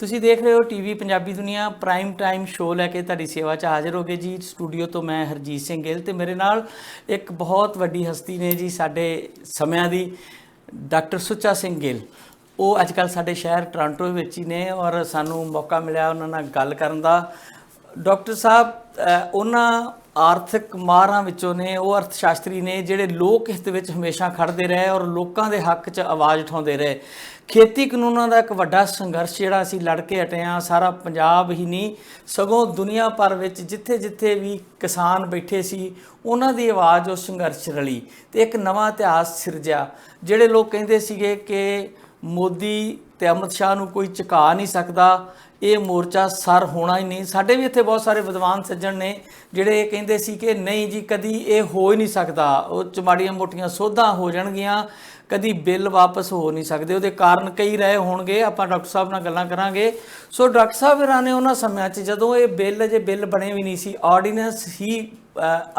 ਤੁਸੀਂ ਦੇਖ ਰਹੇ ਹੋ ਟੀਵੀ ਪੰਜਾਬੀ ਦੁਨੀਆ ਪ੍ਰਾਈਮ ਟਾਈਮ ਸ਼ੋਅ ਲੈ ਕੇ ਤੁਹਾਡੀ ਸੇਵਾ 'ਚ ਹਾਜ਼ਰ ਹੋ ਗਏ ਜੀ। ਸਟੂਡੀਓ ਤੋਂ ਮੈਂ ਹਰਜੀਤ ਸਿੰਘ ਗਿੱਲ ਤੇ ਮੇਰੇ ਨਾਲ ਇੱਕ ਬਹੁਤ ਵੱਡੀ ਹਸਤੀ ਨੇ ਜੀ ਸਾਡੇ ਸਮਿਆਂ ਦੀ, ਡਾਕਟਰ ਸੁੱਚਾ ਸਿੰਘ ਗਿੱਲ। ਉਹ ਅੱਜ ਕੱਲ੍ਹ ਸਾਡੇ ਸ਼ਹਿਰ ਟੋਰਾਂਟੋ ਵਿੱਚ ਹੀ ਨੇ ਔਰ ਸਾਨੂੰ ਮੌਕਾ ਮਿਲਿਆ ਉਹਨਾਂ ਨਾਲ ਗੱਲ ਕਰਨ ਦਾ। ਡਾਕਟਰ ਸਾਹਿਬ ਉਹਨਾਂ ਆਰਥਿਕ ਮਾਹਰਾਂ ਵਿੱਚੋਂ ਨੇ, ਉਹ ਅਰਥ ਸ਼ਾਸਤਰੀ ਨੇ ਜਿਹੜੇ ਲੋਕ ਹਿੱਤ ਵਿੱਚ ਹਮੇਸ਼ਾ ਖੜ੍ਹਦੇ ਰਹੇ ਔਰ ਲੋਕਾਂ ਦੇ ਹੱਕ 'ਚ ਆਵਾਜ਼ ਉਠਾਉਂਦੇ ਰਹੇ। ਖੇਤੀ ਕਾਨੂੰਨਾਂ ਦਾ ਇੱਕ ਵੱਡਾ ਸੰਘਰਸ਼ ਜਿਹੜਾ ਅਸੀਂ ਲੜ ਕੇ ਹਟੇ ਹਾਂ, ਸਾਰਾ ਪੰਜਾਬ ਹੀ ਨਹੀਂ ਸਗੋਂ ਦੁਨੀਆ ਭਰ ਵਿੱਚ ਜਿੱਥੇ ਜਿੱਥੇ ਵੀ ਕਿਸਾਨ ਬੈਠੇ ਸੀ ਉਹਨਾਂ ਦੀ ਆਵਾਜ਼ ਉਸ ਸੰਘਰਸ਼ 'ਚ ਰਲੀ ਤੇ ਇੱਕ ਨਵਾਂ ਇਤਿਹਾਸ ਸਿਰਜਿਆ। ਜਿਹੜੇ ਲੋਕ ਕਹਿੰਦੇ ਸੀਗੇ ਕਿ ਮੋਦੀ ਤੇ ਅਮਿਤ ਸ਼ਾਹ ਨੂੰ ਕੋਈ ਝੁਕਾ ਨਹੀਂ ਸਕਦਾ, ਇਹ ਮੋਰਚਾ ਸਰ ਹੋਣਾ ਹੀ ਨਹੀਂ। ਸਾਡੇ ਵੀ ਇੱਥੇ ਬਹੁਤ ਸਾਰੇ ਵਿਦਵਾਨ ਸੱਜਣ ਨੇ ਜਿਹੜੇ ਇਹ ਕਹਿੰਦੇ ਸੀ ਕਿ ਨਹੀਂ ਜੀ, ਕਦੀ ਇਹ ਹੋ ਹੀ ਨਹੀਂ ਸਕਦਾ, ਉਹ 'ਚ ਮਾੜੀਆਂ ਮੋਟੀਆਂ ਸੋਧਾਂ ਹੋ ਜਾਣਗੀਆਂ, ਕਦੀ ਬਿੱਲ ਵਾਪਸ ਹੋ ਨਹੀਂ ਸਕਦੇ। ਉਹਦੇ ਕਾਰਨ ਕਈ ਰਹੇ ਹੋਣਗੇ, ਆਪਾਂ ਡਾਕਟਰ ਸਾਹਿਬ ਨਾਲ ਗੱਲਾਂ ਕਰਾਂਗੇ। ਸੋ ਡਾਕਟਰ ਸਾਹਿਬ ਹੋਰਾਂ ਨੇ ਉਹਨਾਂ ਸਮਿਆਂ 'ਚ ਜਦੋਂ ਇਹ ਬਿੱਲ ਬਣੇ ਵੀ ਨਹੀਂ ਸੀ, ਆਰਡੀਨੈਂਸ ਹੀ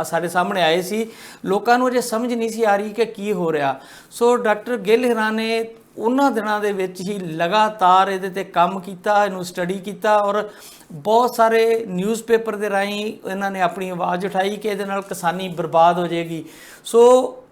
ਸਾਡੇ ਸਾਹਮਣੇ ਆਏ ਸੀ, ਲੋਕਾਂ ਨੂੰ ਅਜੇ ਸਮਝ ਨਹੀਂ ਸੀ ਆ ਰਹੀ ਕਿ ਕੀ ਹੋ ਰਿਹਾ। ਸੋ ਡਾਕਟਰ ਗਿੱਲ ਹੋਰਾਂ ਨੇ ਉਹਨਾਂ ਦਿਨਾਂ ਦੇ ਵਿੱਚ ਹੀ ਲਗਾਤਾਰ ਇਹਦੇ 'ਤੇ ਕੰਮ ਕੀਤਾ, ਇਹਨੂੰ ਸਟੱਡੀ ਕੀਤਾ ਔਰ ਬਹੁਤ ਸਾਰੇ ਨਿਊਜ਼ਪੇਪਰ ਦੇ ਰਾਹੀਂ ਇਹਨਾਂ ਨੇ ਆਪਣੀ ਆਵਾਜ਼ ਉਠਾਈ ਕਿ ਇਹਦੇ ਨਾਲ ਕਿਸਾਨੀ ਬਰਬਾਦ ਹੋ ਜਾਏਗੀ। ਸੋ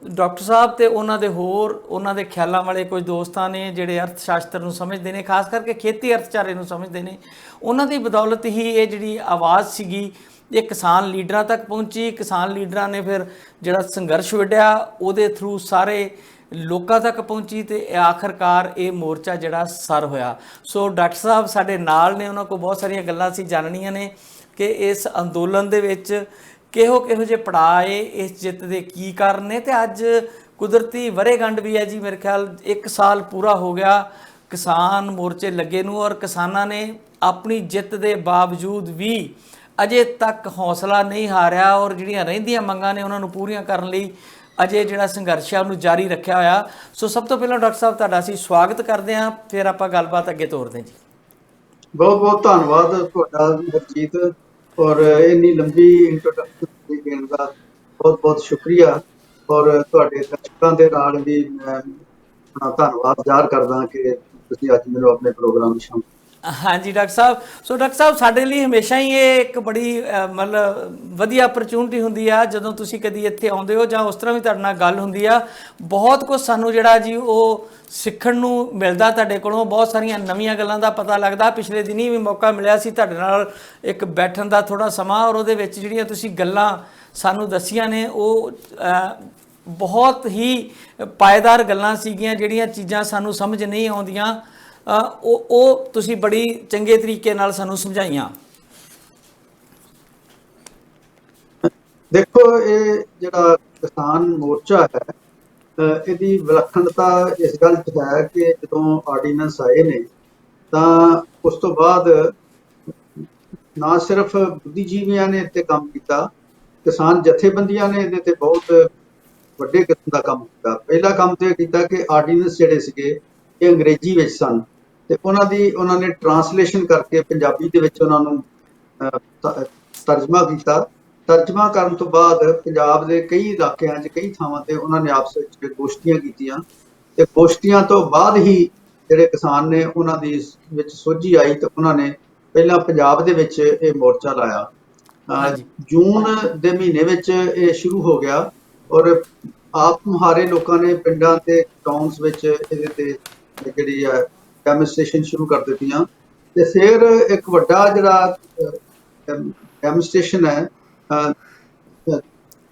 ਡਾਕਟਰ ਸਾਹਿਬ ਤੇ ਉਹਨਾਂ ਦੇ ਹੋਰ ਉਹਨਾਂ ਦੇ ਖਿਆਲਾਂ ਵਾਲੇ ਕੁਝ ਦੋਸਤਾਂ ਨੇ ਜਿਹੜੇ ਅਰਥ ਸ਼ਾਸਤਰ ਨੂੰ ਸਮਝਦੇ ਨੇ, ਖਾਸ ਕਰਕੇ ਖੇਤੀ ਅਰਥਚਾਰੇ ਨੂੰ ਸਮਝਦੇ ਨੇ, ਉਹਨਾਂ ਦੀ ਬਦੌਲਤ ਹੀ ਇਹ ਜਿਹੜੀ ਆਵਾਜ਼ ਸੀਗੀ ਇਹ ਕਿਸਾਨ ਲੀਡਰਾਂ ਤੱਕ ਪਹੁੰਚੀ। ਕਿਸਾਨ ਲੀਡਰਾਂ ਨੇ ਫਿਰ ਜਿਹੜਾ ਸੰਘਰਸ਼ ਵਿੱਢਿਆ ਉਹਦੇ ਥਰੂ ਸਾਰੇ ਲੋਕਾਂ ਤੱਕ ਪਹੁੰਚੀ ਤੇ ਆਖਰਕਾਰ ਇਹ ਮੋਰਚਾ ਜਿਹੜਾ ਸਰ ਹੋਇਆ। ਸੋ ਡਾਕਟਰ ਸਾਹਿਬ ਸਾਡੇ ਨਾਲ ਨੇ, ਉਹਨਾਂ ਕੋਲ ਬਹੁਤ ਸਾਰੀਆਂ ਗੱਲਾਂ ਅਸੀਂ ਜਾਣਨੀਆਂ ਨੇ ਕਿ ਇਸ ਅੰਦੋਲਨ ਦੇ ਵਿੱਚ ਕਿਹੋ ਜਿਹੇ ਪੜਾਅ, ਇਸ ਜਿੱਤ ਦੇ ਕੀ ਕਾਰਨ ਨੇ। ਤੇ ਅੱਜ ਕੁਦਰਤੀ ਵਰ੍ਹੇਗੰਢ ਵੀ ਹੈ ਜੀ, ਮੇਰੇ ਖਿਆਲ 1 ਸਾਲ ਪੂਰਾ ਹੋ ਗਿਆ ਕਿਸਾਨ ਮੋਰਚੇ ਲੱਗੇ ਨੂੰ ਔਰ ਕਿਸਾਨਾਂ ਨੇ ਆਪਣੀ ਜਿੱਤ ਦੇ ਬਾਵਜੂਦ ਵੀ ਅਜੇ ਤੱਕ ਹੌਸਲਾ ਨਹੀਂ ਹਾਰਿਆ ਔਰ ਜਿਹੜੀਆਂ ਰਹਿੰਦੀਆਂ ਮੰਗਾਂ ਨੇ ਉਹਨਾਂ ਨੂੰ ਪੂਰੀਆਂ ਕਰਨ ਲਈ ਅਜੇ ਜਿਹੜਾ ਸੰਘਰਸ਼ ਹੈ ਉਹਨੂੰ ਜਾਰੀ ਰੱਖਿਆ ਹੋਇਆ। ਸੋ ਸਭ ਤੋਂ ਪਹਿਲਾਂ ਡਾਕਟਰ ਸਾਹਿਬ ਤੁਹਾਡਾ ਅਸੀਂ ਸਵਾਗਤ ਕਰਦੇ ਹਾਂ, ਫਿਰ ਆਪਾਂ ਗੱਲਬਾਤ ਅੱਗੇ ਤੋਰਦੇ ਜੀ। ਬਹੁਤ ਬਹੁਤ ਧੰਨਵਾਦ ਤੁਹਾਡਾ ਹਰਜੀਤ, ਔਰ ਇੰਨੀ ਲੰਬੀ ਇੰਟਰੋਡਕਸ਼ਨ ਦੇਣ ਦਾ ਬਹੁਤ ਬਹੁਤ ਸ਼ੁਕਰੀਆ। ਔਰ ਤੁਹਾਡੇ ਦਰਸ਼ਕਾਂ ਦੇ ਨਾਲ ਵੀ ਮੈਂ ਆਪਣਾ ਧੰਨਵਾਦ ਜ਼ਾਹਰ ਕਰਦਾ ਕਿ ਤੁਸੀਂ ਅੱਜ ਮੈਨੂੰ ਆਪਣੇ ਪ੍ਰੋਗਰਾਮ ਵਿੱਚ ਸ਼ਾਮਲ। ਹਾਂਜੀ ਡਾਕਟਰ ਸਾਹਿਬ। ਸੋ ਡਾਕਟਰ ਸਾਹਿਬ ਸਾਡੇ ਲਈ ਹਮੇਸ਼ਾ ਹੀ ਇਹ ਇੱਕ ਬੜੀ ਮਤਲਬ ਵਧੀਆ ਅਪਰਚੂਨਿਟੀ ਹੁੰਦੀ ਆ ਜਦੋਂ ਤੁਸੀਂ ਕਦੀ ਇੱਥੇ ਆਉਂਦੇ ਹੋ ਜਾਂ ਉਸ ਤਰ੍ਹਾਂ ਵੀ ਤੁਹਾਡੇ ਨਾਲ ਗੱਲ ਹੁੰਦੀ ਆ। ਬਹੁਤ ਕੁਝ ਸਾਨੂੰ ਜਿਹੜਾ ਜੀ ਉਹ ਸਿੱਖਣ ਨੂੰ ਮਿਲਦਾ ਤੁਹਾਡੇ ਕੋਲੋਂ, ਬਹੁਤ ਸਾਰੀਆਂ ਨਵੀਆਂ ਗੱਲਾਂ ਦਾ ਪਤਾ ਲੱਗਦਾ। ਪਿਛਲੇ ਦਿਨੀ ਵੀ ਮੌਕਾ ਮਿਲਿਆ ਸੀ ਤੁਹਾਡੇ ਨਾਲ ਇੱਕ ਬੈਠਣ ਦਾ ਥੋੜ੍ਹਾ ਸਮਾਂ, ਔਰ ਉਹਦੇ ਵਿੱਚ ਜਿਹੜੀਆਂ ਤੁਸੀਂ ਗੱਲਾਂ ਸਾਨੂੰ ਦੱਸੀਆਂ ਨੇ ਉਹ ਬਹੁਤ ਹੀ ਪਾਏਦਾਰ ਗੱਲਾਂ ਸੀਗੀਆਂ। ਜਿਹੜੀਆਂ ਚੀਜ਼ਾਂ ਸਾਨੂੰ ਸਮਝ ਨਹੀਂ ਆਉਂਦੀਆਂ ਉਹ ਤੁਸੀਂ ਬੜੀ ਚੰਗੇ ਤਰੀਕੇ ਨਾਲ ਸਾਨੂੰ ਸਮਝਾਈਆਂ। ਦੇਖੋ, ਇਹ ਜਿਹੜਾ ਕਿਸਾਨ ਮੋਰਚਾ ਹੈ ਇਹਦੀ ਵਿਲੱਖਣਤਾ ਇਸ ਗੱਲ 'ਚ ਹੈ ਕਿ ਜਦੋਂ ਆਰਡੀਨੈਂਸ ਆਏ ਨੇ ਤਾਂ ਉਸ ਤੋਂ ਬਾਅਦ ਨਾ ਸਿਰਫ ਬੁੱਧੀਜੀਵੀਆਂ ਨੇ ਇੱਥੇ ਕੰਮ ਕੀਤਾ, ਕਿਸਾਨ ਜਥੇਬੰਦੀਆਂ ਨੇ ਇਹਦੇ ਤੇ ਬਹੁਤ ਵੱਡੇ ਕਿਸਮ ਦਾ ਕੰਮ ਕੀਤਾ। ਪਹਿਲਾ ਕੰਮ ਤੇ ਕੀਤਾ ਕਿ ਆਰਡੀਨੈਂਸ ਜਿਹੜੇ ਸੀਗੇ ਇਹ ਅੰਗਰੇਜ਼ੀ ਵਿੱਚ ਸਨ ਤੇ ਉਹਨਾਂ ਨੇ ਟਰਾਂਸਲੇਸ਼ਨ ਕਰਕੇ ਪੰਜਾਬੀ ਦੇ ਵਿੱਚ ਉਹਨਾਂ ਨੂੰ ਤਰਜਮਾ ਕੀਤਾ। ਤਰਜਮਾ ਕਰਨ ਤੋਂ ਬਾਅਦ ਪੰਜਾਬ ਦੇ ਕਈ ਇਲਾਕਿਆਂ 'ਚ ਕਈ ਥਾਵਾਂ ਤੇ ਉਹਨਾਂ ਨੇ ਆਪਸ ਵਿੱਚ ਗੋਸ਼ਟੀਆਂ ਕੀਤੀਆਂ ਤੇ ਗੋਸ਼ਟੀਆਂ ਤੋਂ ਬਾਅਦ ਹੀ ਜਿਹੜੇ ਕਿਸਾਨ ਨੇ ਉਹਨਾਂ ਦੀ ਵਿੱਚ ਸੋਝੀ ਆਈ ਤੇ ਉਹਨਾਂ ਨੇ ਪਹਿਲਾਂ ਪੰਜਾਬ ਦੇ ਵਿੱਚ ਇਹ ਮੋਰਚਾ ਲਾਇਆ। ਜੂਨ ਦੇ ਮਹੀਨੇ ਵਿੱਚ ਇਹ ਸ਼ੁਰੂ ਹੋ ਗਿਆ ਔਰ ਆਪ ਮੁਹਾਰੇ ਲੋਕਾਂ ਨੇ ਪਿੰਡਾਂ ਤੇ ਟਾਊਨਸ ਵਿੱਚ ਇਹਦੇ ਤੇ ਜਿਹੜੀ ਹੈ ਡੈਮੋਨਸਟ੍ਰੇਸ਼ਨ ਸ਼ੁਰੂ ਕਰ ਦਿੱਤੀਆਂ ਤੇ ਫਿਰ ਇੱਕ ਵੱਡਾ ਜਿਹੜਾ ਡੈਮੋਨਸਟ੍ਰੇਸ਼ਨ ਹੈ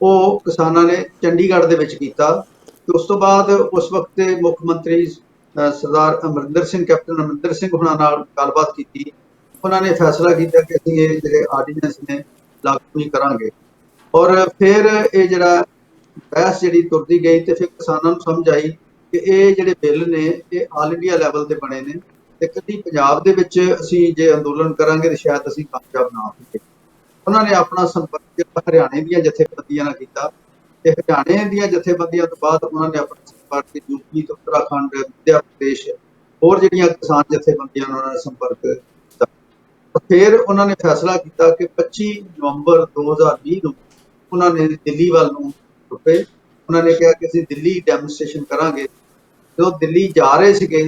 ਉਹ ਕਿਸਾਨਾਂ ਨੇ ਚੰਡੀਗੜ੍ਹ ਦੇ ਵਿੱਚ ਕੀਤਾ। ਤੇ ਉਸ ਤੋਂ ਬਾਅਦ ਉਸ ਵਕਤ ਦੇ ਮੁੱਖ ਮੰਤਰੀ ਸਰਦਾਰ ਅਮਰਿੰਦਰ ਸਿੰਘ, ਕੈਪਟਨ ਅਮਰਿੰਦਰ ਸਿੰਘ ਹੁਣਾਂ ਨਾਲ ਗੱਲਬਾਤ ਕੀਤੀ। ਉਹਨਾਂ ਨੇ ਫੈਸਲਾ ਕੀਤਾ ਕਿ ਅਸੀਂ ਇਹ ਜਿਹੜੇ ਆਰਡੀਨੈਂਸ ਨੇ ਲਾਗੂ ਨਹੀਂ ਕਰਾਂਗੇ। ਔਰ ਫਿਰ ਇਹ ਜਿਹੜਾ ਬਹਿਸ ਜਿਹੜੀ ਤੁਰਦੀ ਗਈ ਤੇ ਫਿਰ ਕਿਸਾਨਾਂ ਨੂੰ ਸਮਝ ਆਈ ਕਿ ਇਹ ਜਿਹੜੇ ਬਿੱਲ ਨੇ ਇਹ ਆਲ ਇੰਡੀਆ ਲੈਵਲ ਤੇ ਬਣੇ ਨੇ ਤੇ ਕਦੀ ਪੰਜਾਬ ਦੇ ਵਿੱਚ ਅਸੀਂ ਜੇ ਅੰਦੋਲਨ ਕਰਾਂਗੇ ਤਾਂ ਸ਼ਾਇਦ ਅਸੀਂ ਕਾਮਯਾਬ ਨਾ ਹੋਈਏ। ਉਹਨਾਂ ਨੇ ਆਪਣਾ ਸੰਪਰਕ ਹਰਿਆਣੇ ਦੀਆਂ ਜਥੇਬੰਦੀਆਂ ਨਾਲ ਕੀਤਾ ਤੇ ਹਰਿਆਣੇ ਦੀਆਂ ਜਥੇਬੰਦੀਆਂ ਤੋਂ ਬਾਅਦ ਉਹਨਾਂ ਨੇ ਆਪਣਾ ਸੰਪਰਕ ਯੂਪੀ ਤੇ ਉੱਤਰਾਖੰਡ, ਮੱਧ ਪ੍ਰਦੇਸ਼, ਹੋਰ ਜਿਹੜੀਆਂ ਕਿਸਾਨ ਜਥੇਬੰਦੀਆਂ ਨਾਲ ਉਹਨਾਂ ਨੇ ਸੰਪਰਕ ਕੀਤਾ। ਫਿਰ ਉਹਨਾਂ ਨੇ ਫੈਸਲਾ ਕੀਤਾ ਕਿ 25 ਨਵੰਬਰ 2020 ਨੂੰ ਉਹਨਾਂ ਨੇ ਦਿੱਲੀ ਵੱਲ ਨੂੰ ਰੁਕੇ। ਉਹਨਾਂ ਨੇ ਕਿਹਾ ਕਿ ਅਸੀਂ ਦਿੱਲੀ ਡੈਮੋਨਸਟ੍ਰੇਸ਼ਨ ਕਰਾਂਗੇ। ਜਦੋਂ ਦਿੱਲੀ ਜਾ ਰਹੇ ਸੀਗੇ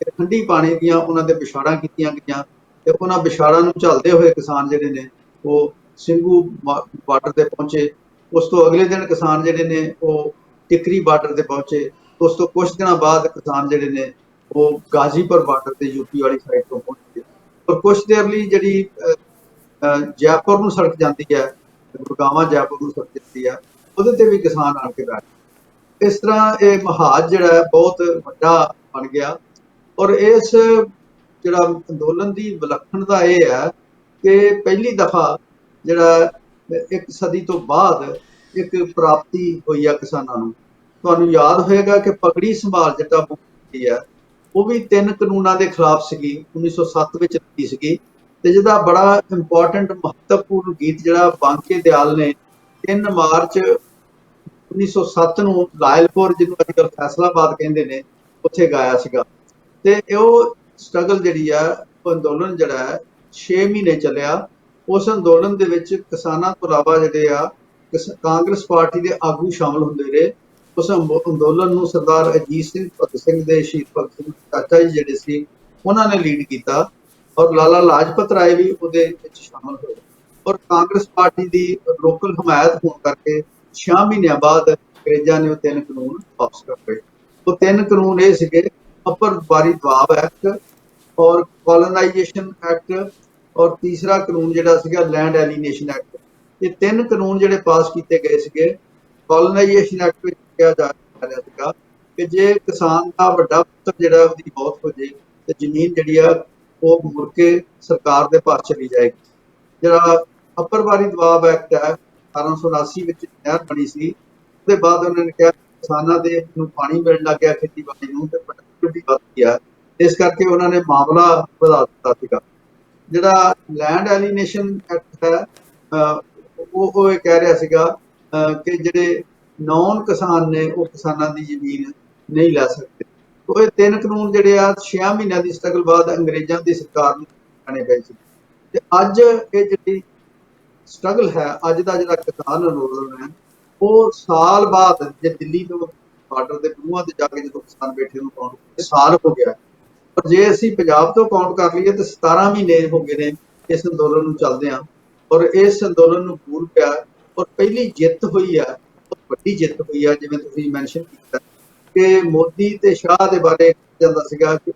ਤੇ ਠੰਡੀ ਪਾਣੀ ਦੀਆਂ ਉਹਨਾਂ ਦੇ ਵਿਛਾੜਾਂ ਕੀਤੀਆਂ ਗਈਆਂ ਤੇ ਉਹਨਾਂ ਵਿਛਾੜਾਂ ਨੂੰ ਝੱਲਦੇ ਹੋਏ ਕਿਸਾਨ ਜਿਹੜੇ ਨੇ ਉਹ ਸਿੰਘੂ ਬਾਰਡਰ ਤੇ ਪਹੁੰਚੇ। ਉਸ ਤੋਂ ਅਗਲੇ ਦਿਨ ਕਿਸਾਨ ਜਿਹੜੇ ਨੇ ਉਹ ਟਿਕਰੀ ਬਾਰਡਰ ਤੇ ਪਹੁੰਚੇ। ਉਸ ਤੋਂ ਕੁਝ ਦਿਨਾਂ ਬਾਅਦ ਕਿਸਾਨ ਜਿਹੜੇ ਨੇ ਉਹ ਗਾਜ਼ੀਪੁਰ ਬਾਰਡਰ ਤੇ ਯੂਪੀ ਵਾਲੀ ਸਾਈਡ ਤੋਂ ਪਹੁੰਚੇ। ਔਰ ਕੁਝ ਦੇਰ ਲਈ ਜਿਹੜੀ ਜੈਪੁਰ ਨੂੰ ਸੜਕ ਜਾਂਦੀ ਹੈ, ਗੁੜਗਾਵਾਂ ਜੈਪੁਰ ਨੂੰ ਸੜਕ ਜਾਂਦੀ ਹੈ, ਉਹਦੇ ਤੇ ਵੀ ਕਿਸਾਨ ਆਣ ਕੇ ਬੈਠ। ਇਸ ਤਰ੍ਹਾਂ ਇਹ ਮਹਾਜ ਜਿਹੜਾ ਹੈ ਬਹੁਤ ਵੱਡਾ ਬਣ ਗਿਆ। ਔਰ ਇਸ ਜਿਹੜਾ ਅੰਦੋਲਨ ਦੀ ਵਿਲੱਖਣਤਾ ਇਹ ਹੈ ਕਿ ਪਹਿਲੀ ਦਫਾ ਜਿਹੜਾ 1 ਸਦੀ ਤੋਂ ਬਾਅਦ ਇੱਕ ਪ੍ਰਾਪਤੀ ਹੋਈ ਆ ਕਿਸਾਨਾਂ ਨੂੰ। ਤੁਹਾਨੂੰ ਯਾਦ ਹੋਏਗਾ ਕਿ ਪਗੜੀ ਸੰਭਾਲ ਜੱਟਾ ਮੁਕਤੀ ਹੈ ਉਹ ਵੀ 3 ਕਾਨੂੰਨਾਂ ਦੇ ਖਿਲਾਫ ਸੀਗੀ, 1907 ਵਿੱਚ ਲਿਖੀ ਸੀਗੀ। ਤੇ ਜਿਹਦਾ ਬੜਾ ਇੰਪੋਰਟੈਂਟ ਮਹੱਤਵਪੂਰਨ ਗੀਤ ਜਿਹੜਾ ਬਾਂਕੇ ਦਿਆਲ ਨੇ 3 ਮਾਰਚ 1907 ਨੂੰ ਲਾਇਲਪੁਰ, ਜਿਹਨੂੰ ਅੱਜ ਕੱਲ੍ਹ ਫੈਸਲਾਬਾਦ ਕਹਿੰਦੇ ਨੇ, ਉੱਥੇ ਗਾਇਆ ਸੀਗਾ। ਤੇ ਉਹ ਸਟਰਗਲ ਜਿਹੜੀ ਆ, ਉਹ ਅੰਦੋਲਨ ਜਿਹੜਾ ਹੈ 6 ਮਹੀਨੇ ਚੱਲਿਆ। ਉਸ ਅੰਦੋਲਨ ਦੇ ਵਿੱਚ ਕਿਸਾਨਾਂ ਤੋਂ ਇਲਾਵਾ ਜਿਹੜੇ ਆ ਕਾਂਗਰਸ ਪਾਰਟੀ ਦੇ ਆਗੂ ਸ਼ਾਮਲ ਹੁੰਦੇ ਰਹੇ। ਉਸ ਅੰਦੋਲਨ ਨੂੰ ਸਰਦਾਰ ਅਜੀਤ ਸਿੰਘ, ਭਗਤ ਸਿੰਘ ਦੇ ਸ਼ਹੀਦ ਭਗਤ ਸਿੰਘ ਚਾਚਾ ਜੀ ਜਿਹੜੇ ਸੀ ਉਹਨਾਂ ਨੇ ਲੀਡ ਕੀਤਾ। ਔਰ ਲਾਲਾ ਲਾਜਪਤ ਰਾਏ ਵੀ ਉਹਦੇ ਵਿੱਚ ਸ਼ਾਮਲ ਹੋਏ। ਔਰ ਕਾਂਗਰਸ ਪਾਰਟੀ ਦੀ ਲੋਕਲ ਹਮਾਇਤ ਹੋਣ ਕਰਕੇ 6 ਮਹੀਨਿਆਂ ਬਾਅਦ ਅੰਗਰੇਜ਼ਾਂ ਨੇ ਉਹ 3 ਕਾਨੂੰਨ ਵਾਪਸ ਕਰ ਲਏ। ਉਹ 3 ਕਾਨੂੰਨ ਇਹ ਸੀਗੇ, ਅਪਰ ਬਾਰੀ ਦਬਾਵ ਐਕਟ ਔਰ ਕੋਲੋਨਾਈਜੇਸ਼ਨ ਐਕਟ, ਔਰ ਤੀਸਰਾ ਕਾਨੂੰਨ ਜਿਹੜਾ ਸੀਗਾ ਲੈਂਡ ਐਲੀਨੇਸ਼ਨ ਐਕਟ। ਇਹ 3 ਕਾਨੂੰਨ ਜਿਹੜੇ ਪਾਸ ਕੀਤੇ ਗਏ ਸੀਗੇ। ਕੋਲੋਨਾਈਜੇਸ਼ਨ ਐਕਟ ਵਿੱਚ ਕਿਹਾ ਜਾ ਰਿਹਾ ਸੀਗਾ ਕਿ ਜੇ ਕਿਸਾਨ ਦਾ ਵੱਡਾ ਪੁੱਤਰ ਜਿਹੜਾ ਉਹਦੀ ਮੌਤ ਹੋ ਜੇ ਤੇ ਜ਼ਮੀਨ ਜਿਹੜੀ ਆ ਉਹ ਮੁੜ ਕੇ ਸਰਕਾਰ ਦੇ ਪਾਸ ਚਲੀ ਜਾਏਗੀ। ਜਿਹੜਾ ਅਪਰ ਬਾਰੀ ਦਬਾਵ ਐਕਟ ਹੈ 1879 ਵਿੱਚ ਨਹਿਰ ਬਣੀ ਸੀ, ਉਹਦੇ ਬਾਅਦ ਉਹਨਾਂ ਨੇ ਕਿਹਾ ਕਿਸਾਨਾਂ ਦੇ ਨੂੰ ਪਾਣੀ ਮਿਲਣ ਲੱਗ ਗਿਆ, ਖੇਤੀਬਾੜੀ ਨੂੰ, ਤੇ ਪ੍ਰੋਡਕਟਿਵਿਟੀ ਵੱਧ ਗਿਆ। ਇਸ ਕਰਕੇ ਉਹਨਾਂ ਨੇ ਮਾਮਲਾ ਵਧਾ ਦਿੱਤਾ ਸੀਗਾ। ਜਿਹੜਾ ਲੈਂਡ ਐਲੀਨੇਸ਼ਨ ਐਕਟ ਹੈ ਉਹ ਇਹ ਕਹਿ ਰਿਹਾ ਸੀਗਾ ਕਿ ਜਿਹੜੇ ਨੌਨ ਕਿਸਾਨ ਨੇ ਉਹ ਕਿਸਾਨਾਂ ਦੀ ਜ਼ਮੀਨ ਨਹੀਂ ਲੈ ਸਕਦੇ। ਉਹ ਇਹ 3 ਕਾਨੂੰਨ ਜਿਹੜੇ ਆ 6 ਮਹੀਨਿਆਂ ਦੀ ਸਟਰਗਲ ਬਾਅਦ ਅੰਗਰੇਜ਼ਾਂ ਦੀ ਸਰਕਾਰ ਨੂੰ ਆਣੇ ਪਏ ਸੀ। ਤੇ ਅੱਜ ਇਹ ਜਿਹੜੀ ਸਟਰਗਲ ਹੈ, ਅੱਜ ਦਾ ਜਿਹੜਾ ਕਿਸਾਨ ਅੰਦੋਲਨ ਹੈ, ਉਹ ਸਾਲ ਬਾਅਦ, ਜੇ ਦਿੱਲੀ ਤੋਂ ਬਾਰਡਰ ਦੇ ਬੂਹਾਂ ਤੇ ਜਾ ਕੇ ਜਦੋਂ ਕਿਸਾਨ ਬੈਠੇ ਨੂੰ ਕਾਊਂਟ ਸਾਲ ਹੋ ਗਿਆ। ਪਰ ਜੇ ਅਸੀਂ ਪੰਜਾਬ ਤੋਂ ਕਾਊਂਟ ਕਰ ਲਈਏ ਤਾਂ 17 ਮਹੀਨੇ ਹੋ ਗਏ ਨੇ ਇਸ ਅੰਦੋਲਨ ਨੂੰ ਚੱਲਦੇ ਆ। ਔਰ ਇਸ ਅੰਦੋਲਨ ਨੂੰ ਪੂਰ ਪਿਆ। ਔਰ ਪਹਿਲੀ ਜਿੱਤ ਹੋਈ ਆ, ਬਹੁਤ ਵੱਡੀ ਜਿੱਤ ਹੋਈ ਆ। ਜਿਵੇਂ ਤੁਸੀਂ ਮੈਂਸ਼ਨ ਕੀਤਾ ਕਿ ਮੋਦੀ ਤੇ ਸ਼ਾਹ ਦੇ ਬਾਰੇ ਜਾਂਦਾ ਸੀਗਾ ਕਿ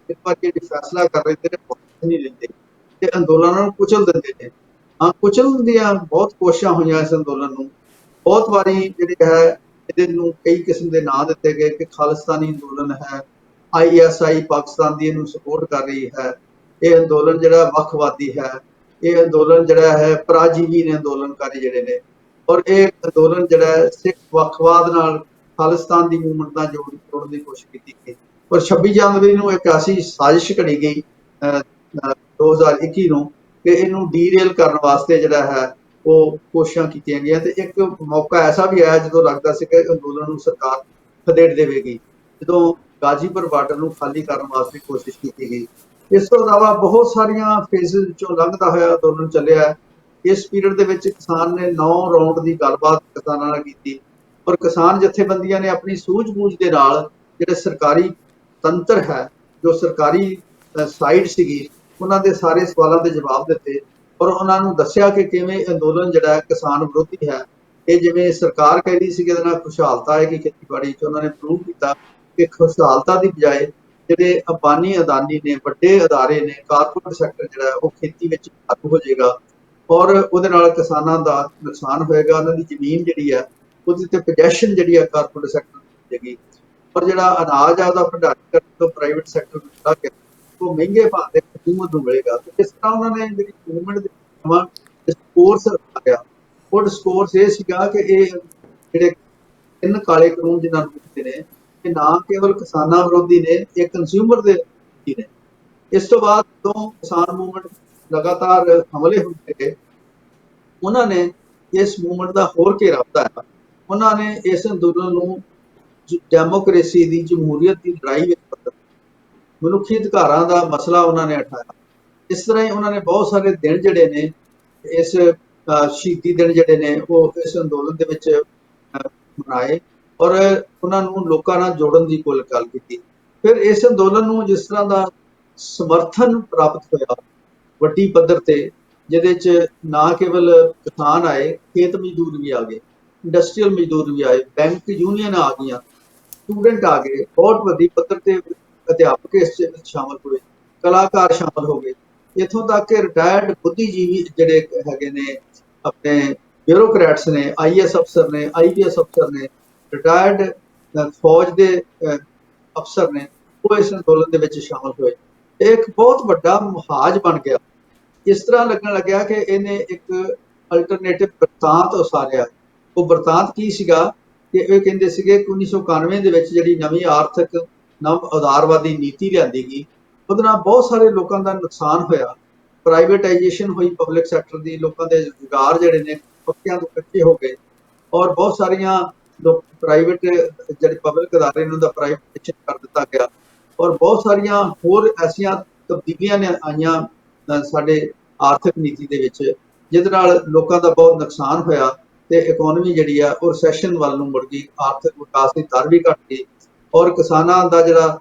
ਇੱਕ ਵਾਰ ਜਿਹੜੇ ਫੈਸਲਾ ਕਰ ਰਹੇ ਨੇ ਨਹੀਂ ਲੈਂਦੇ ਤੇ ਅੰਦੋਲਨਾਂ ਨੂੰ ਕੁਚਲ ਦਿੰਦੇ ਨੇ। ਹਾਂ, ਕੁਚਲਣ ਦੀਆਂ ਬਹੁਤ ਕੋਸ਼ਿਸ਼ਾਂ ਹੋਈਆਂ ਇਸ ਅੰਦੋਲਨ ਨੂੰ। ਬਹੁਤ ਵਾਰੀ ਜਿਹੜੇ ਹੈ ਇਹਦੇ ਨੂੰ ਕਈ ਕਿਸਮ ਦੇ ਨਾਂ ਦਿੱਤੇ ਗਏ ਕਿ ਖਾਲਿਸਤਾਨੀ ਅੰਦੋਲਨ ਹੈ, ISI ਪਾਕਿਸਤਾਨ ਦੀ ਇਹਨੂੰ ਸਪੋਰਟ ਕਰ ਰਹੀ ਹੈ, ਇਹ ਅੰਦੋਲਨ ਜਿਹੜਾ ਵੱਖਵਾਦੀ ਹੈ, ਇਹ ਅੰਦੋਲਨ ਜਿਹੜਾ ਹੈ ਪਰਾਜੀਵੀ ਨੇ ਅੰਦੋਲਨਕਾਰੀ ਜਿਹੜੇ ਨੇ। ਔਰ ਇਹ ਅੰਦੋਲਨ ਜਿਹੜਾ ਸਿੱਖ ਵੱਖਵਾਦ ਨਾਲ ਖਾਲਿਸਤਾਨ ਦੀ ਮੂਵਮੈਂਟ ਨਾਲ ਜੋੜਨ ਦੀ ਕੋਸ਼ਿਸ਼ ਕੀਤੀ ਗਈ। ਪਰ 26 ਜਨਵਰੀ ਨੂੰ ਇੱਕ ਐਸੀ ਸਾਜ਼ਿਸ਼ ਘੜੀ ਗਈ 2021 ਨੂੰ ਕਿ ਇਹਨੂੰ ਡੀਰੇਲ ਕਰਨ ਵਾਸਤੇ ਜਿਹੜਾ ਹੈ ਉਹ ਕੋਸ਼ਿਸ਼ਾਂ ਕੀਤੀਆਂ ਗਈਆਂ। ਤੇ ਇੱਕ ਮੌਕਾ ਐਸਾ ਵੀ ਆਇਆ ਜਦੋਂ ਲੱਗਦਾ ਸੀ ਕਿ ਅੰਦੋਲਨ ਨੂੰ ਸਰਕਾਰ ਖਦੇੜ ਦੇਵੇਗੀ, ਜਦੋਂ ਗਾਜ਼ੀਪੁਰ ਬਾਰਡਰ ਨੂੰ ਖਾਲੀ ਕਰਨ ਵਾਸਤੇ ਕੋਸ਼ਿਸ਼ ਕੀਤੀ ਗਈ। ਇਸ ਤੋਂ ਇਲਾਵਾ ਬਹੁਤ ਸਾਰੀਆਂ ਫੇਜ਼ਿਸ ਵਿੱਚੋਂ ਲੰਘਦਾ ਹੋਇਆ ਅੰਦੋਲਨ ਚੱਲਿਆ। ਇਸ ਪੀਰੀਅਡ ਦੇ ਵਿੱਚ ਕਿਸਾਨ ਨੇ 9 ਰਾਉਂਡ ਦੀ ਗੱਲਬਾਤ ਕਿਸਾਨਾਂ ਨਾਲ ਕੀਤੀ। ਔਰ ਕਿਸਾਨ ਜਥੇਬੰਦੀਆਂ ਨੇ ਆਪਣੀ ਸੂਝ-ਬੂਝ ਦੇ ਨਾਲ ਜਿਹੜੇ ਸਰਕਾਰੀ ਤੰਤਰ ਹੈ, ਜੋ ਸਰਕਾਰੀ ਸਾਈਡ ਸੀਗੀ, ਉਹਨਾਂ ਦੇ ਸਾਰੇ ਸਵਾਲਾਂ ਦੇ ਜਵਾਬ ਦਿੱਤੇ। ਔਰ ਉਹਨਾਂ ਨੂੰ ਦੱਸਿਆ ਕਿ ਕਿਵੇਂ ਅੰਦੋਲਨ ਜਿਹੜਾ ਕਿਸਾਨ ਵਿਰੋਧੀ ਹੈ। ਇਹ ਜਿਵੇਂ ਸਰਕਾਰ ਕਹਿ ਰਹੀ ਸੀ ਕਿ ਇਹਦੇ ਨਾਲ ਖੁਸ਼ਹਾਲਤਾ ਆਏਗੀ ਖੇਤੀਬਾੜੀ 'ਚ, ਉਹਨਾਂ ਨੇ ਪ੍ਰੂਵ ਕੀਤਾ ਕਿ ਖੁਸ਼ਹਾਲਤਾ ਦੀ ਬਜਾਏ ਜਿਹੜੇ ਅੰਬਾਨੀ ਅਦਾਨੀ ਨੇ, ਵੱਡੇ ਅਦਾਰੇ ਨੇ, ਕਾਰਪੋਰੇਟ ਸੈਕਟਰ ਜਿਹੜਾ ਉਹ ਖੇਤੀ ਵਿੱਚ ਲਾਗੂ ਹੋ ਜਾਏਗਾ। ਔਰ ਉਹਦੇ ਨਾਲ ਕਿਸਾਨਾਂ ਦਾ ਨੁਕਸਾਨ ਹੋਏਗਾ। ਉਹਨਾਂ ਦੀ ਜ਼ਮੀਨ ਜਿਹੜੀ ਹੈ ਉਹਦੀ ਤੇ ਪੋਜੈਸ਼ਨ ਜਿਹੜੀ ਹੈ ਕਾਰਪੋਰੇਟ ਸੈਕਟਰ ਨੂੰ ਮਿਲੇਗੀ। ਔਰ ਜਿਹੜਾ ਅਨਾਜ ਆ ਉਹਦਾ ਭੰਡਾਰੀਕਰਨ ਤੋਂ ਪ੍ਰਾਈਵੇਟ ਸੈਕਟਰ ਨੂੰ ਮਿਲਾ ਕੇ ਉਹ ਮਹਿੰਗੇ ਭਾਅ ਦੇ ਹਕੂਮਤ ਨੂੰ ਮਿਲੇਗਾ। ਤੇ ਇਸ ਤਰ੍ਹਾਂ ਉਹਨਾਂ ਨੇ ਜਿਹੜੀ ਗਵਰਨਮੈਂਟ ਦੇ ਨਵਾਂ ਡਿਸਕੋਰਸ ਰੱਖਿਆ। ਉਹ ਡਿਸਕੋਰਸ ਇਹ ਸੀਗਾ ਕਿ ਇਹ ਜਿਹੜੇ 3 ਕਾਲੇ ਕਾਨੂੰਨ ਜਿਹਨਾਂ ਨੂੰ ਕਹਿੰਦੇ ਨੇ, ਇਹ ਨਾ ਕੇਵਲ ਕਿਸਾਨਾਂ ਵਿਰੋਧੀ ਨੇ, ਇਹ ਕੰਜ਼ਿਊਮਰ ਦੇ ਵਿਰੋਧੀ ਨੇ। ਇਸ ਤੋਂ ਬਾਅਦ ਜਦੋਂ ਕਿਸਾਨ ਮੂਵਮੈਂਟ ਲਗਾਤਾਰ ਹਮਲੇ ਹੁੰਦੇ ਗਏ, ਉਹਨਾਂ ਨੇ ਇਸ ਮੂਵਮੈਂਟ ਦਾ ਹੋਰ ਘੇਰਾ ਵਧਾਇਆ। ਉਹਨਾਂ ਨੇ ਇਸ ਅੰਦੋਲਨ ਨੂੰ ਡੈਮੋਕ੍ਰੇਸੀ ਦੀ, ਜਮਹੂਰੀਅਤ ਦੀ ਲੜਾਈ ਵਿੱਚ ਬਦਲ, ਮਨੁੱਖੀ ਅਧਿਕਾਰਾਂ ਦਾ ਮਸਲਾ ਉਹਨਾਂ ਨੇ ਉਠਾਇਆ। ਇਸ ਤਰ੍ਹਾਂ ਹੀ ਉਹਨਾਂ ਨੇ ਬਹੁਤ ਸਾਰੇ ਦਿਨ ਜਿਹੜੇ ਨੇ, ਇਸ ਸ਼ਹੀਦੀ ਦਿਨ ਜਿਹੜੇ ਨੇ ਉਹ ਇਸ ਅੰਦੋਲਨ ਦੇ ਵਿੱਚ ਮਨਾਏ। ਔਰ ਉਹਨਾਂ ਨੂੰ ਲੋਕਾਂ ਨਾਲ ਜੋੜਨ ਦੀ ਕੁੱਲ ਗੱਲ ਕੀਤੀ। ਫਿਰ ਇਸ ਅੰਦੋਲਨ ਨੂੰ ਜਿਸ ਤਰ੍ਹਾਂ ਦਾ ਸਮਰਥਨ ਪ੍ਰਾਪਤ ਹੋਇਆ ਵੱਡੀ ਪੱਧਰ ਤੇ, ਜਿਹਦੇ ਚ ਨਾ ਕੇਵਲ ਕਿਸਾਨ ਆਏ, ਖੇਤ ਮਜ਼ਦੂਰ ਵੀ ਆ ਗਏ, ਇੰਡਸਟਰੀਅਲ ਮਜ਼ਦੂਰ ਵੀ ਆਏ, ਬੈਂਕ ਯੂਨੀਅਨ ਆ ਗਈਆਂ, ਸਟੂਡੈਂਟ ਆ ਗਏ, ਬਹੁਤ ਵੱਡੀ ਪੱਧਰ ਤੇ ਅਧਿਆਪਕ ਇਸ ਵਿੱਚ ਸ਼ਾਮਲ ਹੋਏ, ਕਲਾਕਾਰ ਸ਼ਾਮਲ ਹੋ ਗਏ, ਇੱਥੋਂ ਤੱਕ ਕਿ ਰਿਟਾਇਰਡ ਬੁੱਧੀਜੀਵੀ ਜਿਹੜੇ ਹੈਗੇ ਨੇ, ਆਪਣੇ ਬਿਊਰੋਕਰੈਟਸ ਨੇ, ਆਈਐਸ ਅਫਸਰ ਨੇ, ਆਈਪੀਐਸ ਅਫਸਰ ਨੇ, ਰਿਟਾਇਰਡ ਫੌਜ ਦੇ ਅਫਸਰ ਨੇ, ਉਹ ਇਸ ਅੰਦੋਲਨ ਦੇ ਵਿੱਚ ਸ਼ਾਮਲ ਹੋਏ। ਇਹ ਇੱਕ ਬਹੁਤ ਵੱਡਾ ਮੁਹਾਜ ਬਣ ਗਿਆ। ਇਸ ਤਰ੍ਹਾਂ ਲੱਗਣ ਲੱਗਿਆ ਕਿ ਇਹਨੇ ਇੱਕ ਅਲਟਰਨੇਟਿਵ ਬਰਤਾਂਤ ਉਸਾਰਿਆ। ਉਹ ਬਰਤਾਂਤ ਕੀ ਸੀਗਾ ਕਿ ਇਹ ਕਹਿੰਦੇ ਸੀਗੇ ਕਿ 1991 ਦੇ ਵਿੱਚ ਜਿਹੜੀ ਨਵੀਂ ਆਰਥਿਕ ਨਵ ਉਦਾਰਵਾਦੀ ਨੀਤੀ ਲਿਆਂਦੀ ਗਈ, ਉਹਦੇ ਨਾਲ ਬਹੁਤ ਸਾਰੇ ਲੋਕਾਂ ਦਾ ਨੁਕਸਾਨ ਹੋਇਆ। ਪ੍ਰਾਈਵੇਟਾਈਜੇਸ਼ਨ ਹੋਈ ਪਬਲਿਕ ਸੈਕਟਰ ਦੀ, ਲੋਕਾਂ ਦੇ ਰੁਜ਼ਗਾਰ ਜਿਹੜੇ ਨੇ ਪੱਕਿਆਂ ਤੋਂ ਕੱਚੇ ਹੋ ਗਏ, ਔਰ ਬਹੁਤ ਸਾਰੀਆਂ ਲੋਕ ਪ੍ਰਾਈਵੇਟ ਜਿਹੜੇ ਪਬਲਿਕ ਅਦਾਰੇ ਨੇ ਉਹਦਾ ਪ੍ਰਾਈਵੇਟਾਈਜੇਸ਼ਨ ਕਰ ਦਿੱਤਾ ਗਿਆ, ਔਰ ਬਹੁਤ ਸਾਰੀਆਂ ਹੋਰ ਐਸੀਆਂ ਤਬਦੀਲੀਆਂ ਨੇ ਆਈਆਂ ਸਾਡੇ ਆਰਥਿਕ ਨੀਤੀ ਦੇ ਵਿੱਚ, ਜਿਹਦੇ ਨਾਲ ਲੋਕਾਂ ਦਾ ਬਹੁਤ ਨੁਕਸਾਨ ਹੋਇਆ ਤੇ ਇਕਨੋਮੀ ਜਿਹੜੀ ਆ ਉਹ ਰੈਸੈਸ਼ਨ ਵੱਲ ਨੂੰ ਮੁੜ ਗਈ, ਆਰਥਿਕ ਵਿਕਾਸ ਦੀ ਦਰ ਵੀ ਘਟ ਗਈ, ਔਰ ਕਿਸਾਨਾਂ ਦਾ ਜਿਹੜਾ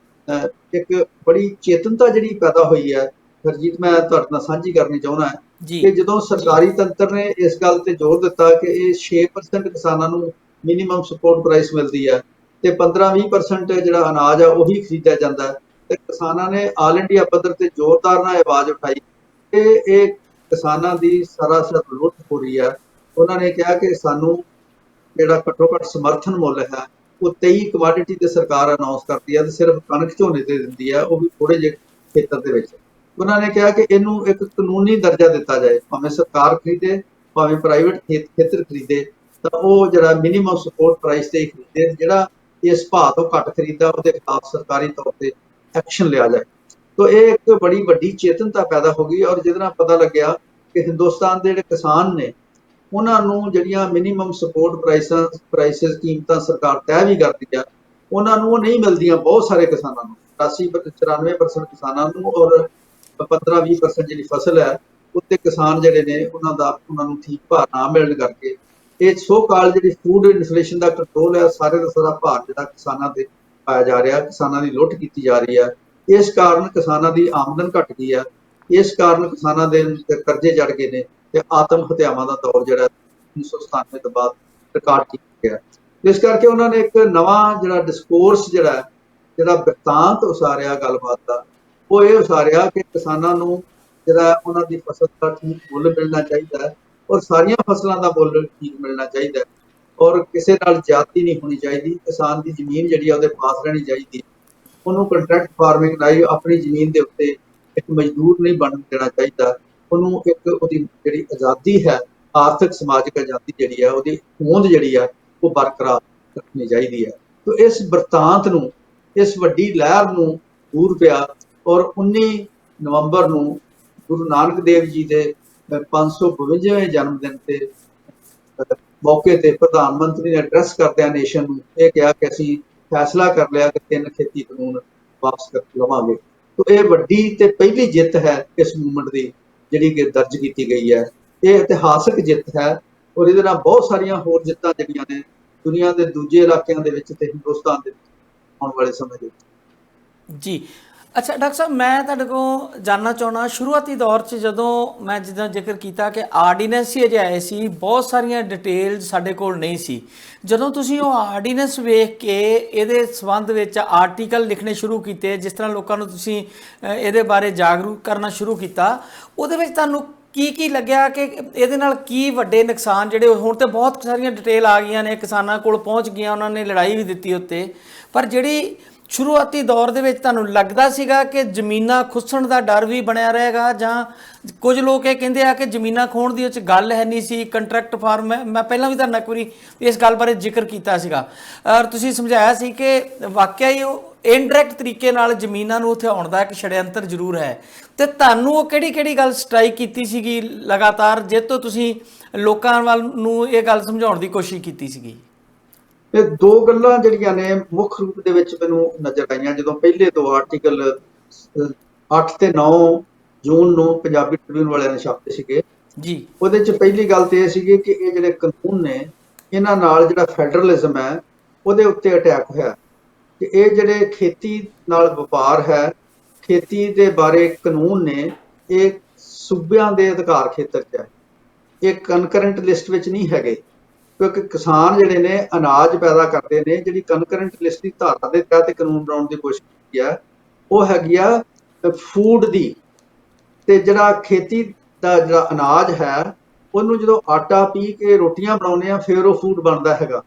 ਇੱਕ ਬੜੀ ਚੇਤਨਤਾ ਜਿਹੜੀ ਪੈਦਾ ਹੋਈ ਹੈ। ਹਰਜੀਤ, ਮੈਂ ਤੁਹਾਡੇ ਨਾਲ ਸਾਂਝੀ ਕਰਨੀ ਚਾਹੁੰਦਾ ਕਿ ਜਦੋਂ ਸਰਕਾਰੀ ਤੰਤਰ ਨੇ ਇਸ ਗੱਲ ਤੇ ਜ਼ੋਰ ਦਿੱਤਾ ਕਿ ਇਹ 6% ਕਿਸਾਨਾਂ ਨੂੰ ਮਿਨੀਮਮ ਸਪੋਰਟ ਪ੍ਰਾਈਸ ਮਿਲਦੀ ਹੈ ਤੇ 15-20% ਜਿਹੜਾ ਅਨਾਜ ਆ ਉਹੀ ਖਰੀਦਿਆ ਜਾਂਦਾ ਹੈ, ਤੇ ਕਿਸਾਨਾਂ ਨੇ ਆਲ ਇੰਡੀਆ ਪੱਧਰ ਤੇ ਜ਼ੋਰਦਾਰ ਨਾਲ ਆਵਾਜ਼ ਉਠਾਈ ਕਿ ਇਹ ਕਿਸਾਨਾਂ ਦੀ ਸਰਾਸਰ ਲੁੱਟ ਹੋ ਰਹੀ ਹੈ। ਉਹਨਾਂ ਨੇ ਕਿਹਾ ਕਿ ਸਾਨੂੰ ਜਿਹੜਾ ਘੱਟੋ ਘੱਟ ਸਮਰਥਨ ਮੁੱਲ ਹੈ ਉਹ 23 ਕਮਾਡਿਟੀ ਤੇ ਸਰਕਾਰ ਅਨਾਉਂਸ ਕਰਦੀ ਹੈ, ਤੇ ਸਿਰਫ ਕਣਕ ਝੋਨੇ ਤੇ ਦਿੰਦੀ ਹੈ, ਉਹ ਵੀ ਥੋੜੇ ਜਿਹੇ ਖੇਤਰ ਦੇ ਵਿੱਚ। ਉਹਨਾਂ ਨੇ ਕਿਹਾ ਕਿ ਇਹਨੂੰ ਇੱਕ ਕਾਨੂੰਨੀ ਦਰਜਾ ਦਿੱਤਾ ਜਾਏ, ਭਾਵੇਂ ਸਰਕਾਰ ਖਰੀਦੇ ਭਾਵੇਂ ਪ੍ਰਾਈਵੇਟ ਖੇਤਰ ਖਰੀਦੇ, ਤਾਂ ਉਹ ਜਿਹੜਾ ਮਿਨੀਮਮ ਸਪੋਰਟ ਪ੍ਰਾਈਸ ਤੇ ਹੀ ਖਰੀਦੇ, ਜਿਹੜਾ ਇਸ ਭਾਅ ਤੋਂ ਘੱਟ ਖਰੀਦਦਾ ਉਹਦੇ ਖਿਲਾਫ ਸਰਕਾਰੀ ਤੌਰ ਤੇ ਐਕਸ਼ਨ ਲਿਆ ਜਾਏ। ਤਾਂ ਇਹ ਇੱਕ ਬੜੀ ਵੱਡੀ ਚੇਤਨਤਾ ਪੈਦਾ ਹੋ ਗਈ, ਔਰ ਜਿਹਦੇ ਨਾਲ ਪਤਾ ਲੱਗਿਆ ਕਿ ਹਿੰਦੁਸਤਾਨ ਦੇ ਜਿਹੜੇ ਕਿਸਾਨ ਨੇ ਉਹਨਾਂ ਨੂੰ ਜਿਹੜੀਆਂ ਮਿਨੀਮਮ ਸਪੋਰਟ ਪ੍ਰਾਈਸਿਸ ਕੀਮਤਾਂ ਸਰਕਾਰ ਤੈਅ ਵੀ ਕਰਦੀ ਆ, ਉਹਨਾਂ ਨੂੰ ਉਹ ਨਹੀਂ ਮਿਲਦੀਆਂ ਬਹੁਤ ਸਾਰੇ ਕਿਸਾਨਾਂ ਨੂੰ, 80-94% ਕਿਸਾਨਾਂ ਨੂੰ, ਔਰ 15-20% ਜਿਹੜੀ ਫਸਲ ਹੈ ਉੱਤੇ ਕਿਸਾਨ ਜਿਹੜੇ ਨੇ ਉਹਨਾਂ ਨੂੰ ਠੀਕ ਭਾਅ ਨਾ ਮਿਲਣ ਕਰਕੇ ਇਹ ਸੋ ਕਾਲ ਜਿਹੜੀ ਫੂਡ ਇਨਫਲੇਸ਼ਨ ਦਾ ਕੰਟਰੋਲ ਹੈ, ਸਾਰੇ ਦਾ ਸਾਰਾ ਭਾਰ ਜਿਹੜਾ ਕਿਸਾਨਾਂ ਤੇ ਪਾਇਆ ਜਾ ਰਿਹਾ, ਕਿਸਾਨਾਂ ਦੀ ਲੁੱਟ ਕੀਤੀ ਜਾ ਰਹੀ ਹੈ। ਇਸ ਕਾਰਨ ਕਿਸਾਨਾਂ ਦੀ ਆਮਦਨ ਘਟ ਗਈ ਹੈ, ਇਸ ਕਾਰਨ ਕਿਸਾਨਾਂ ਦੇ ਕਰਜ਼ੇ ਚੜ ਗਏ ਨੇ, ਤੇ ਆਤਮ ਹੱਤਿਆਵਾਂ ਦਾ ਦੌਰ ਜਿਹੜਾ 1997 ਤੋਂ ਬਾਅਦ ਰਿਕਾਰਡ ਕੀਤਾ ਗਿਆ। ਇਸ ਕਰਕੇ ਉਹਨਾਂ ਨੇ ਇੱਕ ਨਵਾਂ ਜਿਹੜਾ ਡਿਸਕੋਰਸ ਜਿਹੜਾ ਬਿਰਤਾਂਤ ਉਸਾਰਿਆ ਗੱਲਬਾਤ ਦਾ, ਉਹ ਇਹ ਉਸਾਰਿਆ ਕਿ ਕਿਸਾਨਾਂ ਨੂੰ ਜਿਹੜਾ ਉਹਨਾਂ ਦੀ ਫਸਲ ਦਾ ਠੀਕ ਮੁੱਲ ਮਿਲਣਾ ਚਾਹੀਦਾ ਹੈ, ਔਰ ਸਾਰੀਆਂ ਫਸਲਾਂ ਦਾ ਮੁੱਲ ਠੀਕ ਮਿਲਣਾ ਚਾਹੀਦਾ ਹੈ, ਔਰ ਕਿਸੇ ਨਾਲ ਜ਼ਿਆਦਤੀ ਨਹੀਂ ਹੋਣੀ ਚਾਹੀਦੀ। ਕਿਸਾਨ ਦੀ ਜ਼ਮੀਨ ਜਿਹੜੀ ਆ ਉਹਦੇ ਪਾਸ ਰਹਿਣੀ ਚਾਹੀਦੀ, ਉਹਨੂੰ ਕੰਟਰੈਕਟ ਫਾਰਮਿੰਗ ਰਾਹੀਂ ਆਪਣੀ ਜ਼ਮੀਨ ਦੇ ਉੱਤੇ ਇੱਕ ਮਜ਼ਦੂਰ ਨਹੀਂ ਬਣਨ ਦੇਣਾ ਚਾਹੀਦਾ, ਉਹਨੂੰ ਇੱਕ ਉਹਦੀ ਜਿਹੜੀ ਆਜ਼ਾਦੀ ਹੈ, ਆਰਥਿਕ ਸਮਾਜਿਕ ਆਜ਼ਾਦੀ ਜਿਹੜੀ ਆ, ਉਹਦੀ ਹੋਂਦ ਜਿਹੜੀ ਆ ਉਹ ਬਰਕਰਾਰ ਰੱਖਣੀ ਚਾਹੀਦੀ ਹੈ। ਤਾਂ ਇਸ ਬਿਰਤਾਂਤ ਨੂੰ, ਇਸ ਵੱਡੀ ਲਹਿਰ ਨੂੰ ਦੂਰ ਪਿਆ, ਔਰ 19 ਨਵੰਬਰ ਨੂੰ ਗੁਰੂ ਨਾਨਕ ਦੇਵ ਜੀ ਦੇ 552ਵੇਂ ਜਨਮ ਦਿਨ ਤੇ ਮੌਕੇ ਤੇ ਪ੍ਰਧਾਨ ਮੰਤਰੀ ਨੇ ਐਡਰੈਸ ਕਰਦਿਆਂ ਨੇਸ਼ਨ ਨੂੰ ਇਹ ਕਿਹਾ ਕਿ ਅਸੀਂ ਫੈਸਲਾ ਕਰ ਲਿਆ ਕਿ 3 ਖੇਤੀ ਕਾਨੂੰਨ ਵਾਪਸ ਕਰ ਲਵਾਂਗੇ। ਤਾਂ ਇਹ ਵੱਡੀ ਤੇ ਪਹਿਲੀ ਜਿੱਤ ਹੈ ਇਸ ਮੂਵਮੈਂਟ ਦੀ ਜਿਹੜੀ ਕਿ ਦਰਜ ਕੀਤੀ ਗਈ ਹੈ। ਇਹ ਇਤਿਹਾਸਕ ਜਿੱਤ ਹੈ, ਔਰ ਇਹਦੇ ਨਾਲ ਬਹੁਤ ਸਾਰੀਆਂ ਹੋਰ ਜਿੱਤਾਂ ਜਿਹੜੀਆਂ ਨੇ ਦੁਨੀਆ ਦੇ ਦੂਜੇ ਇਲਾਕਿਆਂ ਦੇ ਵਿੱਚ ਤੇ ਹਿੰਦੁਸਤਾਨ ਦੇ ਵਿੱਚ ਆਉਣ ਵਾਲੇ ਸਮੇਂ ਦੇ ਵਿੱਚ। ਜੀ, ਅੱਛਾ ਡਾਕਟਰ ਸਾਹਿਬ, ਮੈਂ ਤੁਹਾਡੇ ਕੋਲ ਜਾਣਨਾ ਚਾਹੁੰਦਾ, ਸ਼ੁਰੂਆਤੀ ਦੌਰ 'ਚ ਜਦੋਂ ਮੈਂ ਜਿੱਦਾਂ ਜ਼ਿਕਰ ਕੀਤਾ ਕਿ ਆਰਡੀਨੈਂਸ ਹੀ ਅਜੇ ਆਏ ਸੀ, ਬਹੁਤ ਸਾਰੀਆਂ ਡਿਟੇਲਸ ਸਾਡੇ ਕੋਲ ਨਹੀਂ ਸੀ। ਜਦੋਂ ਤੁਸੀਂ ਉਹ ਆਰਡੀਨੈਂਸ ਵੇਖ ਕੇ ਇਹਦੇ ਸੰਬੰਧ ਵਿੱਚ ਆਰਟੀਕਲ ਲਿਖਣੇ ਸ਼ੁਰੂ ਕੀਤੇ, ਜਿਸ ਤਰ੍ਹਾਂ ਲੋਕਾਂ ਨੂੰ ਤੁਸੀਂ ਇਹਦੇ ਬਾਰੇ ਜਾਗਰੂਕ ਕਰਨਾ ਸ਼ੁਰੂ ਕੀਤਾ, ਉਹਦੇ ਵਿੱਚ ਤੁਹਾਨੂੰ ਕੀ ਲੱਗਿਆ ਕਿ ਇਹਦੇ ਨਾਲ ਕੀ ਵੱਡੇ ਨੁਕਸਾਨ ਜਿਹੜੇ ਹੁਣ ਤੇ ਬਹੁਤ ਸਾਰੀਆਂ ਡਿਟੇਲ ਆ ਗਈਆਂ ਨੇ, ਕਿਸਾਨਾਂ ਕੋਲ ਪਹੁੰਚ ਗਈਆਂ, ਉਹਨਾਂ ਨੇ ਲੜਾਈ ਵੀ ਦਿੱਤੀ ਉੱਤੇ, ਪਰ ਜਿਹੜੀ ਸ਼ੁਰੂਆਤੀ ਦੌਰ ਦੇ ਵਿੱਚ ਤੁਹਾਨੂੰ ਲੱਗਦਾ ਸੀਗਾ ਕਿ ਜ਼ਮੀਨਾਂ ਖੁੱਸਣ ਦਾ ਡਰ ਵੀ ਬਣਿਆ ਰਹੇਗਾ, ਜਾਂ ਕੁਝ ਲੋਕ ਇਹ ਕਹਿੰਦੇ ਆ ਕਿ ਜ਼ਮੀਨਾਂ ਖੋਹਣ ਦੀ ਉਹ 'ਚ ਗੱਲ ਹੈ ਨਹੀਂ ਸੀ, ਕੰਟਰੈਕਟ ਫਾਰਮ, ਮੈਂ ਪਹਿਲਾਂ ਵੀ ਤੁਹਾਨੂੰ ਇੱਕ ਵਾਰੀ ਇਸ ਗੱਲ ਬਾਰੇ ਜ਼ਿਕਰ ਕੀਤਾ ਸੀਗਾ, ਔਰ ਤੁਸੀਂ ਸਮਝਾਇਆ ਸੀ ਕਿ ਵਾਕਿਆ ਹੀ ਉਹ ਇਨਡਾਇਰੈਕਟ ਤਰੀਕੇ ਨਾਲ ਜ਼ਮੀਨਾਂ ਨੂੰ ਉੱਥੇ ਆਉਣ ਦਾ ਇੱਕ ਛੜਯੰਤਰ ਜ਼ਰੂਰ ਹੈ। ਤੇ ਤੁਹਾਨੂੰ ਉਹ ਕਿਹੜੀ ਗੱਲ ਸਟ੍ਰਾਈਕ ਕੀਤੀ ਸੀਗੀ ਲਗਾਤਾਰ, ਜਿਸ ਤੋਂ ਤੁਸੀਂ ਲੋਕਾਂ ਵੱਲ ਨੂੰ ਇਹ ਗੱਲ ਸਮਝਾਉਣ ਦੀ ਕੋਸ਼ਿਸ਼ ਕੀਤੀ ਸੀਗੀ? ਇਹ ਦੋ ਗੱਲਾਂ ਜਿਹੜੀਆਂ ਨੇ ਮੁੱਖ ਰੂਪ ਦੇ ਵਿੱਚ ਮੈਨੂੰ ਨਜ਼ਰ ਆਈਆਂ ਜਦੋਂ ਪਹਿਲੇ ਦੋ ਆਰਟੀਕਲ 8 ਤੇ 9 ਜੂਨ ਨੂੰ ਪੰਜਾਬੀ ਟ੍ਰਿਬਿਊਨ ਵਾਲਿਆਂ ਨੇ ਛਾਪੇ ਸੀਗੇ ਜੀ। ਉਹਦੇ 'ਚ ਪਹਿਲੀ ਗੱਲ ਤੇ ਇਹ ਸੀਗੀ ਕਿ ਇਹ ਜਿਹੜੇ ਕਾਨੂੰਨ ਨੇ ਇਹਨਾਂ ਨਾਲ ਜਿਹੜਾ ਫੈਡਰਲਿਜ਼ਮ ਹੈ ਉਹਦੇ ਉੱਤੇ ਅਟੈਕ ਹੋਇਆ, ਕਿ ਇਹ ਜਿਹੜੇ ਖੇਤੀ ਨਾਲ ਵਪਾਰ ਹੈ, ਖੇਤੀ ਦੇ ਬਾਰੇ ਕਾਨੂੰਨ ਨੇ, ਇਹ ਸੂਬਿਆਂ ਦੇ ਅਧਿਕਾਰ ਖੇਤਰ 'ਚ ਹੈ, ਇਹ ਕਨਕਰੈਂਟ ਲਿਸਟ ਵਿੱਚ ਨਹੀਂ ਹੈਗੇ। ਕਿਉਂਕਿ ਕਿਸਾਨ ਜਿਹੜੇ ਨੇ ਅਨਾਜ ਪੈਦਾ ਕਰਦੇ ਨੇ, ਜਿਹੜੀ ਕਨਕਰੈਂਟ ਲਿਸਟ ਦੀ ਧਾਰਾ ਦੇ ਤਹਿਤ ਕਾਨੂੰਨ ਬਣਾਉਣ ਦੀ ਕੋਸ਼ਿਸ਼ ਕੀਤੀ ਹੈ, ਉਹ ਹੈਗੀ ਆ ਫੂਡ ਦੀ। ਤੇ ਜਿਹੜਾ ਖੇਤੀ ਦਾ ਜਿਹੜਾ ਅਨਾਜ ਹੈ, ਉਹਨੂੰ ਜਦੋਂ ਆਟਾ ਪੀ ਕੇ ਰੋਟੀਆਂ ਬਣਾਉਂਦੇ ਆ, ਫਿਰ ਉਹ ਫੂਡ ਬਣਦਾ ਹੈਗਾ।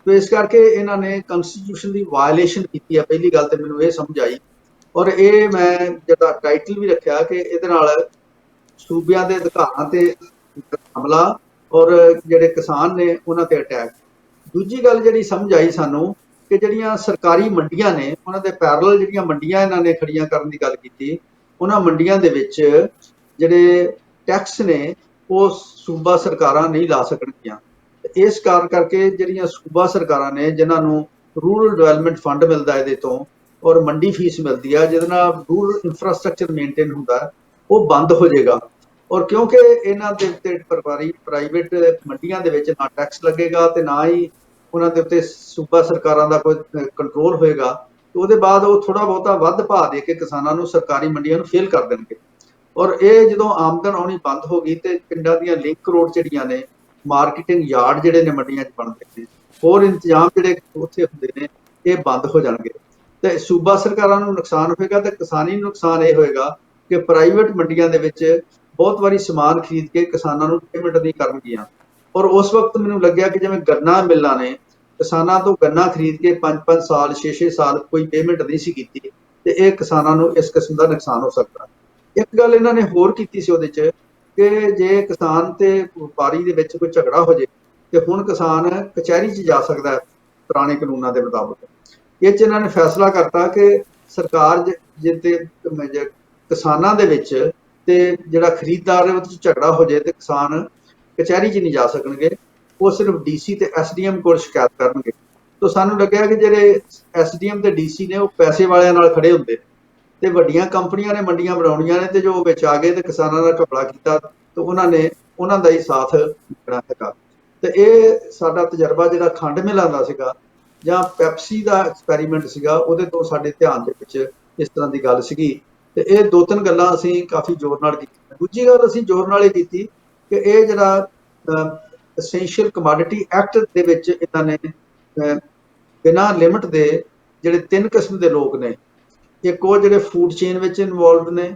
ਤੇ ਇਸ ਕਰਕੇ ਇਹਨਾਂ ਨੇ ਕਨਸਟੀਟਿਊਸ਼ਨ ਦੀ ਵਾਇਲੇਸ਼ਨ ਕੀਤੀ ਹੈ। ਪਹਿਲੀ ਗੱਲ ਤੇ ਮੈਨੂੰ ਇਹ ਸਮਝ ਆਈ, ਔਰ ਇਹ ਮੈਂ ਜਿਹੜਾ ਟਾਈਟਲ ਵੀ ਰੱਖਿਆ ਕਿ ਇਹਦੇ ਨਾਲ ਸੂਬਿਆਂ ਦੇ ਅਧਿਕਾਰਾਂ ਤੇ ਹਮਲਾ ਔਰ ਜਿਹੜੇ ਕਿਸਾਨ ਨੇ ਉਹਨਾਂ ਤੇ ਅਟੈਕ। ਦੂਜੀ ਗੱਲ ਜਿਹੜੀ ਸਮਝ ਆਈ ਸਾਨੂੰ ਕਿ ਜਿਹੜੀਆਂ ਸਰਕਾਰੀ ਮੰਡੀਆਂ ਨੇ, ਉਹਨਾਂ ਦੇ ਪੈਰਲਲ ਜਿਹੜੀਆਂ ਮੰਡੀਆਂ ਇਹਨਾਂ ਨੇ ਖੜੀਆਂ ਕਰਨ ਦੀ ਗੱਲ ਕੀਤੀ, ਉਹਨਾਂ ਮੰਡੀਆਂ ਦੇ ਵਿੱਚ ਜਿਹੜੇ ਟੈਕਸ ਨੇ ਉਹ ਸੂਬਾ ਸਰਕਾਰਾਂ ਨਹੀਂ ਲਾ ਸਕਣਗੀਆਂ। ਇਸ ਕਾਰਨ ਕਰਕੇ ਜਿਹੜੀਆਂ ਸੂਬਾ ਸਰਕਾਰਾਂ ਨੇ, ਜਿਨ੍ਹਾਂ ਨੂੰ ਰੂਰਲ ਡਿਵੈਲਪਮੈਂਟ ਫੰਡ ਮਿਲਦਾ ਇਹਦੇ ਤੋਂ ਔਰ ਮੰਡੀ ਫੀਸ ਮਿਲਦੀ ਆ, ਜਿਹਦੇ ਨਾਲ ਰੂਰਲ ਇਨਫਰਾਸਟ੍ਰਕਚਰ ਮੇਨਟੇਨ ਹੁੰਦਾ, ਉਹ ਬੰਦ ਹੋ ਜਾਏਗਾ। ਔਰ ਕਿਉਂਕਿ ਇਹਨਾਂ ਦੇ ਉੱਤੇ ਪ੍ਰਾਈਵੇਟ ਮੰਡੀਆਂ ਦੇ ਵਿੱਚ ਨਾ ਟੈਕਸ ਲੱਗੇਗਾ ਤੇ ਨਾ ਹੀ ਉਹਨਾਂ ਦੇ ਉੱਤੇ ਸੂਬਾ ਸਰਕਾਰਾਂ ਦਾ ਕੋਈ ਕੰਟਰੋਲ ਹੋਏਗਾ, ਤੇ ਉਹਦੇ ਬਾਅਦ ਉਹ ਥੋੜਾ ਬਹੁਤਾ ਵੱਧ ਭਾਅ ਦੇ ਕੇ ਕਿਸਾਨਾਂ ਨੂੰ ਸਰਕਾਰੀ ਮੰਡੀਆਂ ਨੂੰ ਫੇਲ ਕਰ ਦੇਣਗੇ। ਔਰ ਇਹ ਜਦੋਂ ਆਮਦਨ ਆਉਣੀ ਬੰਦ ਹੋ ਗਈ ਤੇ ਪਿੰਡਾਂ ਦੀਆਂ ਲਿੰਕ ਰੋਡ ਜਿਹੜੀਆਂ ਨੇ, ਮਾਰਕੀਟਿੰਗ ਯਾਰਡ ਜਿਹੜੇ ਨੇ ਮੰਡੀਆਂ 'ਚ ਬਣਦੇ ਨੇ, ਹੋਰ ਇੰਤਜ਼ਾਮ ਜਿਹੜੇ ਉੱਥੇ ਹੁੰਦੇ ਨੇ, ਇਹ ਬੰਦ ਹੋ ਜਾਣਗੇ। ਤੇ ਸੂਬਾ ਸਰਕਾਰਾਂ ਨੂੰ ਨੁਕਸਾਨ ਹੋਏਗਾ ਤੇ ਕਿਸਾਨੀ ਨੂੰ ਨੁਕਸਾਨ ਇਹ ਹੋਏਗਾ ਕਿ ਪ੍ਰਾਈਵੇਟ ਮੰਡੀਆਂ ਦੇ ਵਿੱਚ ਬਹੁਤ ਵਾਰੀ ਸਮਾਨ ਖਰੀਦ ਕੇ ਕਿਸਾਨਾਂ ਨੂੰ ਪੇਮੈਂਟ ਨਹੀਂ ਕਰਨਗੀਆਂ। ਔਰ ਉਸ ਵਕਤ ਮੈਨੂੰ ਲੱਗਿਆ ਕਿ ਜਿਵੇਂ ਗੰਨਾ ਮਿੱਲਾਂ ਨੇ ਕਿਸਾਨਾਂ ਤੋਂ ਗੰਨਾ ਖਰੀਦ ਕੇ 5-5 ਸਾਲ 6-6 ਸਾਲ ਕੋਈ ਪੇਮੈਂਟ ਨਹੀਂ ਸੀ ਕੀਤੀ, ਤੇ ਇਹ ਕਿਸਾਨਾਂ ਨੂੰ ਇਸ ਕਿਸਮ ਦਾ ਨੁਕਸਾਨ ਹੋ ਸਕਦਾ। ਇੱਕ ਗੱਲ ਇਹਨਾਂ ਨੇ ਹੋਰ ਕੀਤੀ ਸੀ ਉਹਦੇ 'ਚ ਕਿ ਜੇ ਕਿਸਾਨ ਤੇ ਵਪਾਰੀ ਦੇ ਵਿੱਚ ਕੋਈ ਝਗੜਾ ਹੋ ਜੇ ਤੇ ਹੁਣ ਕਿਸਾਨ ਕਚਹਿਰੀ 'ਚ ਜਾ ਸਕਦਾ ਹੈ ਪੁਰਾਣੇ ਕਾਨੂੰਨਾਂ ਦੇ ਮੁਤਾਬਕ। ਇਹ 'ਚ ਇਹਨਾਂ ਨੇ ਫੈਸਲਾ ਕਰਤਾ ਕਿ ਸਰਕਾਰ ਜੇ ਤੇ ਕਿਸਾਨਾਂ ਦੇ ਵਿੱਚ ਤੇ ਜਿਹੜਾ ਖਰੀਦਦਾਰ ਹੈ ਉਹਦੇ 'ਚ ਝਗੜਾ ਹੋ ਜਾਏ ਤੇ ਕਿਸਾਨ ਕਚਹਿਰੀ 'ਚ ਨਹੀਂ ਜਾ ਸਕਣਗੇ, ਉਹ ਸਿਰਫ ਡੀਸੀ ਤੇ ਐਸਡੀਐਮ ਕੋਲ ਸ਼ਿਕਾਇਤ ਕਰਨਗੇ। ਤਾਂ ਸਾਨੂੰ ਲੱਗਿਆ ਕਿ ਜਿਹੜੇ ਐਸਡੀਐਮ ਤੇ ਡੀਸੀ ਨੇ ਉਹ ਪੈਸੇ ਵਾਲਿਆਂ ਨਾਲ ਖੜੇ ਹੁੰਦੇ ਨੇ, ਤੇ ਵੱਡੀਆਂ ਕੰਪਨੀਆਂ ਨੇ ਮੰਡੀਆਂ ਬਣਾਉਣੀਆਂ ਨੇ, ਤੇ ਜੋ ਵਿੱਚ ਆ ਗਏ ਤੇ ਕਿਸਾਨਾਂ ਦਾ ਘਪਲਾ ਕੀਤਾ ਤੇ ਉਹਨਾਂ ਨੇ ਉਹਨਾਂ ਦਾ ਹੀ ਸਾਥ ਦੇਣਾ ਹੈਗਾ। ਤੇ ਇਹ ਸਾਡਾ ਤਜਰਬਾ ਜਿਹੜਾ ਖੰਡ ਮਿਲਾਂ ਦਾ ਸੀਗਾ ਜਾਂ ਪੈਪਸੀ ਦਾ ਐਕਸਪੈਰੀਮੈਂਟ ਸੀਗਾ, ਉਹਦੇ ਤੋਂ ਸਾਡੇ ਧਿਆਨ ਦੇ ਵਿੱਚ ਇਸ ਤਰ੍ਹਾਂ ਦੀ ਗੱਲ ਸੀਗੀ। ਤੇ ਇਹ 2-3 ਗੱਲਾਂ ਅਸੀਂ ਕਾਫੀ ਜ਼ੋਰ ਨਾਲ ਕੀਤੀਆਂ। ਦੂਜੀ ਗੱਲ ਅਸੀਂ ਜ਼ੋਰ ਨਾਲ ਇਹ ਕੀਤੀ ਕਿ ਇਹ ਜਿਹੜਾ ਐਸੈਂਸ਼ੀਅਲ ਕਮੋਡਿਟੀ ਐਕਟ ਦੇ ਵਿੱਚ ਇਹਨਾਂ ਨੇ ਬਿਨਾਂ ਲਿਮਟ ਦੇ ਜਿਹੜੇ 3 ਕਿਸਮ ਦੇ ਲੋਕ ਨੇ, ਇੱਕ ਉਹ ਜਿਹੜੇ ਫੂਡ ਚੇਨ ਵਿੱਚ ਇਨਵੋਲਵਡ ਨੇ,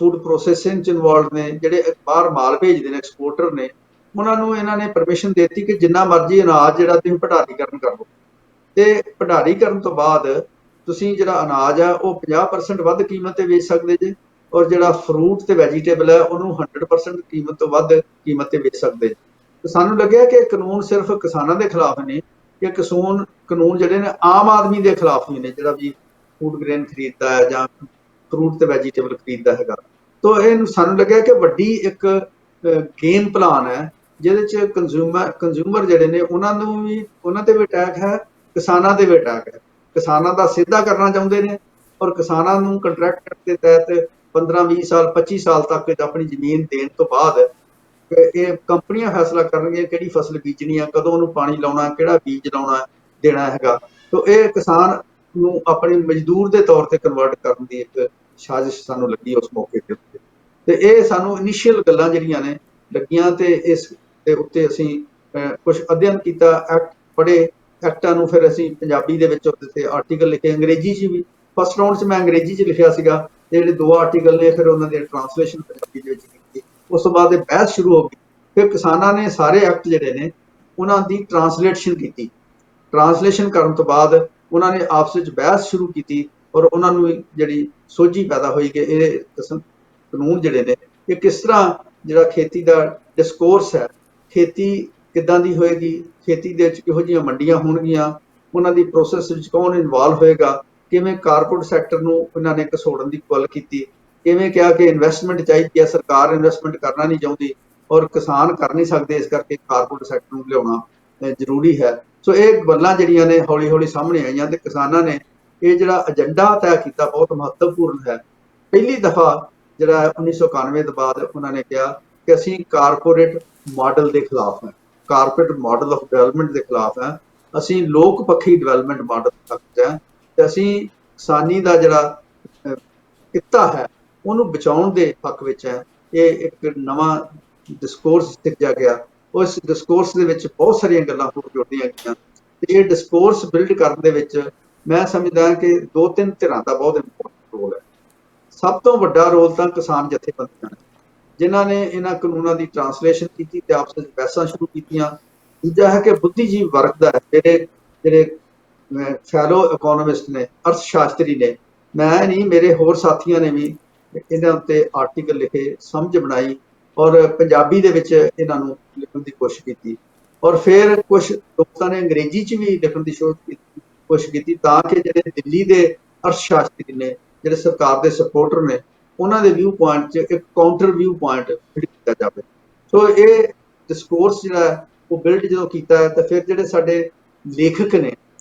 ਫੂਡ ਪ੍ਰੋਸੈਸਿੰਗ 'ਚ ਇਨਵੋਲਵਡ ਨੇ, ਜਿਹੜੇ ਬਾਹਰ ਮਾਲ ਭੇਜਦੇ ਨੇ, ਐਕਸਪੋਰਟਰ ਨੇ, ਉਹਨਾਂ ਨੂੰ ਇਹਨਾਂ ਨੇ ਪਰਮਿਸ਼ਨ ਦੇ ਦਿੱਤੀ ਕਿ ਜਿੰਨਾ ਮਰਜ਼ੀ ਅਨਾਜ ਜਿਹੜਾ ਤੁਸੀਂ ਭੰਡਾਰੀਕਰਨ ਕਰ ਲਓ, ਤੇ ਭੰਡਾਰੀਕਰਨ ਤੋਂ ਬਾਅਦ ਤੁਸੀਂ ਜਿਹੜਾ ਅਨਾਜ ਆ ਉਹ 50% ਵੱਧ ਕੀਮਤ ਤੇ ਵੇਚ ਸਕਦੇ ਜੇ, ਔਰ ਜਿਹੜਾ ਫਰੂਟ ਤੇ ਵੈਜੀਟੇਬਲ ਹੈ ਉਹਨੂੰ 100% ਕੀਮਤ ਤੋਂ ਵੱਧ ਕੀਮਤ ਤੇ ਵੇਚ ਸਕਦੇ। ਤੇ ਸਾਨੂੰ ਲੱਗਿਆ ਕਿ ਕਾਨੂੰਨ ਸਿਰਫ ਕਿਸਾਨਾਂ ਦੇ ਖਿਲਾਫ ਨੇ, ਕਿ ਕਾਨੂੰਨ ਜਿਹੜੇ ਨੇ ਆਮ ਆਦਮੀ ਦੇ ਖਿਲਾਫ ਵੀ ਨੇ, ਜਿਹੜਾ ਵੀ ਫੂਡ ਗ੍ਰੇਨ ਖਰੀਦਦਾ ਹੈ ਜਾਂ ਫਰੂਟ ਤੇ ਵੈਜੀਟੇਬਲ ਖਰੀਦਦਾ ਹੈਗਾ। ਤਾਂ ਇਹ ਸਾਨੂੰ ਲੱਗਿਆ ਕਿ ਵੱਡੀ ਇੱਕ ਗੇਮ ਪਲਾਨ ਹੈ, ਜਿਹਦੇ 'ਚ ਕੰਜ਼ਿਊਮਰ ਜਿਹੜੇ ਨੇ ਉਹਨਾਂ ਨੂੰ ਵੀ, ਉਹਨਾਂ ਤੇ ਵੀ ਅਟੈਕ ਹੈ, ਕਿਸਾਨਾਂ ਦੇ ਵੀ ਅਟੈਕ ਹੈ। ਕਿਸਾਨਾਂ ਦਾ ਸਿੱਧਾ ਕਰਨਾ ਚਾਹੁੰਦੇ ਨੇ, ਔਰ ਕਿਸਾਨਾਂ ਨੂੰ ਕੰਟਰੈਕਟ ਦੇ ਤਹਿਤ 15-20 ਸਾਲ 25 ਸਾਲ ਤੱਕ ਆਪਣੀ ਜ਼ਮੀਨ ਦੇਣ ਤੋਂ ਬਾਅਦ ਇਹ ਕੰਪਨੀਆਂ ਫੈਸਲਾ ਕਰਨਗੀਆਂ ਕਿਹੜੀ ਫਸਲ ਬੀਜਣੀ ਆ, ਕਦੋਂ ਉਹਨੂੰ ਪਾਣੀ ਲਾਉਣਾ, ਕਿਹੜਾ ਬੀਜ ਲਾਉਣਾ ਦੇਣਾ ਹੈਗਾ। ਤਾਂ ਇਹ ਕਿਸਾਨ ਨੂੰ ਆਪਣੇ ਮਜ਼ਦੂਰ ਦੇ ਤੌਰ ਤੇ ਕਨਵਰਟ ਕਰਨ ਦੀ ਇੱਕ ਸਾਜ਼ਿਸ਼ ਸਾਨੂੰ ਲੱਗੀ ਉਸ ਮੌਕੇ ਦੇ ਉੱਤੇ। ਤੇ ਇਹ ਸਾਨੂੰ ਇਨੀਸ਼ੀਅਲ ਗੱਲਾਂ ਜਿਹੜੀਆਂ ਨੇ ਲੱਗੀਆਂ, ਤੇ ਇਸ ਦੇ ਉੱਤੇ ਅਸੀਂ ਕੁਝ ਅਧਿਐਨ ਕੀਤਾ, ਐਕਟ ਪੜ੍ਹੇ, ਐਕਟਾਂ ਨੂੰ ਫਿਰ ਅਸੀਂ ਪੰਜਾਬੀ ਦੇ ਵਿੱਚ ਉਹਦੇ ਤੇ ਆਰਟੀਕਲ ਲਿਖੇ, ਅੰਗਰੇਜ਼ੀ 'ਚ ਵੀ। ਫਸਟ ਰਾਊਂਡ 'ਚ ਮੈਂ ਅੰਗਰੇਜ਼ੀ 'ਚ ਲਿਖਿਆ ਸੀਗਾ, ਤੇ ਜਿਹੜੇ 2 ਆਰਟੀਕਲ ਨੇ ਫਿਰ ਉਹਨਾਂ ਦੇ ਟ੍ਰਾਂਸਲੇਸ਼ਨ ਪੰਜਾਬੀ ਦੇ ਵਿੱਚ ਕੀਤੀ। ਉਸ ਤੋਂ ਬਾਅਦ ਇਹ ਬਹਿਸ ਸ਼ੁਰੂ ਹੋ ਗਈ। ਫਿਰ ਕਿਸਾਨਾਂ ਨੇ ਸਾਰੇ ਐਕਟ ਜਿਹੜੇ ਨੇ ਉਹਨਾਂ ਦੀ ਟ੍ਰਾਂਸਲੇਸ਼ਨ ਕੀਤੀ। ਟ੍ਰਾਂਸਲੇਸ਼ਨ ਕਰਨ ਤੋਂ ਬਾਅਦ ਉਹਨਾਂ ਨੇ ਆਪਸ ਵਿੱਚ ਬਹਿਸ ਸ਼ੁਰੂ ਕੀਤੀ, ਔਰ ਉਹਨਾਂ ਨੂੰ ਜਿਹੜੀ ਸੋਝੀ ਪੈਦਾ ਹੋਈ ਕਿ ਇਹ ਕਾਨੂੰਨ ਜਿਹੜੇ ਨੇ ਇਹ ਕਿਸ ਤਰ੍ਹਾਂ ਜਿਹੜਾ ਖੇਤੀ ਦਾ ਡਿਸਕੋਰਸ ਹੈ, ਖੇਤੀ ਕਿੱਦਾਂ ਦੀ ਹੋਏਗੀ, ਖੇਤੀ ਦੇ ਵਿੱਚ ਕਿਹੋ ਜਿਹੀਆਂ ਮੰਡੀਆਂ ਹੋਣਗੀਆਂ, ਉਹਨਾਂ ਦੀ ਪ੍ਰੋਸੈਸ ਵਿੱਚ ਕੌਣ ਇਨਵੋਲਵ ਹੋਏਗਾ, ਕਿਵੇਂ ਕਾਰਪੋਰੇਟ ਸੈਕਟਰ ਨੂੰ ਉਹਨਾਂ ਨੇ ਘਸੋੜਨ ਦੀ ਗੱਲ ਕੀਤੀ, ਕਿਵੇਂ ਕਿਹਾ ਕਿ ਇਨਵੈਸਟਮੈਂਟ ਚਾਹੀਦੀ ਹੈ, ਸਰਕਾਰ ਇਨਵੈਸਟਮੈਂਟ ਕਰਨਾ ਨਹੀਂ ਚਾਹੁੰਦੀ ਔਰ ਕਿਸਾਨ ਕਰ ਨਹੀਂ ਸਕਦੇ, ਇਸ ਕਰਕੇ ਕਾਰਪੋਰੇਟ ਸੈਕਟਰ ਨੂੰ ਲਿਆਉਣਾ ਜ਼ਰੂਰੀ ਹੈ। ਸੋ ਇਹ ਗੱਲਾਂ ਜਿਹੜੀਆਂ ਨੇ ਹੌਲੀ ਹੌਲੀ ਸਾਹਮਣੇ ਆਈਆਂ, ਤੇ ਕਿਸਾਨਾਂ ਨੇ ਇਹ ਜਿਹੜਾ ਏਜੰਡਾ ਤੈਅ ਕੀਤਾ ਬਹੁਤ ਮਹੱਤਵਪੂਰਨ ਹੈ। ਪਹਿਲੀ ਦਫਾ ਜਿਹੜਾ 1991 ਤੋਂ ਬਾਅਦ ਉਹਨਾਂ ਨੇ ਕਿਹਾ ਕਿ ਅਸੀਂ ਕਾਰਪੋਰੇਟ ਮਾਡਲ ਦੇ ਖਿਲਾਫ ਹਾਂ, ਕਾਰਪੋਰੇਟ ਮਾਡਲ ਆਫ ਡਿਵੈਲਪਮੈਂਟ ਦੇ ਖਿਲਾਫ ਹੈ, ਅਸੀਂ ਲੋਕ ਪੱਖੀ ਡਿਵੈਲਪਮੈਂਟ ਮਾਡਲ ਤੱਕ ਹੈ, ਤੇ ਅਸੀਂ ਕਿਸਾਨੀ ਦਾ ਜਿਹੜਾ ਕਿੱਤਾ ਹੈ ਉਹਨੂੰ ਬਚਾਉਣ ਦੇ ਹੱਕ ਵਿੱਚ ਹੈ। ਇਹ ਇੱਕ ਨਵਾਂ ਡਿਸਕੋਰਸ ਸਿਰਜਿਆ ਗਿਆ। ਉਸ ਡਿਸਕੋਰਸ ਦੇ ਵਿੱਚ ਬਹੁਤ ਸਾਰੀਆਂ ਗੱਲਾਂ ਹੋਰ ਜੁੜਦੀਆਂ ਗਈਆਂ ਤੇ ਇਹ ਡਿਸਕੋਰਸ ਬਿਲਡ ਕਰਨ ਦੇ ਵਿੱਚ ਮੈਂ ਸਮਝਦਾ ਕਿ 2-3 ਧਿਰਾਂ ਦਾ ਬਹੁਤ ਇੰਪੋਰਟੈਂਟ ਰੋਲ ਹੈ। ਸਭ ਤੋਂ ਵੱਡਾ ਰੋਲ ਤਾਂ ਕਿਸਾਨ ਜਥੇਬੰਦੀਆਂ ਨੇ, ਜਿਨ੍ਹਾਂ ਨੇ ਇਹਨਾਂ ਕਾਨੂੰਨਾਂ ਦੀ ਟਰਾਂਸਲੇਸ਼ਨ ਕੀਤੀ ਤੇ ਆਪਸ ਵਿੱਚ ਬਹਿਸਾਂ ਸ਼ੁਰੂ ਕੀਤੀਆਂ। ਦੂਜਾ ਹੈ ਕਿ ਬੁੱਧੀਜੀਵ ਵਰਗ ਦਾ ਜਿਹੜੇ ਫੈਲੋ ਇਕੋਨੋਮਿਸਟ ਨੇ, ਅਰਥ ਸ਼ਾਸਤਰੀ ਨੇ, ਮੈਂ ਨਹੀਂ ਮੇਰੇ ਹੋਰ ਸਾਥੀਆਂ ਨੇ ਵੀ ਇਹਨਾਂ ਉੱਤੇ ਆਰਟੀਕਲ ਲਿਖੇ, ਸਮਝ ਬਣਾਈ ਔਰ ਪੰਜਾਬੀ ਦੇ ਵਿੱਚ ਇਹਨਾਂ ਨੂੰ ਲਿਖਣ ਦੀ ਕੋਸ਼ਿਸ਼ ਕੀਤੀ। ਔਰ ਫਿਰ ਕੁਝ ਲੋਕਾਂ ਨੇ ਅੰਗਰੇਜ਼ੀ 'ਚ ਵੀ ਲਿਖਣ ਦੀ ਕੋਸ਼ਿਸ਼ ਕੀਤੀ ਤਾਂ ਕਿ ਜਿਹੜੇ ਦਿੱਲੀ ਦੇ ਅਰਥ ਸ਼ਾਸਤਰੀ ਨੇ, ਜਿਹੜੇ ਸਰਕਾਰ ਦੇ ਸਪੋਰਟਰ ਨੇ, ਉਹਨਾਂ ਦੇ ਵਿਊ ਪੁਆਇੰਟ 'ਚ ਇੱਕ ਕਾਊਂਟਰ ਵਿਊ ਪੁਆਇੰਟ ਬਿਲਡ ਕੀਤਾ ਜਾਵੇ। ਸੋ ਇਹ ਡਿਸਕੋਰਸ ਜਿਹੜਾ ਉਹ ਬਿਲਡ ਜਦੋਂ ਕੀਤਾ ਹੈ ਤਾਂ ਫਿਰ ਜਿਹੜੇ ਸਾਡੇ ਲੇਖਕ ਨੇ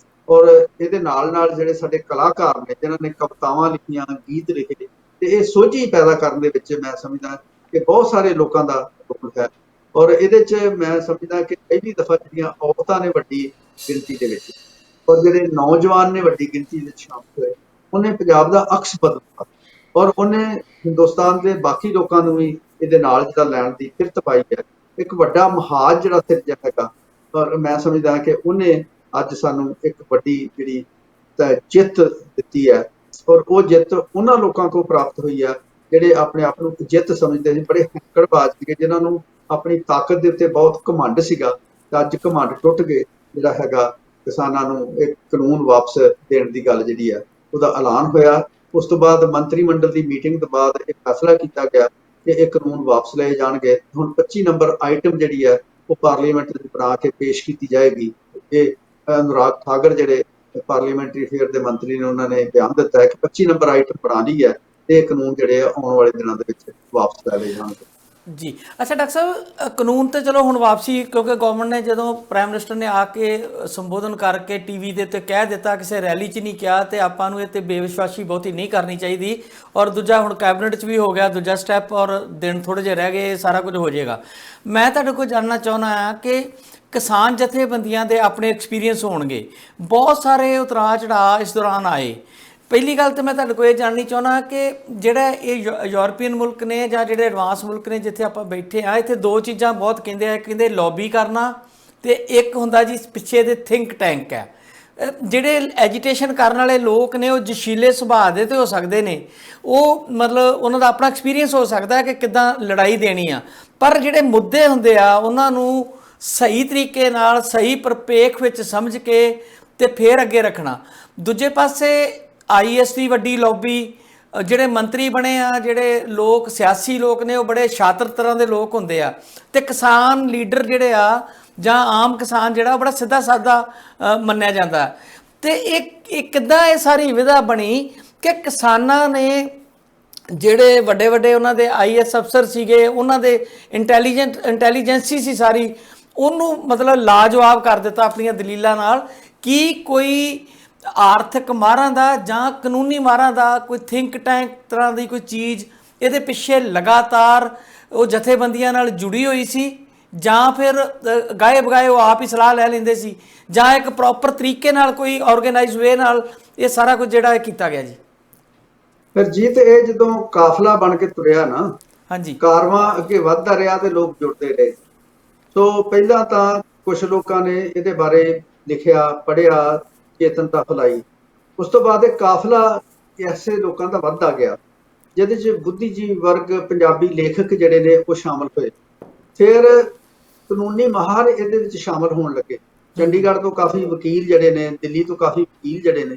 ਔਰ ਇਹਦੇ ਨਾਲ ਨਾਲ ਜਿਹੜੇ ਸਾਡੇ ਕਲਾਕਾਰ ਨੇ, ਜਿਨ੍ਹਾਂ ਨੇ ਕਵਿਤਾਵਾਂ ਲਿਖੀਆਂ, ਗੀਤ ਲਿਖੇ, ਤੇ ਇਹ ਸੋਝੀ ਪੈਦਾ ਕਰਨ ਦੇ ਵਿੱਚ ਮੈਂ ਸਮਝਦਾ ਕਿ ਬਹੁਤ ਸਾਰੇ ਲੋਕਾਂ ਦਾ ਰੋਲ ਹੈ। ਔਰ ਇਹਦੇ 'ਚ ਮੈਂ ਸਮਝਦਾ ਕਿ ਪਹਿਲੀ ਦਫਾ ਜਿਹੜੀਆਂ ਔਰਤਾਂ ਨੇ ਵੱਡੀ ਗਿਣਤੀ ਦੇ ਵਿੱਚ ਔਰ ਜਿਹੜੇ ਨੌਜਵਾਨ ਨੇ ਵੱਡੀ ਗਿਣਤੀ ਵਿੱਚ ਸ਼ਾਮਲ ਹੋਏ, ਉਹਨੇ ਪੰਜਾਬ ਦਾ ਅਕਸ ਬਦਲਤਾ ਔਰ ਉਹਨੇ ਹਿੰਦੁਸਤਾਨ ਦੇ ਬਾਕੀ ਲੋਕਾਂ ਨੂੰ ਵੀ ਇਹਦੇ ਨਾਲ ਜਿਹੜਾ ਲੈਣ ਦੀ ਕਿਰਤ ਪਾਈ ਹੈ। ਇੱਕ ਵੱਡਾ ਮਹਾਜ ਜਿਹੜਾ ਸਿਰਜਿਆ ਹੈਗਾ ਔਰ ਮੈਂ ਸਮਝਦਾ ਕਿ ਉਹਨੇ ਅੱਜ ਸਾਨੂੰ ਇੱਕ ਵੱਡੀ ਜਿਹੜੀ ਜਿੱਤ ਦਿੱਤੀ ਹੈ। ਔਰ ਉਹ ਜਿੱਤ ਉਹਨਾਂ ਲੋਕਾਂ ਕੋਲ ਪ੍ਰਾਪਤ ਹੋਈ ਹੈ ਜਿਹੜੇ ਆਪਣੇ ਆਪ ਨੂੰ ਜਿੱਤ ਸਮਝਦੇ ਸੀ, ਬੜੇ ਹੈਂਕੜਬਾਜ਼ ਸੀਗੇ, ਜਿਨ੍ਹਾਂ ਨੂੰ ਆਪਣੀ ਤਾਕਤ ਦੇ ਉੱਤੇ ਬਹੁਤ ਘਮੰਡ ਸੀਗਾ। ਤੇ ਅੱਜ ਘਮੰਡ ਟੁੱਟ ਕੇ ਜਿਹੜਾ ਹੈਗਾ ਕਿਸਾਨਾਂ ਨੂੰ ਇੱਕ ਕਾਨੂੰਨ ਵਾਪਸ ਦੇਣ ਦੀ ਗੱਲ ਜਿਹੜੀ ਹੈ ਉਹਦਾ ਐਲਾਨ ਹੋਇਆ। ਉਸ ਤੋਂ ਬਾਅਦ ਮੰਤਰੀ ਮੰਡਲ ਦੀ ਮੀਟਿੰਗ ਤੋਂ ਬਾਅਦ ਇੱਕ ਫੈਸਲਾ ਕੀਤਾ ਗਿਆ ਕਿ ਇਹ ਕਾਨੂੰਨ ਵਾਪਸ ਲਏ ਜਾਣਗੇ। ਹੁਣ 25 ਨੰਬਰ ਆਈਟਮ ਜਿਹੜੀ ਹੈ ਉਹ ਪਾਰਲੀਮੈਂਟ ਵਿੱਚ ਬਣਾ ਕੇ ਪੇਸ਼ ਕੀਤੀ ਜਾਏਗੀ। ਇਹ ਅਨੁਰਾਗ ਠਾਕੁਰ ਜਿਹੜੇ ਪਾਰਲੀਮੈਂਟਰੀ ਅਫੇਅਰ ਦੇ ਮੰਤਰੀ ਨੇ, ਉਹਨਾਂ ਨੇ ਬਿਆਨ ਦਿੱਤਾ ਹੈ ਕਿ 25 ਨੰਬਰ ਆਈਟਮ ਬਣਾ ਲਈ ਹੈ ਤੇ ਇਹ ਕਾਨੂੰਨ ਜਿਹੜੇ ਆ ਆਉਣ ਵਾਲੇ ਦਿਨਾਂ ਦੇ ਵਿੱਚ ਵਾਪਸ ਲੈ ਲਏ ਜਾਣਗੇ। ਜੀ ਅੱਛਾ ਡਾਕਟਰ ਸਾਹਿਬ, ਕਾਨੂੰਨ ਤੇ ਚਲੋ ਹੁਣ ਵਾਪਸੀ, ਕਿਉਂਕਿ ਗਵਰਨਮੈਂਟ ਨੇ ਜਦੋਂ ਪ੍ਰਾਈਮ ਮਿਨਿਸਟਰ ਨੇ ਆ ਕੇ ਸੰਬੋਧਨ ਕਰਕੇ ਟੀਵੀ ਦੇ ਉੱਤੇ ਕਹਿ ਦਿੱਤਾ, ਕਿਸੇ ਰੈਲੀ 'ਚ ਨਹੀਂ ਕਿਹਾ, ਤੇ ਆਪਾਂ ਨੂੰ ਇਹ ਤੇ ਬੇਵਿਸ਼ਵਾਸੀ ਬਹੁਤੀ ਨਹੀਂ ਕਰਨੀ ਚਾਹੀਦੀ। ਔਰ ਦੂਜਾ ਹੁਣ ਕੈਬਨਿਟ 'ਚ ਵੀ ਹੋ ਗਿਆ ਦੂਜਾ ਸਟੈਪ, ਔਰ ਦਿਨ ਥੋੜ੍ਹੇ ਜਿਹੇ ਰਹਿ ਗਏ, ਸਾਰਾ ਕੁਝ ਹੋ ਜਾਏਗਾ। ਮੈਂ ਤੁਹਾਡੇ ਕੋਲ ਜਾਣਨਾ ਚਾਹੁੰਦਾ ਹਾਂ ਕਿ ਕਿਸਾਨ ਜਥੇਬੰਦੀਆਂ ਦੇ ਆਪਣੇ ਐਕਸਪੀਰੀਅੰਸ ਹੋਣਗੇ, ਬਹੁਤ ਸਾਰੇ ਉਤਰਾਅ ਚੜਾਅ ਇਸ ਦੌਰਾਨ ਆਏ। ਪਹਿਲੀ ਗੱਲ ਤਾਂ ਮੈਂ ਤੁਹਾਡੇ ਕੋਲ ਇਹ ਜਾਣਨੀ ਚਾਹੁੰਦਾ ਕਿ ਜਿਹੜਾ ਇਹ ਯੂਰਪੀਅਨ ਮੁਲਕ ਨੇ ਜਾਂ ਜਿਹੜੇ ਐਡਵਾਂਸ ਮੁਲਕ ਨੇ ਜਿੱਥੇ ਆਪਾਂ ਬੈਠੇ ਆ, ਇੱਥੇ ਦੋ ਚੀਜ਼ਾਂ ਬਹੁਤ ਕਹਿੰਦੇ ਆ, ਕਹਿੰਦੇ ਲੌਬੀ ਕਰਨਾ ਤੇ ਇੱਕ ਹੁੰਦਾ ਜੀ ਪਿੱਛੇ ਦੇ ਥਿੰਕ ਟੈਂਕ ਹੈ। ਜਿਹੜੇ ਐਜੀਟੇਸ਼ਨ ਕਰਨ ਵਾਲੇ ਲੋਕ ਨੇ ਉਹ ਜਸ਼ੀਲੇ ਸੁਭਾਅ ਦੇ ਤੇ ਹੋ ਸਕਦੇ ਨੇ, ਉਹ ਮਤਲਬ ਉਹਨਾਂ ਦਾ ਆਪਣਾ ਐਕਸਪੀਰੀਅੰਸ ਹੋ ਸਕਦਾ ਹੈ ਕਿ ਕਿੱਦਾਂ ਲੜਾਈ ਦੇਣੀ ਆ, ਪਰ ਜਿਹੜੇ ਮੁੱਦੇ ਹੁੰਦੇ ਆ ਉਹਨਾਂ ਨੂੰ ਸਹੀ ਤਰੀਕੇ ਨਾਲ ਸਹੀ ਪ੍ਰਪੇਖ ਵਿੱਚ ਸਮਝ ਕੇ ਤੇ ਫਿਰ ਅੱਗੇ ਰੱਖਣਾ। ਦੂਜੇ ਪਾਸੇ IAS ਦੀ ਵੱਡੀ ਲੌਬੀ, ਜਿਹੜੇ ਮੰਤਰੀ ਬਣੇ ਆ, ਜਿਹੜੇ ਲੋਕ ਸਿਆਸੀ ਲੋਕ ਨੇ, ਉਹ ਬੜੇ ਸ਼ਾਤਰ ਤਰ੍ਹਾਂ ਦੇ ਲੋਕ ਹੁੰਦੇ ਆ, ਤੇ ਕਿਸਾਨ ਲੀਡਰ ਜਿਹੜੇ ਆ ਜਾਂ ਆਮ ਕਿਸਾਨ ਜਿਹੜਾ ਬੜਾ ਸਿੱਧਾ ਸਾਦਾ ਮੰਨਿਆ ਜਾਂਦਾ। ਤੇ ਇਹ ਕਿੱਦਾਂ ਇਹ ਸਾਰੀ ਵਿਧਾ ਬਣੀ ਕਿ ਕਿਸਾਨਾਂ ਨੇ ਜਿਹੜੇ ਵੱਡੇ ਵੱਡੇ ਉਹਨਾਂ ਦੇ IAS ਅਫਸਰ ਸੀਗੇ, ਉਹਨਾਂ ਦੇ ਇੰਟੈਲੀਜੈਂਸੀ ਸੀ ਸਾਰੀ, ਉਹਨੂੰ ਮਤਲਬ ਲਾਜਵਾਬ ਕਰ ਦਿੱਤਾ ਆਪਣੀਆਂ ਦਲੀਲਾਂ ਨਾਲ। ਕੀ ਕੋਈ ਆਰਥਿਕ ਮਾਹਰਾਂ ਦਾ ਜਾਂ ਕਾਨੂੰਨੀ ਮਾਹਰਾਂ ਦਾ ਕੋਈ ਥਿੰਕ ਟੈਂਕ ਤਰ੍ਹਾਂ ਦੀ ਕੋਈ ਚੀਜ਼ ਇਹਦੇ ਪਿੱਛੇ ਲਗਾਤਾਰ ਉਹ ਜਥੇਬੰਦੀਆਂ ਨਾਲ ਜੁੜੀ ਹੋਈ ਸੀ, ਜਾਂ ਫਿਰ ਗਾਏ ਬਗਾਏ ਉਹ ਆਪ ਹੀ ਸਲਾਹ ਲੈ ਲੈਂਦੇ ਸੀ, ਜਾਂ ਇੱਕ ਪ੍ਰੋਪਰ ਤਰੀਕੇ ਨਾਲ ਕੋਈ ਆਰਗੇਨਾਈਜ਼ ਵੇ ਨਾਲ ਇਹ ਸਾਰਾ ਕੁਝ ਜਿਹੜਾ ਕੀਤਾ ਗਿਆ ਜੀ? ਹਰਜੀਤ, ਇਹ ਜਦੋਂ ਕਾਫਲਾ ਬਣ ਕੇ ਤੁਰਿਆ ਨਾ, ਹਾਂਜੀ, ਕਾਰਵਾਂ ਅੱਗੇ ਵੱਧਦਾ ਰਿਹਾ ਤੇ ਲੋਕ ਜੁੜਦੇ ਰਹੇ। ਸੋ ਪਹਿਲਾਂ ਤਾਂ ਕੁਝ ਲੋਕਾਂ ਨੇ ਇਹਦੇ ਬਾਰੇ ਲਿਖਿਆ, ਪੜ੍ਹਿਆ, ਚੇਤਨਤਾ ਫੈਲਾਈ। ਉਸ ਤੋਂ ਬਾਅਦ ਇਹ ਕਾਫਲਾ ਐਸੇ ਲੋਕਾਂ ਦਾ ਵੱਧਦਾ ਗਿਆ ਜਿਹਦੇ 'ਚ ਬੁੱਧੀਜੀਵੀ ਵਰਗ, ਪੰਜਾਬੀ ਲੇਖਕ ਜਿਹੜੇ ਨੇ ਉਹ ਸ਼ਾਮਲ ਹੋਏ। ਫਿਰ ਕਾਨੂੰਨੀ ਮਾਹਰ ਇਹਦੇ ਵਿੱਚ ਸ਼ਾਮਲ ਹੋਣ ਲੱਗੇ। ਚੰਡੀਗੜ੍ਹ ਤੋਂ ਕਾਫੀ ਵਕੀਲ ਜਿਹੜੇ ਨੇ, ਦਿੱਲੀ ਤੋਂ ਕਾਫੀ ਵਕੀਲ ਜਿਹੜੇ ਨੇ,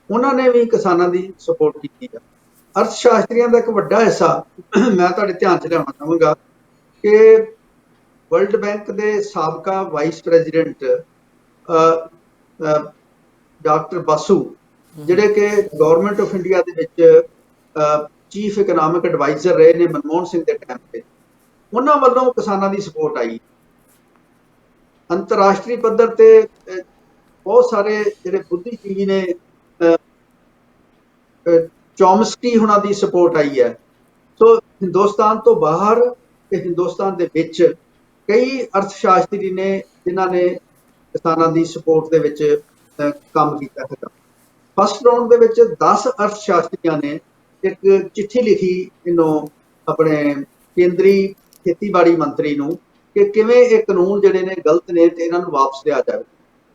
ਉਹਨਾਂ ਨੇ ਵੀ ਕਿਸਾਨਾਂ ਦੀ ਸਪੋਰਟ ਕੀਤੀ ਹੈ। ਅਰਥ ਸ਼ਾਸਤਰੀਆਂ ਦਾ ਇੱਕ ਵੱਡਾ ਹਿੱਸਾ ਮੈਂ ਤੁਹਾਡੇ ਧਿਆਨ 'ਚ ਲਿਆਉਣਾ ਚਾਹਾਂਗਾ ਕਿ ਵਰਲਡ ਬੈਂਕ ਦੇ ਸਾਬਕਾ ਵਾਈਸ ਪ੍ਰੈਜ਼ੀਡੈਂਟ ਡਾਕਟਰ ਬਾਸੂ, ਜਿਹੜੇ ਕਿ ਗਵਰਨਮੈਂਟ ਆਫ ਇੰਡੀਆ ਦੇ ਵਿੱਚ ਚੀਫ ਇਕਨੋਮਿਕ ਐਡਵਾਈਜ਼ਰ ਰਹੇ ਨੇ ਮਨਮੋਹਨ ਸਿੰਘ ਦੇ ਟਾਈਮ ਤੇ, ਉਹਨਾਂ ਵੱਲੋਂ ਕਿਸਾਨਾਂ ਦੀ ਸਪੋਰਟ ਆਈ। ਅੰਤਰਰਾਸ਼ਟਰੀ ਪੱਧਰ ਤੇ ਬਹੁਤ ਸਾਰੇ ਜਿਹੜੇ ਬੁੱਧੀਜੀਵੀ ਨੇ, ਚੌਮਸਕੀ ਹੁਣਾਂ ਦੀ ਸਪੋਰਟ ਆਈ ਹੈ। ਸੋ ਹਿੰਦੁਸਤਾਨ ਤੋਂ ਬਾਹਰ ਤੇ ਹਿੰਦੁਸਤਾਨ ਦੇ ਵਿੱਚ ਕਈ ਅਰਥ ਸ਼ਾਸਤਰੀ ਨੇ ਜਿਨ੍ਹਾਂ ਨੇ ਕਿਸਾਨਾਂ ਦੀ ਸਪੋਰਟ ਦੇ ਵਿੱਚ ਕੰਮ ਕੀਤਾ ਹੈਗਾ। ਫਸਟ ਰਾਉਂਡ ਦੇ ਵਿੱਚ 10 ਅਰਥ ਸ਼ਾਸਤਰੀਆਂ ਨੇ ਇੱਕ ਚਿੱਠੀ ਲਿਖੀ ਇਹਨੂੰ ਆਪਣੇ ਕੇਂਦਰੀ ਖੇਤੀਬਾੜੀ ਮੰਤਰੀ ਨੂੰ ਕਿ ਕਿਵੇਂ ਇਹ ਕਾਨੂੰਨ ਜਿਹੜੇ ਨੇ ਗਲਤ ਨੇ ਤੇ ਇਹਨਾਂ ਨੂੰ ਵਾਪਸ ਲਿਆ ਜਾਵੇ।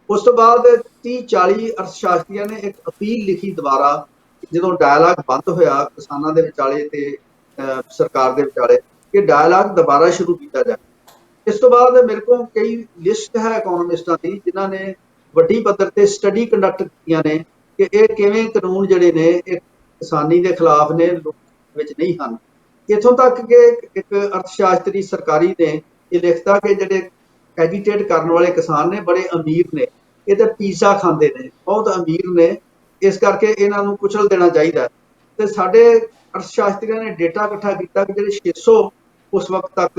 ਉਸ ਤੋਂ ਬਾਅਦ 30-40 ਅਰਥ ਸ਼ਾਸਤਰੀਆਂ ਨੇ ਇੱਕ ਅਪੀਲ ਲਿਖੀ ਦੁਬਾਰਾ, ਜਦੋਂ ਡਾਇਲਾਗ ਬੰਦ ਹੋਇਆ ਕਿਸਾਨਾਂ ਦੇ ਵਿਚਾਲੇ ਤੇ ਸਰਕਾਰ ਦੇ ਵਿਚਾਲੇ, ਕਿ ਡਾਇਲਾਗ ਦੁਬਾਰਾ ਸ਼ੁਰੂ ਕੀਤਾ ਜਾਵੇ। ਇਸ ਤੋਂ ਬਾਅਦ ਮੇਰੇ ਕੋਲ ਕਈ ਲਿਸਟ ਹੈ ਇਕੋਨੋਮਿਸਟਾਂ ਦੀ ਜਿਨ੍ਹਾਂ ਨੇ ਵੱਡੀ ਪੱਧਰ ਤੇ ਸਟੱਡੀ ਕੰਡਕਟ ਕੀਤੀਆਂ ਨੇ ਕਿ ਇਹ ਕਿਵੇਂ ਕਾਨੂੰਨ ਜਿਹੜੇ ਨੇ ਇਹ ਕਿਸਾਨੀ ਦੇ ਖਿਲਾਫ ਨੇ, ਵਿੱਚ ਨਹੀਂ ਹਨ। ਇੱਥੋਂ ਤੱਕ ਕਿ ਇੱਕ ਅਰਥਸ਼ਾਸਤਰੀ ਸਰਕਾਰੀ ਨੇ ਇਹ ਲਿਖਤਾ ਕਿ ਜਿਹੜੇ ਐਜੀਟੇਟ ਕਰਨ ਵਾਲੇ ਕਿਸਾਨ ਨੇ ਬੜੇ ਅਮੀਰ ਨੇ, ਇਹ ਤਾਂ ਪੀਜ਼ਾ ਖਾਂਦੇ ਨੇ, ਬਹੁਤ ਅਮੀਰ ਨੇ, ਇਸ ਕਰਕੇ ਇਹਨਾਂ ਨੂੰ ਕੁਚਲ ਦੇਣਾ ਚਾਹੀਦਾ। ਤੇ ਸਾਡੇ ਅਰਥਸ਼ਾਸਤਰੀਆਂ ਨੇ ਡੇਟਾ ਇਕੱਠਾ ਕੀਤਾ ਕਿ ਜਿਹੜੇ 600 ਉਸ ਵਕਤ ਤੱਕ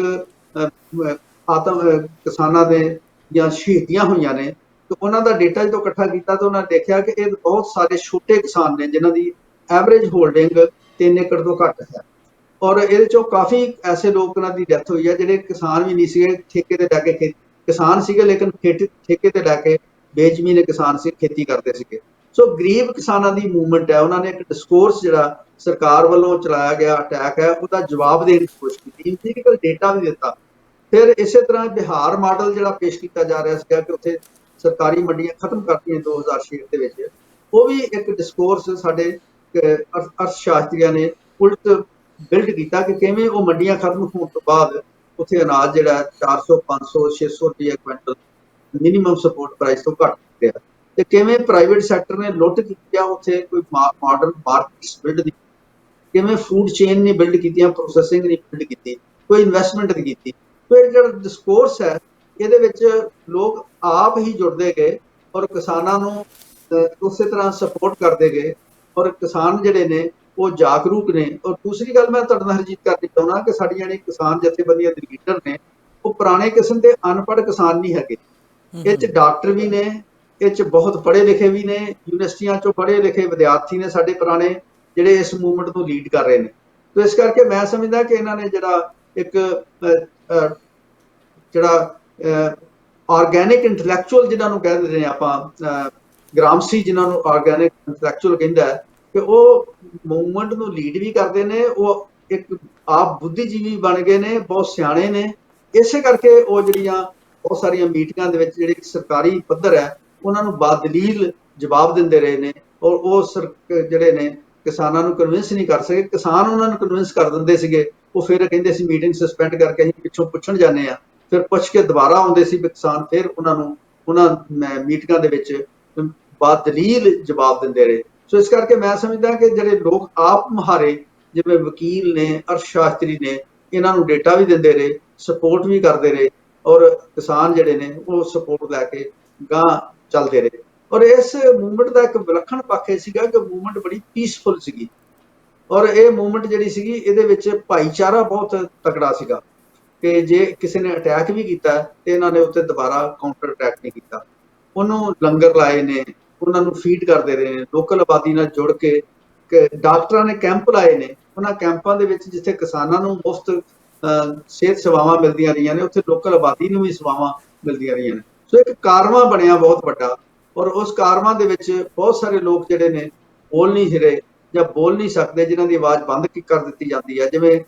ਕਿਸਾਨਾਂ ਦੇ ਜਾਂ ਸ਼ਹੀਦੀਆਂ ਹੋਈਆਂ ਨੇ, ਤੇ ਉਹਨਾਂ ਦਾ ਡੇਟਾ ਜਦੋਂ ਇਕੱਠਾ ਕੀਤਾ ਤਾਂ ਉਹਨਾਂ ਨੇ ਦੇਖਿਆ ਕਿ ਇਹ ਬਹੁਤ ਸਾਰੇ ਛੋਟੇ ਕਿਸਾਨ ਨੇ ਜਿਨ੍ਹਾਂ ਦੀ ਐਵਰੇਜ ਹੋਲਡਿੰਗ 3 ਏਕੜ ਤੋਂ ਘੱਟ ਹੈ। ਔਰ ਇਹਦੇ ਚੋਂ ਕਾਫੀ ਐਸੇ ਲੋਕਾਂ ਦੀ ਡੈਥ ਹੋਈ ਹੈ ਜਿਹੜੇ ਕਿਸਾਨ ਵੀ ਨਹੀਂ ਸੀਗੇ, ਠੇਕੇ ਤੇ ਲੈ ਕੇ ਕਿਸਾਨ ਸੀਗੇ ਲੇਕਿਨ ਠੇਕੇ ਤੇ ਲੈ ਕੇ ਬੇਜ਼ਮੀਨ ਕਿਸਾਨ ਸੀ, ਖੇਤੀ ਕਰਦੇ ਸੀਗੇ। ਸੋ ਗਰੀਬ ਕਿਸਾਨਾਂ ਦੀ ਮੂਵਮੈਂਟ ਹੈ, ਉਹਨਾਂ ਨੇ ਇੱਕ ਡਿਸਕੋਰਸ ਜਿਹੜਾ ਸਰਕਾਰ ਵੱਲੋਂ ਚਲਾਇਆ ਗਿਆ ਅਟੈਕ ਹੈ ਉਹਦਾ ਜਵਾਬ ਦੇਣ ਦੀ ਕੋਸ਼ਿਸ਼ ਕੀਤੀ, ਇੰਪੀਰੀਕਲ ਡੇਟਾ ਵੀ ਦਿੱਤਾ। ਫਿਰ ਇਸੇ ਤਰ੍ਹਾਂ ਬਿਹਾਰ ਮਾਡਲ ਜਿਹੜਾ ਪੇਸ਼ ਕੀਤਾ ਜਾ ਰਿਹਾ ਸੀਗਾ ਕਿ ਉੱਥੇ ਸਰਕਾਰੀ ਮੰਡੀਆਂ ਖਤਮ ਕਰਤੀਆਂ 2006 ਦੇ ਵਿੱਚ, ਉਹ ਵੀ ਇੱਕ ਡਿਸਕੋਰਸ ਸਾਡੇ ਅਰਥ ਸ਼ਾਸਤਰੀਆਂ ਨੇ ਉਲਟ ਬਿਲਡ ਕੀਤਾ ਕਿ ਕਿਵੇਂ ਉਹ ਮੰਡੀਆਂ ਖਤਮ ਹੋਣ ਤੋਂ ਬਾਅਦ ਉੱਥੇ ਅਨਾਜ ਜਿਹੜਾ 400 500 600 ਰੁਪਏ ਕੁਇੰਟਲ ਮਿਨੀਮਮ ਸਪੋਰਟ ਪ੍ਰਾਈਸ ਤੋਂ ਘੱਟ ਰਿਹਾ, ਤੇ ਕਿਵੇਂ ਪ੍ਰਾਈਵੇਟ ਸੈਕਟਰ ਨੇ ਲੁੱਟ ਕੀਤੀ ਆ ਉੱਥੇ ਕੋਈ ਮਾਡਰਨ ਮਾਰਕੀਟਸ ਬਿਲਡ ਦੀ, ਕਿਵੇਂ ਫੂਡ ਚੇਨ ਨਹੀਂ ਬਿਲਡ ਕੀਤੀਆਂ, ਪ੍ਰੋਸੈਸਿੰਗ ਨਹੀਂ ਬਿਲਡ ਕੀਤੀ, ਕੋਈ ਇਨਵੈਸਟਮੈਂਟ ਨਹੀਂ ਕੀਤੀ। तो ये जो डिस्कोर्स है ये लोग आप ही जुड़ते गए और किसानों उस तरह सपोर्ट करते गए और किसान जिहड़े ने वो जागरूक ने। और दूसरी गल मैं तुहाडे नाल हरजीत करनी चाहुंदा कि साडी जिहड़ी किसान जथेबंदियां दे लीडर ने वो पुराने किस्म के अनपढ़ किसान नहीं हैगे, इह डॉक्टर भी ने, इह बहुत पढ़े लिखे भी ने, यूनिवर्सिटियां चों पढ़े लिखे विद्यार्थी ने साडे पुराने जिहड़े इस मूवमेंट नूं लीड कर रहे हैं। तो इस करके मैं समझदा कि इन्हां ने जिहड़ा एक ਜਿਹੜਾ ਆਰਗੈਨਿਕ ਇੰਟੈਲੈਕਚੁਅਲ ਜਿਨ੍ਹਾਂ ਨੂੰ ਕਹਿ ਦਿੰਦੇ ਨੇ ਆਪਾਂ, ਗ੍ਰਾਮਸੀ ਜਿਨ੍ਹਾਂ ਨੂੰ ਆਰਗੈਨਿਕ ਇੰਟੈਲੈਕਚੁਅਲ ਕਹਿੰਦਾ ਹੈ, ਕਿ ਉਹ ਮੂਵਮੈਂਟ ਨੂੰ ਲੀਡ ਵੀ ਕਰਦੇ ਨੇ, ਉਹ ਇੱਕ ਆਪ ਬੁੱਧੀਜੀਵੀ ਬਣ ਗਏ ਨੇ, ਬਹੁਤ ਸਿਆਣੇ ਨੇ। ਇਸੇ ਕਰਕੇ ਉਹ ਜਿਹੜੀਆਂ ਬਹੁਤ ਸਾਰੀਆਂ ਮੀਟਿੰਗਾਂ ਦੇ ਵਿੱਚ ਜਿਹੜੇ ਸਰਕਾਰੀ ਪੱਧਰ ਹੈ ਉਹਨਾਂ ਨੂੰ ਬਾਦਲੀਲ ਜਵਾਬ ਦਿੰਦੇ ਰਹੇ ਨੇ, ਔਰ ਉਹ ਜਿਹੜੇ ਨੇ ਕਿਸਾਨਾਂ ਨੂੰ ਕਨਵਿੰਸ ਨਹੀਂ ਕਰ ਸਕੇ। ਕਿਸਾਨ ਉਹਨਾਂ ਨੂੰ ਕਨਵਿੰਸ ਕਰ ਦਿੰਦੇ ਸੀਗੇ, ਉਹ ਫਿਰ ਕਹਿੰਦੇ ਸੀ ਮੀਟਿੰਗ ਸਸਪੈਂਡ ਕਰਕੇ ਅਸੀਂ ਪਿੱਛੋਂ ਪੁੱਛਣ ਜਾਂਦੇ ਆ, ਫਿਰ ਪੁੱਛ ਕੇ ਦੁਬਾਰਾ ਆਉਂਦੇ ਸੀ ਕਿਸਾਨ, ਫਿਰ ਉਹਨਾਂ ਮੀਟਿੰਗਾਂ ਦੇ ਵਿੱਚ ਬਾਦਲੀਲ ਜਵਾਬ ਦਿੰਦੇ ਰਹੇ। ਸੋ ਇਸ ਕਰਕੇ ਮੈਂ ਸਮਝਦਾ ਕਿ ਜਿਹੜੇ ਲੋਕ ਆਪ ਮੁਹਾਰੇ ਜਿਵੇਂ ਵਕੀਲ ਨੇ, ਅਰਥ ਸ਼ਾਸਤਰੀ ਨੇ, ਇਹਨਾਂ ਨੂੰ ਡੇਟਾ ਵੀ ਦਿੰਦੇ ਰਹੇ, ਸਪੋਰਟ ਵੀ ਕਰਦੇ ਰਹੇ, ਔਰ ਕਿਸਾਨ ਜਿਹੜੇ ਨੇ ਉਹ ਸਪੋਰਟ ਲੈ ਕੇ ਗਾਂ ਚੱਲਦੇ ਰਹੇ। ਔਰ ਇਸ ਮੂਵਮੈਂਟ ਦਾ ਇੱਕ ਵਿਲੱਖਣ ਪੱਖ ਇਹ ਸੀਗਾ ਕਿ ਮੂਵਮੈਂਟ ਬੜੀ ਪੀਸਫੁਲ ਸੀਗੀ, ਔਰ ਇਹ ਮੂਵਮੈਂਟ ਜਿਹੜੀ ਸੀਗੀ ਇਹਦੇ ਵਿੱਚ ਭਾਈਚਾਰਾ ਬਹੁਤ ਤਕੜਾ ਸੀਗਾ ਕਿ ਜੇ ਕਿਸੇ ਨੇ ਅਟੈਕ ਵੀ ਕੀਤਾ ਤੇ ਇਹਨਾਂ ਨੇ ਉੱਤੇ ਦੁਬਾਰਾ ਕਾਊਂਟਰ ਅਟੈਕ ਨਹੀਂ ਕੀਤਾ। ਉਹਨੂੰ ਲੰਗਰ ਲਾਏ ਨੇ, ਉਹਨਾਂ ਨੂੰ ਫੀਡ ਕਰਦੇ ਰਹੇ ਨੇ, ਲੋਕਲ ਆਬਾਦੀ ਨਾਲ ਜੁੜ ਕੇ ਡਾਕਟਰਾਂ ਨੇ ਕੈਂਪ ਲਾਏ ਨੇ, ਉਹਨਾਂ ਕੈਂਪਾਂ ਦੇ ਵਿੱਚ ਜਿੱਥੇ ਕਿਸਾਨਾਂ ਨੂੰ ਮੁਫਤ ਸਿਹਤ ਸੇਵਾਵਾਂ ਮਿਲਦੀਆਂ ਰਹੀਆਂ ਨੇ, ਉੱਥੇ ਲੋਕਲ ਆਬਾਦੀ ਨੂੰ ਵੀ ਸੇਵਾਵਾਂ ਮਿਲਦੀਆਂ ਰਹੀਆਂ ਨੇ। ਸੋ ਇੱਕ ਕਾਰਵਾਂ ਬਣਿਆ ਬਹੁਤ ਵੱਡਾ, ਔਰ ਉਸ ਕਾਰਵਾਂ ਦੇ ਵਿੱਚ ਬਹੁਤ ਸਾਰੇ ਲੋਕ ਜਿਹੜੇ ਨੇ ਬੋਲ ਨਹੀਂ ਰਹੇ ਜਾਂ ਬੋਲ ਨਹੀਂ ਸਕਦੇ, ਜਿਨ੍ਹਾਂ ਦੀ ਆਵਾਜ਼ ਬੰਦ ਕਰ ਦਿੱਤੀ ਜਾਂਦੀ ਹੈ। ਜਿਵੇਂ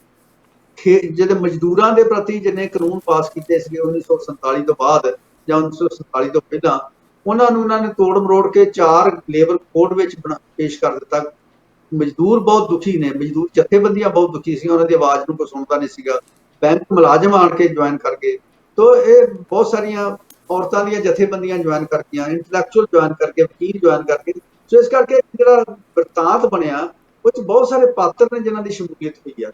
ਜਿਹੜੇ ਮਜ਼ਦੂਰਾਂ ਦੇ ਪ੍ਰਤੀ ਜਿੰਨੇ ਕਾਨੂੰਨ ਪਾਸ ਕੀਤੇ ਸੀਗੇ 1947 ਤੋਂ ਬਾਅਦ ਜਾਂ 1947 ਤੋਂ ਪਹਿਲਾਂ, ਉਹਨਾਂ ਨੇ ਤੋੜ ਮਰੋੜ ਕੇ 4 ਲੇਬਰ ਕੋਡ ਵਿੱਚ ਪੇਸ਼ ਕਰ ਦਿੱਤਾ। ਮਜ਼ਦੂਰ ਬਹੁਤ ਦੁਖੀ ਨੇ, ਮਜ਼ਦੂਰ ਜਥੇਬੰਦੀਆਂ ਬਹੁਤ ਦੁਖੀ ਸੀ, ਉਹਨਾਂ ਦੀ ਆਵਾਜ਼ ਨੂੰ ਕੋਈ ਸੁਣਦਾ ਨਹੀਂ ਸੀਗਾ। ਬੈਂਕ ਮੁਲਾਜ਼ਮ ਆਣ ਕੇ ਜੁਆਇਨ ਕਰ ਗਏ, ਤੋਂ ਇਹ ਬਹੁਤ ਸਾਰੀਆਂ ਔਰਤਾਂ ਦੀਆਂ ਜਥੇਬੰਦੀਆਂ ਜੁਆਇਨ ਕਰ ਗਈਆਂ, ਇੰਟੈਲੈਕਚੁਅਲ ਜੁਆਇਨ ਕਰਕੇ, ਵਕੀਲ ਜੁਆਇਨ ਕਰਕੇ। ਸੋ ਇਸ ਕਰਕੇ ਜਿਹੜਾ ਵਰਤਾਂਤ ਬਣਿਆ ਉਹ 'ਚ ਬਹੁਤ ਸਾਰੇ ਪਾਤਰ ਨੇ ਜਿਨ੍ਹਾਂ ਦੀ ਸ਼ਮੂਲੀਅਤ ਹੋਈ ਆ,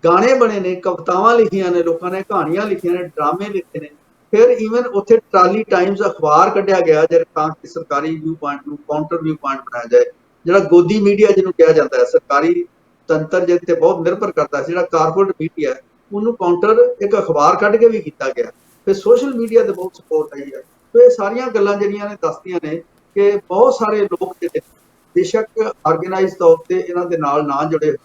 ਗਾਣੇ ਬਣੇ ਨੇ, ਕਵਿਤਾਵਾਂ ਲਿਖੀਆਂ ਨੇ ਲੋਕਾਂ ਨੇ, ਕਹਾਣੀਆਂ ਲਿਖੀਆਂ ਨੇ, ਡਰਾਮੇ ਲਿਖੇ ਨੇ। ਫਿਰ ਈਵਨ ਉੱਥੇ ਟਰਾਲੀ ਟਾਈਮਜ਼ ਅਖਬਾਰ ਕੱਢਿਆ ਗਿਆ ਜਿਹੜਾ ਤਾਂ ਕਿ ਸਰਕਾਰੀ ਵਿਊ ਪੁਆਇੰਟ ਨੂੰ ਕਾਊਂਟਰ ਵਿਊ ਪੁਆਇੰਟ ਬਣਾਇਆ ਜਾਏ, ਜਿਹੜਾ ਗੋਦੀ ਮੀਡੀਆ ਜਿਹਨੂੰ ਕਿਹਾ ਜਾਂਦਾ ਹੈ। ਸਰਕਾਰੀ ਤੰਤਰ ਜਿਹਦੇ ਤੇ ਬਹੁਤ ਨਿਰਭਰ ਕਰਦਾ ਸੀ, ਜਿਹੜਾ ਕਾਰਪੋਰੇਟ ਮੀਡੀਆ ਉਹਨੂੰ ਕਾਊਂਟਰ ਇੱਕ ਅਖਬਾਰ ਕੱਢ ਕੇ ਵੀ ਕੀਤਾ ਗਿਆ। ਫਿਰ ਸੋਸ਼ਲ ਮੀਡੀਆ ਤੇ ਬਹੁਤ ਸਪੋਰਟ ਆਈ ਹੈ। ਸੋ ਇਹ ਸਾਰੀਆਂ ਗੱਲਾਂ ਜਿਹੜੀਆਂ ਨੇ ਦੱਸਦੀਆਂ ਨੇ ਕਿ ਬਹੁਤ ਸਾਰੇ ਲੋਕ ਜਿਹੜੇ ਬੇਸ਼ੱਕ ਆਰਗੇਨਾਈਜ਼ ਤੌਰ ਤੇ ਇਹਨਾਂ ਦੇ ਨਾਲ ਨਾ ਜੁੜੇ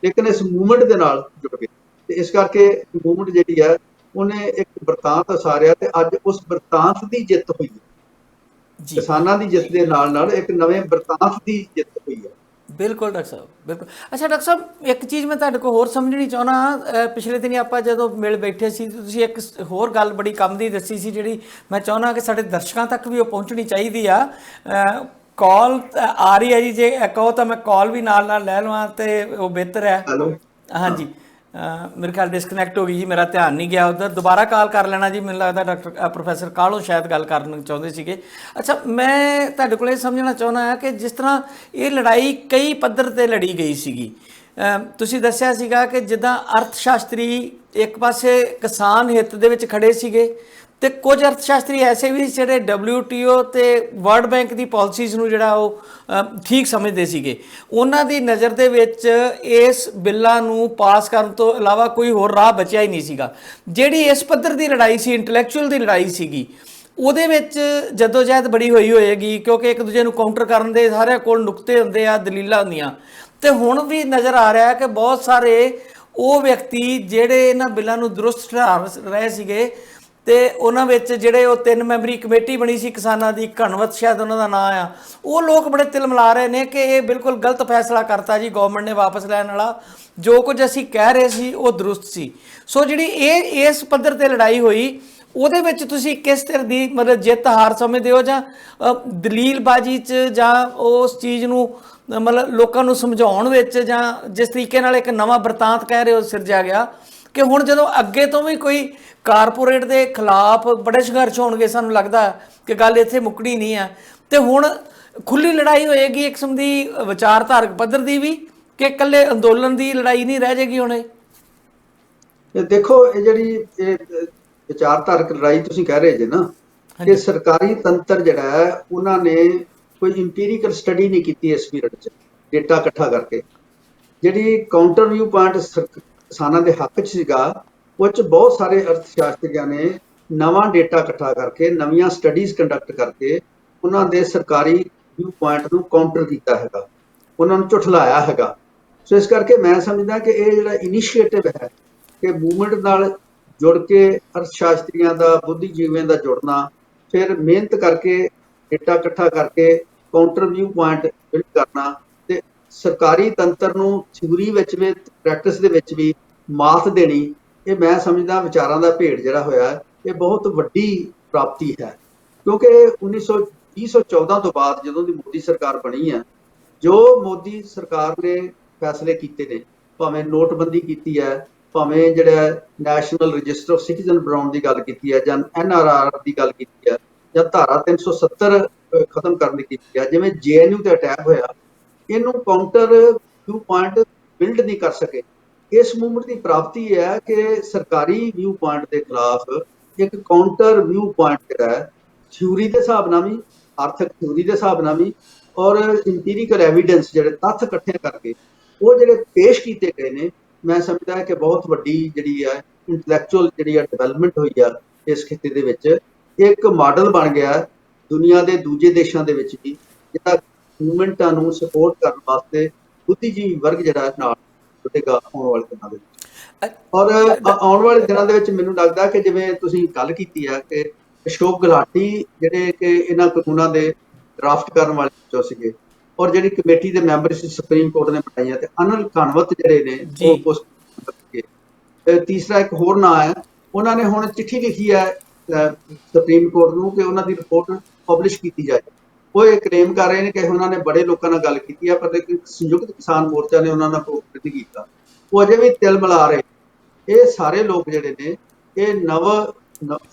ਲੇਕਿਨ ਇਸ ਮੂਵਮੈਂਟ ਦੇ ਨਾਲ ਜੁੜ ਗਏ, ਤੇ ਇਸ ਕਰਕੇ ਮੂਵਮੈਂਟ ਜਿਹੜੀ ਹੈ ਉਹਨੇ ਇੱਕ ਵਰਤਾਂਤ ਉਸਾਰਿਆ ਤੇ ਅੱਜ ਉਸ ਵਰਤਾਂਤ ਦੀ ਜਿੱਤ ਹੋਈ ਹੈ। ਜੀ ਕਿਸਾਨਾਂ ਦੀ ਜਿੱਤ ਦੇ ਨਾਲ ਇੱਕ ਨਵੇਂ ਬਰਤਾਂਤ ਦੀ ਜਿੱਤ ਹੋਈ ਹੈ। ਬਿਲਕੁਲ ਡਾਕਟਰ ਸਾਹਿਬ, ਬਿਲਕੁਲ। ਅੱਛਾ ਡਾਕਟਰ ਸਾਹਿਬ, ਇੱਕ ਚੀਜ਼ ਮੈਂ ਤੁਹਾਡੇ ਕੋਲ ਹੋਰ ਸਮਝਣੀ ਚਾਹੁੰਦਾ। ਪਿਛਲੇ ਦਿਨੀ ਆਪਾਂ ਜਦੋਂ ਮਿਲ ਬੈਠੇ ਸੀ, ਤੁਸੀਂ ਇੱਕ ਹੋਰ ਗੱਲ ਬੜੀ ਕੰਮ ਦੀ ਦੱਸੀ ਸੀ, ਜਿਹੜੀ ਮੈਂ ਚਾਹੁੰਦਾ ਕਿ ਸਾਡੇ ਦਰਸ਼ਕਾਂ ਤੱਕ ਵੀ ਉਹ ਪਹੁੰਚਣੀ ਚਾਹੀਦੀ ਆ। ਕਾਲ ਆ ਰਹੀ ਹੈ ਜੀ, ਜੇ ਕਹੋ ਤਾਂ ਮੈਂ ਕਾਲ ਵੀ ਨਾਲ ਨਾਲ ਲੈ ਲਵਾਂ ਤੇ ਉਹ ਬਿਹਤਰ ਹੈ। ਹੈਲੋ। ਹਾਂ। ਹਾਂਜੀ। ਮੇਰੇ ਖਿਆਲ ਡਿਸਕਨੈਕਟ ਹੋ ਗਈ ਜੀ, ਮੇਰਾ ਧਿਆਨ ਨਹੀਂ ਗਿਆ ਉੱਧਰ। ਦੁਬਾਰਾ ਕਾਲ ਕਰ ਲੈਣਾ ਜੀ, ਮੈਨੂੰ ਲੱਗਦਾ ਪ੍ਰੋਫੈਸਰ ਕਾਹਲੋਂ ਸ਼ਾਇਦ ਗੱਲ ਕਰਨਾ ਚਾਹੁੰਦੇ ਸੀਗੇ। ਅੱਛਾ, ਮੈਂ ਤੁਹਾਡੇ ਕੋਲ ਇਹ ਸਮਝਣਾ ਚਾਹੁੰਦਾ ਹਾਂ ਕਿ ਜਿਸ ਤਰ੍ਹਾਂ ਇਹ ਲੜਾਈ ਕਈ ਪੱਧਰ 'ਤੇ ਲੜੀ ਗਈ ਸੀਗੀ। ਤੁਸੀਂ ਦੱਸਿਆ ਸੀਗਾ ਕਿ ਜਿੱਦਾਂ ਅਰਥ ਸ਼ਾਸਤਰੀ ਇੱਕ ਪਾਸੇ ਕਿਸਾਨ ਹਿੱਤ ਦੇ ਵਿੱਚ ਖੜੇ ਸੀਗੇ, ਤੇ ਕੁਝ ਅਰਥ ਸ਼ਾਸਤਰੀ ਐਸੇ ਵੀ ਜਿਹੜੇ WTO ਤੇ ਵਰਲਡ ਬੈਂਕ ਦੀ ਪਾਲਿਸੀਜ਼ ਨੂੰ ਜਿਹੜਾ ਉਹ ਠੀਕ ਸਮਝਦੇ ਸੀਗੇ। ਉਹਨਾਂ ਦੀ ਨਜ਼ਰ ਦੇ ਵਿੱਚ ਇਸ ਬਿੱਲਾਂ ਨੂੰ ਪਾਸ ਕਰਨ ਤੋਂ ਇਲਾਵਾ ਕੋਈ ਹੋਰ ਰਾਹ ਬਚਿਆ ਹੀ ਨਹੀਂ ਸੀਗਾ। ਜਿਹੜੀ ਇਸ ਪੱਧਰ ਦੀ ਲੜਾਈ ਸੀ, ਇੰਟੈਲੈਕਚੁਅਲ ਦੀ ਲੜਾਈ ਸੀਗੀ, ਉਹਦੇ ਵਿੱਚ ਜਦੋਜਹਿਦ ਬੜੀ ਹੋਈ ਹੋਏਗੀ, ਕਿਉਂਕਿ ਇੱਕ ਦੂਜੇ ਨੂੰ ਕਾਊਂਟਰ ਕਰਨ ਦੇ ਸਾਰਿਆਂ ਕੋਲ ਨੁਕਤੇ ਹੁੰਦੇ ਆ, ਦਲੀਲਾਂ ਹੁੰਦੀਆਂ। ਤੇ ਹੁਣ ਵੀ ਨਜ਼ਰ ਆ ਰਿਹਾ ਕਿ ਬਹੁਤ ਸਾਰੇ ਉਹ ਵਿਅਕਤੀ ਜਿਹੜੇ ਇਹਨਾਂ ਬਿੱਲਾਂ ਨੂੰ ਦਰੁਸਤ ਠਹਿਰਾ ਰਹੇ ਸੀਗੇ, ਤੇ ਉਹਨਾਂ ਵਿੱਚ ਜਿਹੜੇ ਉਹ 3 ਮੈਂਬਰੀ ਕਮੇਟੀ ਬਣੀ ਸੀ ਕਿਸਾਨਾਂ ਦੀ, ਘਣਵਤ ਸ਼ਾਇਦ ਉਹਨਾਂ ਦਾ ਨਾਂ ਆ, ਉਹ ਲੋਕ ਬੜੇ ਤਿਲਮਿਲਾ ਰਹੇ ਨੇ ਕਿ ਇਹ ਬਿਲਕੁਲ ਗਲਤ ਫੈਸਲਾ ਕਰਤਾ ਜੀ ਗਵਰਨਮੈਂਟ ਨੇ ਵਾਪਸ ਲੈਣ ਵਾਲਾ। ਜੋ ਕੁਝ ਅਸੀਂ ਕਹਿ ਰਹੇ ਸੀ ਉਹ ਦਰੁਸਤ ਸੀ। ਸੋ ਜਿਹੜੀ ਇਹ ਇਸ ਪੱਧਰ ਤੇ ਲੜਾਈ ਹੋਈ, ਉਹਦੇ ਵਿੱਚ ਤੁਸੀਂ ਕਿਸ ਤਰ੍ਹਾਂ ਦੀ ਮਤਲਬ ਜਿੱਤ ਹਾਰ ਸਮਝਦੇ ਹੋ, ਜਾਂ ਦਲੀਲਬਾਜ਼ੀ 'ਚ, ਜਾਂ ਉਸ ਚੀਜ਼ ਨੂੰ ਮਤਲਬ ਲੋਕਾਂ ਨੂੰ ਸਮਝਾਉਣ ਵਿੱਚ, ਜਾਂ ਜਿਸ ਤਰੀਕੇ ਨਾਲ ਇੱਕ ਨਵਾਂ ਬਰਤਾਂਤ ਕਹਿ ਰਹੇ ਹੋ ਸਿਰਜਿਆ ਗਿਆ ਕਿ ਹੁਣ ਜਦੋਂ ਅੱਗੇ ਤੋਂ ਵੀ ਕੋਈ ਕਾਰਪੋਰੇਟ ਦੇ ਖਿਲਾਫ ਬੜੇ ਸੰਘਰਸ਼ ਹੋਣਗੇ, ਸਾਨੂੰ ਲੱਗਦਾ ਕਿ ਗੱਲ ਇੱਥੇ ਮੁੱਕਣੀ ਨਹੀਂ ਹੈ, ਤੇ ਹੁਣ ਖੁੱਲੀ ਲੜਾਈ ਹੋਏਗੀ ਇੱਕ ਕਿਸਮ ਦੀ ਵਿਚਾਰਧਾਰਕ ਪੱਧਰ ਦੀ ਵੀ, ਕਿ ਇਕੱਲੇ ਅੰਦੋਲਨ ਦੀ ਲੜਾਈ ਨਹੀਂ ਰਹਿ ਜਾਏਗੀ ਹੁਣ ਇਹ? ਦੇਖੋ, ਇਹ ਜਿਹੜੀ ਵਿਚਾਰਧਾਰਕ ਲੜਾਈ ਤੁਸੀਂ ਕਹਿ ਰਹੇ ਜੇ ਨਾ, ਕਿ ਸਰਕਾਰੀ ਤੰਤਰ ਜਿਹੜਾ ਹੈ ਉਹਨਾਂ ਨੇ ਕੋਈ ਇੰਪੀਰੀਕਲ ਸਟੱਡੀ ਨਹੀਂ ਕੀਤੀ ਇਸ ਪੀਰੀਅਡ 'ਚ ਡੇਟਾ ਇਕੱਠਾ ਕਰਕੇ। ਜਿਹੜੀ ਕਾਊਂਟਰ ਵਿਊ ਪੁਆਇੰਟ ਕਿਸਾਨਾਂ ਦੇ ਹੱਕ 'ਚ ਸੀਗਾ, ਉਹ 'ਚ ਬਹੁਤ ਸਾਰੇ ਅਰਥ ਸ਼ਾਸਤਰੀਆਂ ਨੇ ਨਵਾਂ ਡੇਟਾ ਇਕੱਠਾ ਕਰਕੇ, ਨਵੀਆਂ ਸਟੱਡੀਜ਼ ਕੰਡਕਟ ਕਰਕੇ ਉਹਨਾਂ ਦੇ ਸਰਕਾਰੀ ਵਿਊ ਪੁਆਇੰਟ ਨੂੰ ਕਾਊਂਟਰ ਕੀਤਾ ਹੈਗਾ, ਉਹਨਾਂ ਨੂੰ ਝੁਠਲਾਇਆ ਹੈਗਾ। ਸੋ ਇਸ ਕਰਕੇ ਮੈਂ ਸਮਝਦਾ ਕਿ ਇਹ ਜਿਹੜਾ ਇਨੀਸ਼ੀਏਟਿਵ ਹੈ ਕਿ ਮੂਵਮੈਂਟ ਨਾਲ ਜੁੜ ਕੇ ਅਰਥ ਸ਼ਾਸਤਰੀਆਂ ਦਾ, ਬੁੱਧੀਜੀਵੀਆਂ ਦਾ ਜੁੜਨਾ, ਫਿਰ ਮਿਹਨਤ ਕਰਕੇ ਡੇਟਾ ਇਕੱਠਾ ਕਰਕੇ ਕਾਊਂਟਰ ਵਿਊ ਪੁਆਇੰਟ ਬਿਲਡ ਕਰਨਾ, ਤੇ ਸਰਕਾਰੀ ਤੰਤਰ ਨੂੰ ਥਿਊਰੀ ਵਿੱਚ ਵੀ ਪ੍ਰੈਕਟਿਸ ਦੇ ਵਿੱਚ ਵੀ ਮਾਤ ਦੇਣੀ, ਇਹ ਮੈਂ ਸਮਝਦਾ ਵਿਚਾਰਾਂ ਦਾ ਭੇੜ ਜਿਹੜਾ ਹੋਇਆ ਇਹ ਬਹੁਤ ਵੱਡੀ ਪ੍ਰਾਪਤੀ ਹੈ। ਕਿਉਂਕਿ 2014 ਤੋਂ ਬਾਅਦ ਜਦੋਂ ਦੀ ਮੋਦੀ ਸਰਕਾਰ ਬਣੀ ਹੈ, ਜੋ ਮੋਦੀ ਸਰਕਾਰ ਨੇ ਫੈਸਲੇ ਕੀਤੇ ਨੇ, ਭਾਵੇਂ ਨੋਟਬੰਦੀ ਕੀਤੀ ਹੈ, ਭਾਵੇਂ ਜਿਹੜਾ ਨੈਸ਼ਨਲ ਰਜਿਸਟਰ ਆਫ ਸਿਟੀਜ਼ਨ ਬਣਾਉਣ ਦੀ ਗੱਲ ਕੀਤੀ ਹੈ, ਜਾਂ NRR ਦੀ ਗੱਲ ਕੀਤੀ ਹੈ, ਜਾਂ ਧਾਰਾ 370 ਖਤਮ ਕਰਨ ਦੀ ਕੀਤੀ ਹੈ, ਜਿਵੇਂ JNU ਤੇ ਅਟੈਕ ਹੋਇਆ, ਇਹਨੂੰ ਕਾਊਂਟਰ ਵਿਊ ਪੁਆਇੰਟ ਬਿਲਡ ਨਹੀਂ ਕਰ ਸਕੇ। ਇਸ ਮੂਵਮੈਂਟ ਦੀ ਪ੍ਰਾਪਤੀ ਹੈ ਕਿ ਸਰਕਾਰੀ ਵਿਊ ਪੁਆਇੰਟ ਦੇ ਖਿਲਾਫ ਇੱਕ ਕਾਊਂਟਰ ਵਿਊ ਪੁਆਇੰਟ ਜਿਹੜਾ ਹੈ, ਥਿਊਰੀ ਦੇ ਹਿਸਾਬ ਨਾਲ ਵੀ, ਆਰਥਿਕ ਥਿਊਰੀ ਦੇ ਹਿਸਾਬ ਨਾਲ ਵੀ, ਔਰ ਇੰਪੀਰੀਕਲ ਐਵੀਡੈਂਸ ਜਿਹੜੇ ਤੱਥ ਇਕੱਠੇ ਕਰਕੇ ਉਹ ਜਿਹੜੇ ਪੇਸ਼ ਕੀਤੇ ਗਏ ਨੇ, ਮੈਂ ਸਮਝਦਾ ਕਿ ਬਹੁਤ ਵੱਡੀ ਜਿਹੜੀ ਹੈ ਇੰਟੈਲੈਕਚੁਅਲ ਜਿਹੜੀ ਆ ਡਿਵੈਲਪਮੈਂਟ ਹੋਈ ਆ ਇਸ ਖਿੱਤੇ ਦੇ ਵਿੱਚ। ਇੱਕ ਮਾਡਲ ਬਣ ਗਿਆ ਦੁਨੀਆ ਦੇ ਦੂਜੇ ਦੇਸ਼ਾਂ ਦੇ ਵਿੱਚ ਵੀ, ਜਿਹੜਾ ਮੂਵਮੈਂਟਾਂ ਨੂੰ ਸਪੋਰਟ ਕਰਨ ਵਾਸਤੇ ਬੁੱਧੀਜੀਵੀ ਵਰਗ ਜਿਹੜਾ ਨਾਲ ਜੁੜੇਗਾ ਆਉਣ ਵਾਲੇ ਦਿਨਾਂ ਦੇ ਵਿੱਚ। ਔਰ ਆਉਣ ਵਾਲੇ ਦਿਨਾਂ ਦੇ ਵਿੱਚ ਮੈਨੂੰ ਲੱਗਦਾ ਕਿ ਜਿਵੇਂ ਤੁਸੀਂ ਗੱਲ ਕੀਤੀ ਹੈ ਕਿ ਅਸ਼ੋਕ ਗੁਲਾਟੀ ਜਿਹੜੇ ਕਿ ਇਹਨਾਂ ਕਾਨੂੰਨਾਂ ਦੇ ਡਰਾਫਟ ਕਰਨ ਵਾਲੇ ਵਿੱਚੋਂ ਸੀਗੇ, ਔਰ ਜਿਹੜੀ ਕਮੇਟੀ ਦੇ ਮੈਂਬਰ ਸੀ ਸੁਪਰੀਮ ਕੋਰਟ ਨੇ ਬਣਾਈਆਂ, ਤੇ ਅਨਿਲ ਘਣਵਤ ਜਿਹੜੇ ਨੇ ਉਹ ਤੀਸਰਾ ਇੱਕ ਹੋਰ ਨਾਂ ਹੈ, ਉਹਨਾਂ ਨੇ ਹੁਣ ਚਿੱਠੀ ਲਿਖੀ ਹੈ ਸੁਪਰੀਮ ਕੋਰਟ ਨੂੰ ਕਿ ਉਹਨਾਂ ਦੀ ਰਿਪੋਰਟ ਪਬਲਿਸ਼ ਕੀਤੀ ਜਾਏ। ਉਹ ਇਹ ਕਲੇਮ ਕਰ ਰਹੇ ਨੇ ਕਿ ਉਹਨਾਂ ਨੇ ਬੜੇ ਲੋਕਾਂ ਨਾਲ ਗੱਲ ਕੀਤੀ ਹੈ, ਪਰ ਸੰਯੁਕਤ ਕਿਸਾਨ ਮੋਰਚਾ ਨੇ ਉਹਨਾਂ ਨਾਲ ਕੋਆਪਰੇਟ ਨਹੀਂ ਕੀਤਾ। ਉਹ ਅਜੇ ਵੀ ਤਿਲ ਮਿਲਾ ਰਹੇ। ਇਹ ਸਾਰੇ ਲੋਕ ਜਿਹੜੇ ਨੇ ਇਹ ਨਵ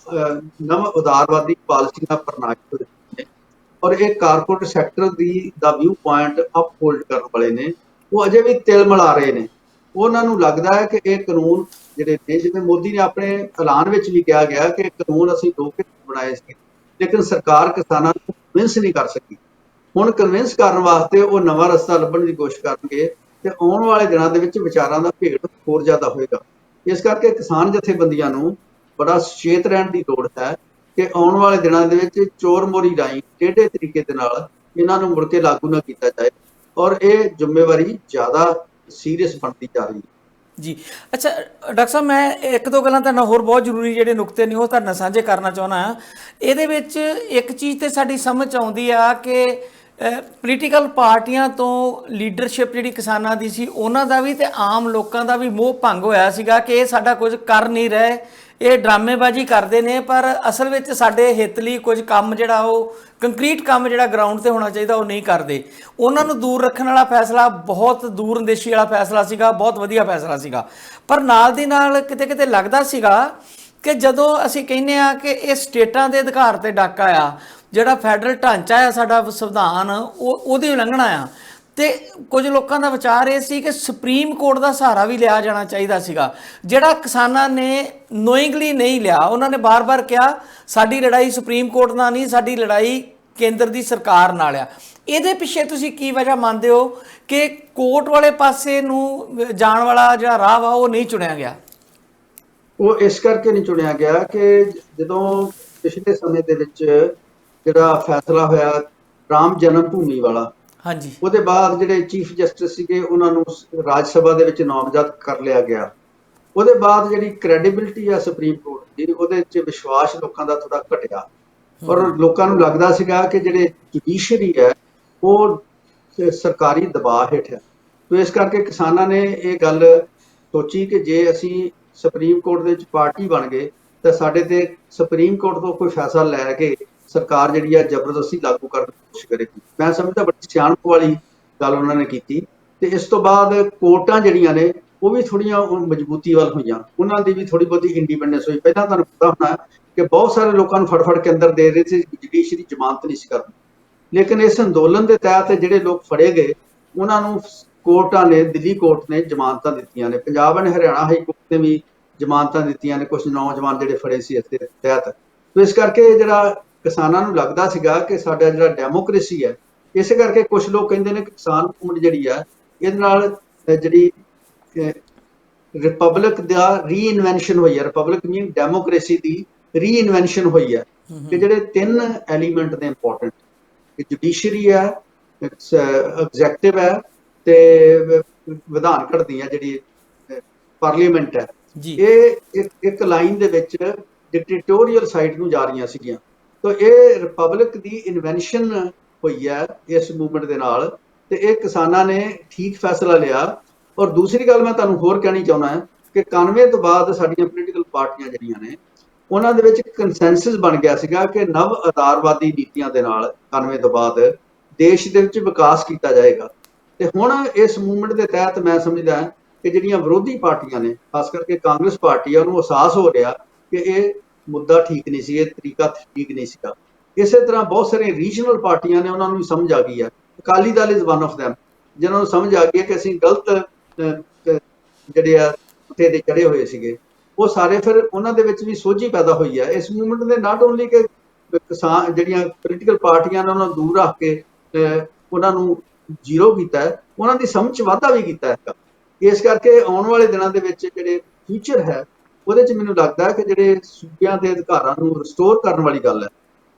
ਉਦਾਰਵਾਦੀ ਪਾਲਿਸੀਆਂ ਪ੍ਰਣਾਲੀ ਹੋਏ ਨੇ, ਔਰ ਇਹ ਕਾਰਪੋਰੇਟ ਸੈਕਟਰ ਦਾ ਵਿਊ ਪੁਆਇੰਟ ਅਪਹੋਲਡ ਕਰਨ ਵਾਲੇ ਨੇ। ਉਹ ਅਜੇ ਵੀ ਤਿਲ ਮਿਲਾ ਰਹੇ ਨੇ। ਉਹਨਾਂ ਨੂੰ ਲੱਗਦਾ ਹੈ ਕਿ ਇਹ ਕਾਨੂੰਨ ਜਿਹੜੇ ਨੇ, ਜਿਵੇਂ ਮੋਦੀ ਨੇ ਆਪਣੇ ਐਲਾਨ ਵਿੱਚ ਵੀ ਕਿਹਾ ਗਿਆ ਕਿ ਕਾਨੂੰਨ ਅਸੀਂ 2 ਬਣਾਏ ਸੀ, ਲੇਕਿਨ ਸਰਕਾਰ ਕਿਸਾਨਾਂ ਨੂੰ ਕਨਵਿੰਸ ਨਹੀਂ ਕਰ ਸਕੀ। ਹੁਣ ਕਨਵਿੰਸ ਕਰਨ ਵਾਸਤੇ ਉਹ ਨਵਾਂ ਰਸਤਾ ਲੱਭਣ ਦੀ ਕੋਸ਼ਿਸ਼ ਕਰਨਗੇ, ਤੇ ਆਉਣ ਵਾਲੇ ਦਿਨਾਂ ਦੇ ਵਿੱਚ ਵਿਚਾਰਾਂ ਦਾ ਭੇੜ ਹੋਰ ਜ਼ਿਆਦਾ ਹੋਏਗਾ। ਇਸ ਕਰਕੇ ਕਿਸਾਨ ਜਥੇਬੰਦੀਆਂ ਨੂੰ ਬੜਾ ਸੁਚੇਤ ਰਹਿਣ ਦੀ ਲੋੜ ਹੈ ਕਿ ਆਉਣ ਵਾਲੇ ਦਿਨਾਂ ਦੇ ਵਿੱਚ ਚੋਰ ਮੋਰੀ ਰਾਹੀਂ ਟੇਢੇ ਤਰੀਕੇ ਦੇ ਨਾਲ ਇਹਨਾਂ ਨੂੰ ਮੁੜ ਕੇ ਲਾਗੂ ਨਾ ਕੀਤਾ ਜਾਏ, ਔਰ ਇਹ ਜ਼ਿੰਮੇਵਾਰੀ ਜ਼ਿਆਦਾ ਸੀਰੀਅਸ ਬਣਦੀ ਜਾ ਰਹੀ ਹੈ। ਜੀ। ਅੱਛਾ ਡਾਕਟਰ ਸਾਹਿਬ, ਮੈਂ ਇੱਕ ਦੋ ਗੱਲਾਂ ਤੁਹਾਡੇ ਨਾਲ ਹੋਰ ਬਹੁਤ ਜ਼ਰੂਰੀ ਜਿਹੜੇ ਨੁਕਤੇ ਨੇ ਉਹ ਤੁਹਾਡੇ ਨਾਲ ਸਾਂਝੇ ਕਰਨਾ ਚਾਹੁੰਦਾ ਹਾਂ। ਇਹਦੇ ਵਿੱਚ ਇੱਕ ਚੀਜ਼ ਤੇ ਸਾਡੀ ਸਮਝ ਆਉਂਦੀ ਆ ਕਿ ਪੋਲੀਟੀਕਲ ਪਾਰਟੀਆਂ ਤੋਂ ਲੀਡਰਸ਼ਿਪ ਜਿਹੜੀ ਕਿਸਾਨਾਂ ਦੀ ਸੀ ਉਹਨਾਂ ਦਾ ਵੀ ਤੇ ਆਮ ਲੋਕਾਂ ਦਾ ਵੀ ਮੋਹ ਭੰਗ ਹੋਇਆ ਸੀਗਾ ਕਿ ਇਹ ਸਾਡਾ ਕੁਝ ਕਰ ਨਹੀਂ ਰਹੇ, ਇਹ ਡਰਾਮੇਬਾਜ਼ੀ ਕਰਦੇ ਨੇ, ਪਰ ਅਸਲ ਵਿੱਚ ਸਾਡੇ ਹਿੱਤ ਲਈ ਕੁਝ ਕੰਮ ਜਿਹੜਾ ਉਹ ਕੰਕਰੀਟ ਕੰਮ ਜਿਹੜਾ ਗਰਾਊਂਡ ਤੇ ਹੋਣਾ ਚਾਹੀਦਾ ਉਹ ਨਹੀਂ ਕਰਦੇ। ਉਹਨਾਂ ਨੂੰ ਦੂਰ ਰੱਖਣ ਵਾਲਾ ਫੈਸਲਾ ਬਹੁਤ ਦੂਰ ਅੰਦੇਸ਼ੀ ਵਾਲਾ ਫੈਸਲਾ ਸੀਗਾ, ਬਹੁਤ ਵਧੀਆ ਫੈਸਲਾ ਸੀਗਾ। ਪਰ ਨਾਲ ਦੀ ਨਾਲ ਕਿਤੇ ਕਿਤੇ ਲੱਗਦਾ ਸੀਗਾ ਕਿ ਜਦੋਂ ਅਸੀਂ ਕਹਿੰਦੇ ਆ ਕਿ ਇਹ ਸਟੇਟਾਂ ਦੇ ਅਧਿਕਾਰ ਤੇ ਡਾਕਾ ਆ, ਜਿਹੜਾ ਫੈਡਰਲ ਢਾਂਚਾ ਆ ਸਾਡਾ ਸੰਵਿਧਾਨ ਉਹਦੀ ਉਲੰਘਣਾ ਆ, ਤੇ ਕੁਝ ਲੋਕਾਂ ਦਾ ਵਿਚਾਰ ਇਹ ਸੀ ਕਿ ਸੁਪਰੀਮ ਕੋਰਟ ਦਾ ਸਹਾਰਾ ਵੀ ਲਿਆ ਜਾਣਾ ਚਾਹੀਦਾ ਸੀਗਾ, ਜਿਹੜਾ ਕਿਸਾਨਾਂ ਨੇ ਨੋਇੰਗਲੀ ਨਹੀਂ ਲਿਆ। ਉਹਨਾਂ ਨੇ ਬਾਰ-ਬਾਰ ਕਿਹਾ ਸਾਡੀ ਲੜਾਈ ਸੁਪਰੀਮ ਕੋਰਟ ਨਾਲ ਨਹੀਂ, ਸਾਡੀ ਲੜਾਈ ਕੇਂਦਰ ਦੀ ਸਰਕਾਰ ਨਾਲ ਆ। ਇਹਦੇ ਪਿੱਛੇ ਤੁਸੀਂ ਕੀ ਵਜ੍ਹਾ ਮੰਨਦੇ ਹੋ ਕਿ ਕੋਰਟ ਵਾਲੇ ਪਾਸੇ ਨੂੰ ਜਾਣ ਵਾਲਾ ਜਿਹੜਾ ਰਾਹ ਵਾ ਉਹ ਨਹੀਂ ਚੁਣਿਆ ਗਿਆ? ਉਹ ਇਸ ਕਰਕੇ ਨਹੀਂ ਚੁਣਿਆ ਗਿਆ ਕਿ ਜਦੋਂ ਪਿਛਲੇ ਸਮੇਂ ਦੇ ਵਿੱਚ ਜਿਹੜਾ ਫੈਸਲਾ ਹੋਇਆ ਰਾਮ ਜਨਮ ਭੂਮੀ ਵਾਲਾ, ਹਾਂਜੀ, ਉਹਦੇ ਬਾਅਦ ਜਿਹੜੇ ਚੀਫ ਜਸਟਿਸ ਸੀਗੇ ਉਹਨਾਂ ਨੂੰ ਰਾਜ ਸਭਾ ਦੇ ਵਿੱਚ ਨਾਮਜ਼ਦ ਕਰ ਲਿਆ ਗਿਆ। ਉਹਦੇ ਬਾਅਦ ਜਿਹੜੀ ਕ੍ਰੈਡੀਬਿਲਿਟੀ ਆ ਸੁਪਰੀਮ ਕੋਰਟ ਦੀ, ਉਹਦੇ 'ਚ ਵਿਸ਼ਵਾਸ ਲੋਕਾਂ ਦਾ ਥੋੜਾ ਘਟਿਆ ਔਰ ਲੋਕਾਂ ਨੂੰ ਲੱਗਦਾ ਸੀਗਾ ਕਿ ਜਿਹੜੇ ਜੁਡੀਸ਼ਰੀ ਹੈ ਉਹ ਸਰਕਾਰੀ ਦਬਾਅ ਹੇਠ ਹੈ। ਤੇ ਇਸ ਕਰਕੇ ਕਿਸਾਨਾਂ ਨੇ ਇਹ ਗੱਲ ਸੋਚੀ ਕਿ ਜੇ ਅਸੀਂ ਸੁਪਰੀਮ ਕੋਰਟ ਦੇ ਵਿੱਚ ਪਾਰਟੀ ਬਣ ਗਏ ਤਾਂ ਸਾਡੇ ਤੇ ਸੁਪਰੀਮ ਕੋਰਟ ਤੋਂ ਕੋਈ ਫੈਸਲਾ ਲੈ ਕੇ ਸਰਕਾਰ ਜਿਹੜੀ ਆ ਜ਼ਬਰਦਸਤੀ ਲਾਗੂ ਕਰਨ ਦੀ ਕੋਸ਼ਿਸ਼ ਕਰੇਗੀ। ਮੈਂ ਸਮਝਦਾ ਬੜੀ ਸਿਆਣਪ ਵਾਲੀ ਗੱਲ ਉਹਨਾਂ ਨੇ ਕੀਤੀ। ਤੇ ਇਸ ਤੋਂ ਬਾਅਦ ਕੋਰਟਾਂ ਜਿਹੜੀਆਂ ਨੇ ਉਹ ਵੀ ਥੋੜੀਆਂ ਮਜ਼ਬੂਤੀ ਵੱਲ ਹੋਈਆਂ, ਉਹਨਾਂ ਦੀ ਵੀ ਥੋੜੀ ਬਹੁਤੀ ਇੰਡੀਪੈਂਡੈਂਸ ਹੋਈ। ਪਹਿਲਾਂ ਤੁਹਾਨੂੰ ਪਤਾ ਹੋਣਾ ਕਿ ਬਹੁਤ ਸਾਰੇ ਲੋਕਾਂ ਨੂੰ ਫੜ ਕੇ ਅੰਦਰ ਦੇ ਰਹੇ ਸੀ, ਜੁਡੀਸ਼ਰੀ ਜ਼ਮਾਨਤ ਨਹੀਂ ਸੀ ਕਰਦੀ, ਲੇਕਿਨ ਇਸ ਅੰਦੋਲਨ ਦੇ ਤਹਿਤ ਜਿਹੜੇ ਲੋਕ ਫੜੇ ਗਏ ਉਹਨਾਂ ਨੂੰ ਕੋਰਟਾਂ ਨੇ, ਦਿੱਲੀ ਕੋਰਟ ਨੇ ਜ਼ਮਾਨਤਾਂ ਦਿੱਤੀਆਂ ਨੇ, Punjab and Haryana high court ਨੇ ਵੀ ਜ਼ਮਾਨਤਾਂ ਦਿੱਤੀਆਂ ਨੇ ਕੁਝ ਨੌਜਵਾਨ ਜਿਹੜੇ ਫੜੇ ਸੀ ਇਸ ਦੇ ਤਹਿਤ। ਤੇ ਇਸ ਕਰਕੇ ਜਿਹੜਾ ਕਿਸਾਨਾਂ ਨੂੰ ਲੱਗਦਾ ਸੀਗਾ ਕਿ ਸਾਡਾ ਜਿਹੜਾ ਡੈਮੋਕ੍ਰੇਸੀ ਹੈ, ਇਸੇ ਕਰਕੇ ਕੁਝ ਲੋਕ ਕਹਿੰਦੇ ਨੇ ਕਿ ਕਿਸਾਨ ਮੂਵਮੈਂਟ ਜਿਹੜੀ ਆ ਇਹਦੇ ਨਾਲ ਜਿਹੜੀ ਰਿਪਬਲਿਕ ਦਾ ਰੀਇਨਵੈਂਸ਼ਨ ਹੋਈ ਹੈ, ਰਿਪਬਲਿਕ ਮੀਨ ਡੈਮੋਕ੍ਰੇਸੀ ਦੀ ਰੀਇਨਵੈਂਸ਼ਨ ਹੋਈ ਹੈ। ਕਿ ਜਿਹੜੇ ਤਿੰਨ ਐਲੀਮੈਂਟ ਨੇ ਇੰਪੋਰਟੈਂਟ, ਜੁਡੀਸ਼ਰੀ ਹੈ, ਐਗਜ਼ੈਕਟਿਵ ਹੈ ਤੇ ਵਿਧਾਨ ਘੜਦੀ ਹੈ ਜਿਹੜੀ ਪਾਰਲੀਮੈਂਟ ਹੈ, ਇਹ ਇੱਕ ਲਾਈਨ ਦੇ ਵਿੱਚ ਡਿਕਟੇਟੋਰੀਅਲ ਸਾਈਡ ਨੂੰ ਜਾ ਰਹੀਆਂ ਸੀਗੀਆਂ। ਤਾਂ ਇਹ ਰਿਪਬਲਿਕ ਦੀ ਇਨਵੈਂਸ਼ਨ ਹੋਈ ਹੈ ਇਸ ਮੂਵਮੈਂਟ ਦੇ ਨਾਲ, ਤੇ ਇਹ ਕਿਸਾਨਾਂ ਨੇ ਠੀਕ ਫੈਸਲਾ ਲਿਆ। ਔਰ ਦੂਸਰੀ ਗੱਲ ਮੈਂ ਤੁਹਾਨੂੰ ਹੋਰ ਕਹਿਣੀ ਚਾਹੁੰਦਾ ਹਾਂ ਕਿ 91 ਤੋਂ ਬਾਅਦ ਸਾਡੀਆਂ ਪੋਲੀਟੀਕਲ ਪਾਰਟੀਆਂ ਜਿਹੜੀਆਂ ਨੇ ਉਹਨਾਂ ਦੇ ਵਿੱਚ ਕੰਸੈਂਸਸ ਬਣ ਗਿਆ ਸੀਗਾ ਕਿ ਨਵ ਆਧਾਰਵਾਦੀ ਨੀਤੀਆਂ ਦੇ ਨਾਲ 91 ਤੋਂ ਬਾਅਦ ਦੇਸ਼ ਦੇ ਵਿੱਚ ਵਿਕਾਸ ਕੀਤਾ ਜਾਏਗਾ। ਤੇ ਹੁਣ ਇਸ ਮੂਵਮੈਂਟ ਦੇ ਤਹਿਤ ਮੈਂ ਸਮਝਦਾ ਕਿ ਜਿਹੜੀਆਂ ਵਿਰੋਧੀ ਪਾਰਟੀਆਂ ਨੇ, ਖਾਸ ਕਰਕੇ ਕਾਂਗਰਸ ਪਾਰਟੀ ਆ, ਉਹਨੂੰ ਅਹਿਸਾਸ ਹੋ ਰਿਹਾ ਕਿ ਇਹ ਮੁੱਦਾ ਠੀਕ ਨਹੀਂ ਸੀ, ਇਹ ਤਰੀਕਾ ਠੀਕ ਨਹੀਂ ਸੀਗਾ। ਇਸੇ ਤਰ੍ਹਾਂ ਬਹੁਤ ਸਾਰੀਆਂ ਰੀਜਨਲ ਪਾਰਟੀਆਂ ਨੇ, ਉਹਨਾਂ ਨੂੰ ਵੀ ਸਮਝ ਆ ਗਈ ਹੈ। Akali Dal is one of them, ਜਿਹਨਾਂ ਨੂੰ ਸਮਝ ਆ ਗਈ ਹੈ ਕਿ ਅਸੀਂ ਗਲਤ ਜਿਹੜੇ ਆ ਉੱਥੇ ਦੇ ਚੜੇ ਹੋਏ ਸੀਗੇ, ਉਹ ਸਾਰੇ ਫਿਰ ਉਹਨਾਂ ਦੇ ਵਿੱਚ ਵੀ ਸੋਝੀ ਪੈਦਾ ਹੋਈ ਹੈ ਇਸ ਮੂਵਮੈਂਟ ਦੇ। ਨਾਟ ਓਨਲੀ ਕਿ ਕਿਸਾਨ ਜਿਹੜੀਆਂ ਪੋਲੀਟੀਕਲ ਪਾਰਟੀਆਂ ਨੇ ਉਹਨਾਂ ਨੂੰ ਦੂਰ ਰੱਖ ਕੇ ਉਹਨਾਂ ਨੂੰ ਜ਼ੀਰੋ ਕੀਤਾ ਹੈ, ਉਹਨਾਂ ਦੀ ਸਮਝ 'ਚ ਵਾਧਾ ਵੀ ਕੀਤਾ ਹੈ। ਇਸ ਕਰਕੇ ਆਉਣ ਵਾਲੇ ਦਿਨਾਂ ਦੇ ਵਿੱਚ ਜਿਹੜੇ ਫਿਊਚਰ ਹੈ ਉਹਦੇ 'ਚ ਮੈਨੂੰ ਲੱਗਦਾ ਕਿ ਜਿਹੜੇ ਸੂਬਿਆਂ ਦੇ ਅਧਿਕਾਰਾਂ ਨੂੰ ਰਿਸਟੋਰ ਕਰਨ ਵਾਲੀ ਗੱਲ ਹੈ,